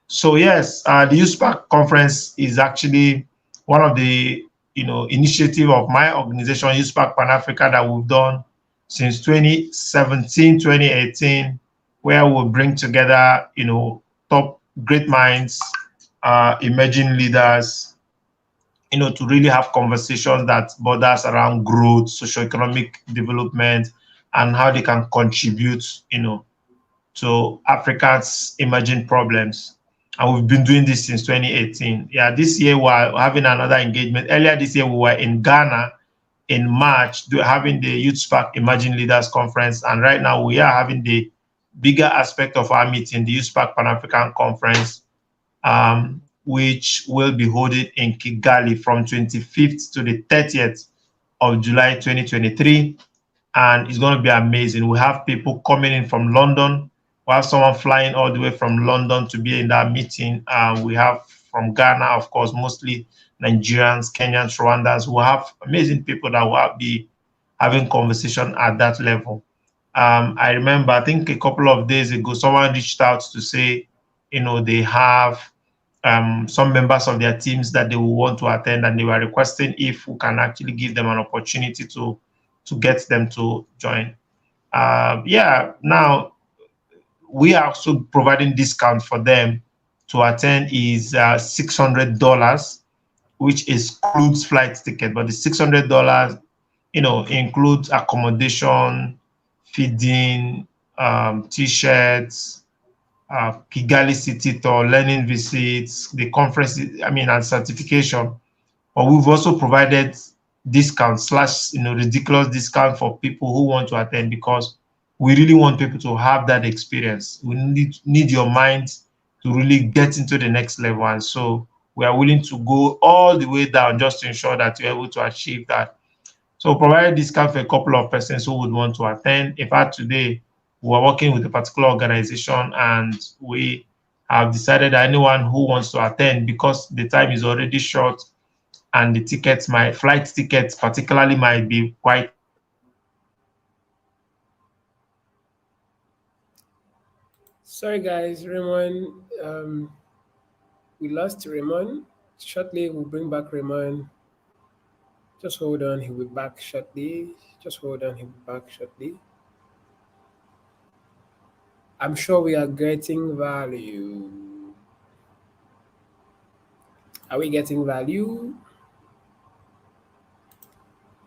So yes, the USPAC conference is actually one of the initiative of my organization, USPAC Pan Africa, that we've done since 2017, 2018, where we'll bring together top great minds, emerging leaders, to really have conversations that borders around growth, socioeconomic development, and how they can contribute, to Africa's emerging problems. And we've been doing this since 2018. Yeah, this year we're having another engagement. Earlier this year, we were in Ghana in March, having the Youth Spark Emerging Leaders Conference. And right now we are having the bigger aspect of our meeting, the Youth Spark Pan-African Conference, which will be holding in Kigali from 25th to the 30th of July 2023. And it's going to be amazing. We have people coming in from London. We have someone flying all the way from London to be in that meeting. We have from Ghana, of course, mostly Nigerians, Kenyans, Rwandans. We have amazing people that will be having conversation at that level. I remember, I think a couple of days ago, someone reached out to say, they have some members of their teams that they will want to attend, and they were requesting if we can actually give them an opportunity to get them to join. Now we are also providing discount for them to attend is $600, which excludes flight ticket, but the $600, includes accommodation, feeding, t-shirts, Kigali City tour, learning visits, the conference, and certification. But we've also provided discount / ridiculous discount for people who want to attend, because we really want people to have that experience. We need your mind to really get into the next level, and so we are willing to go all the way down just to ensure that you're able to achieve that. So provide discount for a couple of persons who would want to attend. In fact, today we are working with a particular organization, and we have decided that anyone who wants to attend, because the time is already short and the tickets, my flight tickets particularly, might be quite Sorry, guys, Raymond. We lost Raymond. Shortly, we'll bring back Raymond. Just hold on, he'll be back shortly. Just hold on, he'll be back shortly. I'm sure we are getting value. Are we getting value?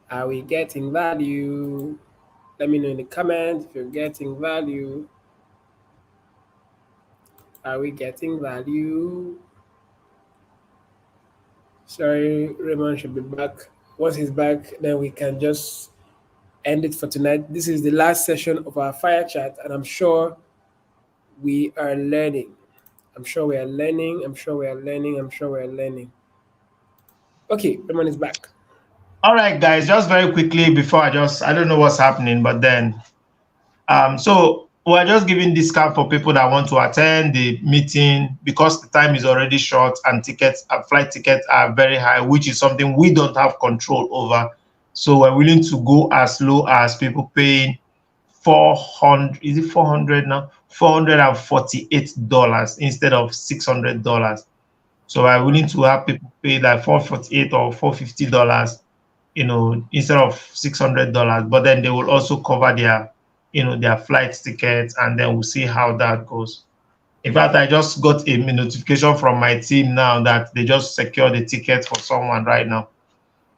Are we getting value? Let me know in the comments if you're getting value. Are we getting value? Sorry, Raymond should be back. Once he's back, then we can just end it for tonight. This is the last session of our fire chat, and I'm sure we are learning. I'm sure we are learning. I'm sure we are learning. I'm sure we are learning. Okay, Raymond is back. all right, guys. Just very quickly before I don't know what's happening, but then so we're just giving discount for people that want to attend the meeting, because the time is already short and flight tickets are very high, which is something we don't have control over. So we're willing to go as low as people paying 400. Is it 400 now? $448 instead of $600. So we're willing to have people pay like $448 or $450, instead of $600. But then they will also cover their flight tickets, and then we'll see how that goes. In fact, I just got a notification from my team now that they just secured the ticket for someone right now.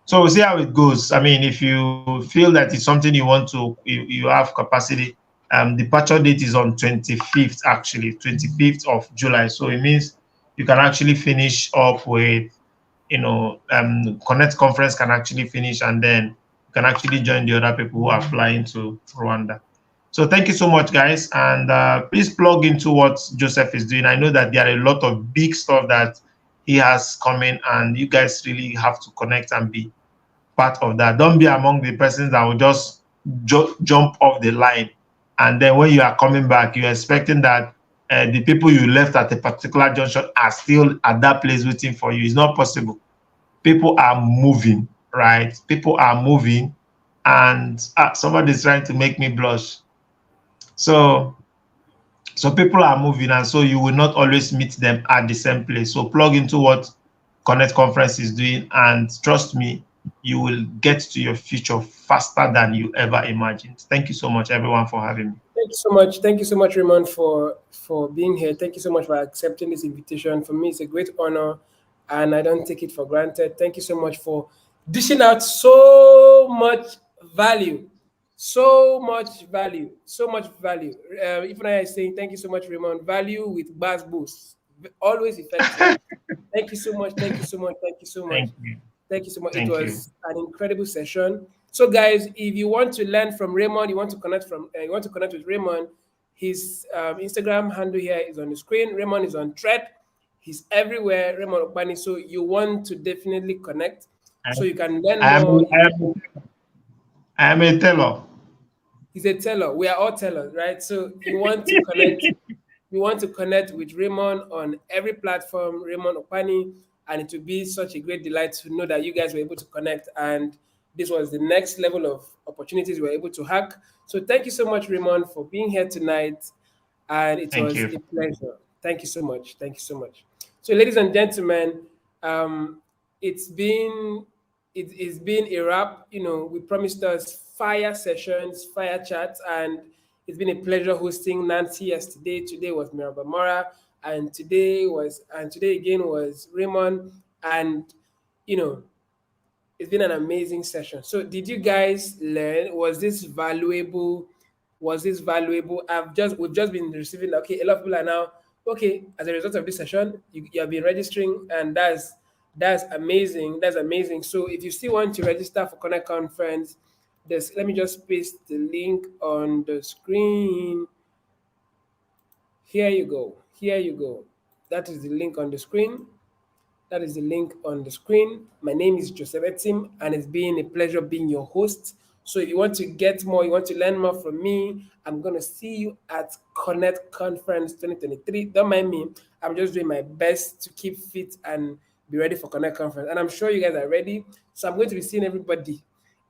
So we'll see how it goes. If you feel that it's something you want to, you have capacity. Departure date is on 25th, actually, 25th of July. So it means you can actually finish up with, Connect Conference can actually finish, and then you can actually join the other people who are flying to Rwanda. So thank you so much, guys. And please plug into what Joseph is doing. I know that there are a lot of big stuff that he has coming, and you guys really have to connect and be part of that. Don't be among the persons that will just jump off the line, and then when you are coming back, you're expecting that the people you left at a particular junction are still at that place waiting for you. It's not possible. People are moving, right? People are moving, and somebody's trying to make me blush. So people are moving, and so you will not always meet them at the same place. So plug into what Connect Conference is doing, and trust me, you will get to your future faster than you ever imagined. Thank you so much, everyone, for having me. Thank you so much. Thank you so much, Raymond, for being here. Thank you so much for accepting this invitation. For me, it's a great honor, and I don't take it for granted. Thank you so much for dishing out so much value. So much value, so much value. If I is saying thank you so much, Raymond. Value with Buzz Boost, always effective. Thank you so much. Thank you so much. Thank you so much. Thank you. Thank you so much. It Thank you. was an incredible session. So, guys, if you want to learn from Raymond, you want to connect with Raymond. His Instagram handle here is on the screen. Raymond is on thread. He's everywhere. Raymond Okpani. So you want to definitely connect, I, so you can learn I am more. a, I am a teller. He's a teller. We are all tellers, right? So you want to connect. You want to connect with Raymond on every platform, Raymond Okpani, and it will be such a great delight to know that you guys were able to connect. And this was the next level of opportunities we were able to hack. So thank you so much, Raymond, for being here tonight. And it Thank was you. a pleasure. Thank you so much. Thank you so much. So, ladies and gentlemen, um, it's been it's been a wrap. We promised us fire sessions, fire chats, and it's been a pleasure hosting Nancy yesterday. Today was Mirabelle Morah, and today again was Raymond. And you know, it's been an amazing session. So, did you guys learn? Was this valuable? Was this valuable? We've just been receiving. Okay, a lot of people are now okay as a result of this session. You have been registering, and that's amazing. That's amazing. So, if you still want to register for Connect Conference, let me just paste the link on the screen. Here you go. Here you go. That is the link on the screen. That is the link on the screen. My name is Joseph Etim, and it's been a pleasure being your host. So, if you want to get more, you want to learn more from me, I'm going to see you at Connect Conference 2023. Don't mind me. I'm just doing my best to keep fit and be ready for Connect Conference. And I'm sure you guys are ready. So, I'm going to be seeing everybody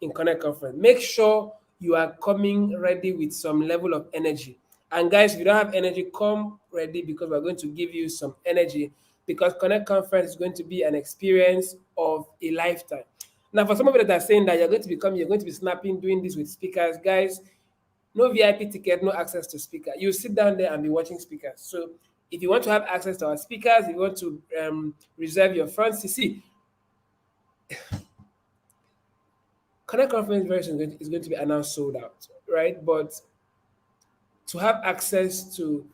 in Connect Conference. Make sure you are coming ready with some level of energy. And guys, if you don't have energy, come ready because we're going to give you some energy because Connect Conference is going to be an experience of a lifetime. Now, for some of you that are saying that you're going to be snapping, doing this with speakers, guys, no VIP ticket, no access to speaker. You sit down there and be watching speakers. So if you want to have access to our speakers, if you want to reserve your front seat, see, Connect Conference very soon is going to be announced sold out, right? But to have access to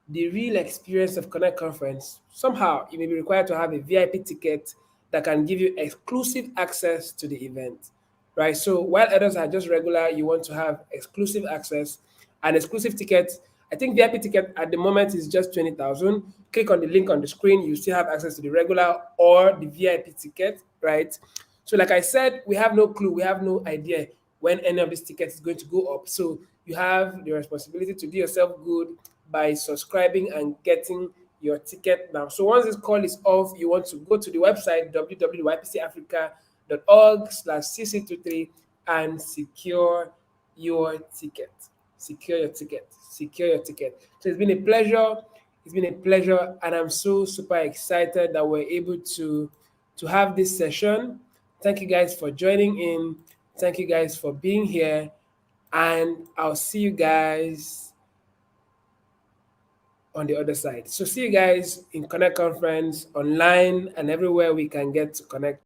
the real experience of Connect Conference, somehow you may be required to have a VIP ticket that can give you exclusive access to the event, right? So while others are just regular, you want to have exclusive access and exclusive tickets. I think VIP ticket at the moment is just 20,000. Click on the link on the screen, you still have access to the regular or the VIP ticket, right? So, like I said, we have no clue, we have no idea when any of these tickets is going to go up. So, you have the responsibility to do yourself good by subscribing and getting your ticket now. So, once this call is off, you want to go to the website www.ypcafrica.org/cc23 and secure your ticket. Secure your ticket. Secure your ticket. So, it's been a pleasure. It's been a pleasure, and I'm so super excited that we're able to have this session. Thank you guys for joining in. Thank you guys for being here. And I'll see you guys on the other side. So, see you guys in Connect Conference, online, and everywhere we can get to connect.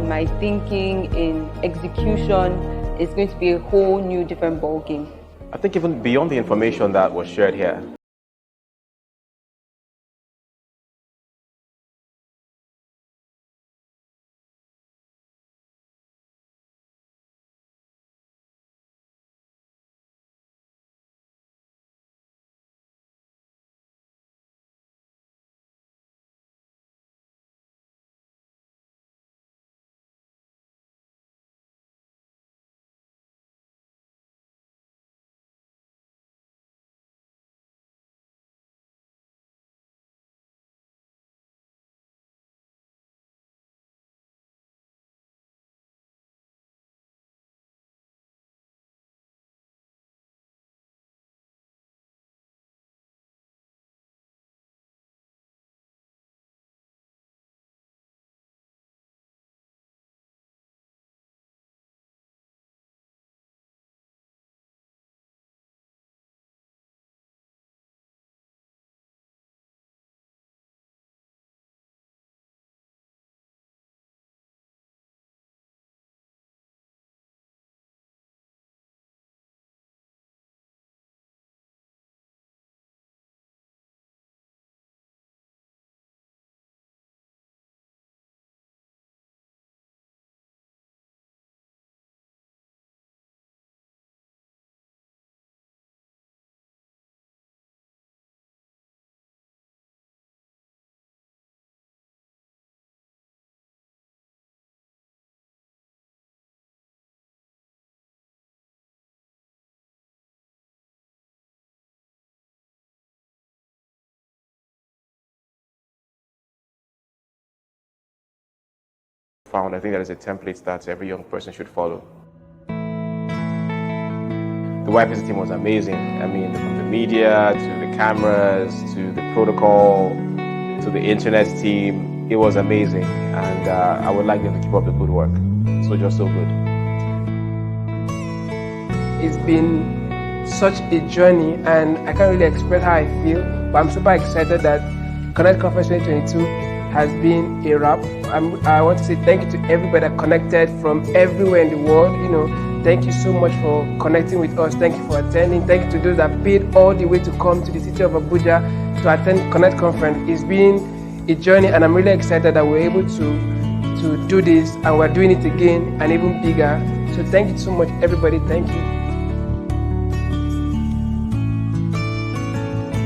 in my thinking, in execution, it's going to be a whole new different ball game. I think even beyond the information that was shared here, I think that is a template that every young person should follow. The YPC team was amazing. I mean, from the media to the cameras to the protocol to the internet team, it was amazing, and I would like them to keep up the good work. So just so good. It's been such a journey, and I can't really express how I feel, but I'm super excited that Connect Conference 2022 has been a wrap. I want to say thank you to everybody that connected from everywhere in the world. Thank you so much for connecting with us. Thank you for attending. Thank you to those that paid all the way to come to the city of Abuja to attend Connect Conference. It's been a journey, and I'm really excited that we're able to do this, and we're doing it again and even bigger. So thank you so much, everybody. Thank you.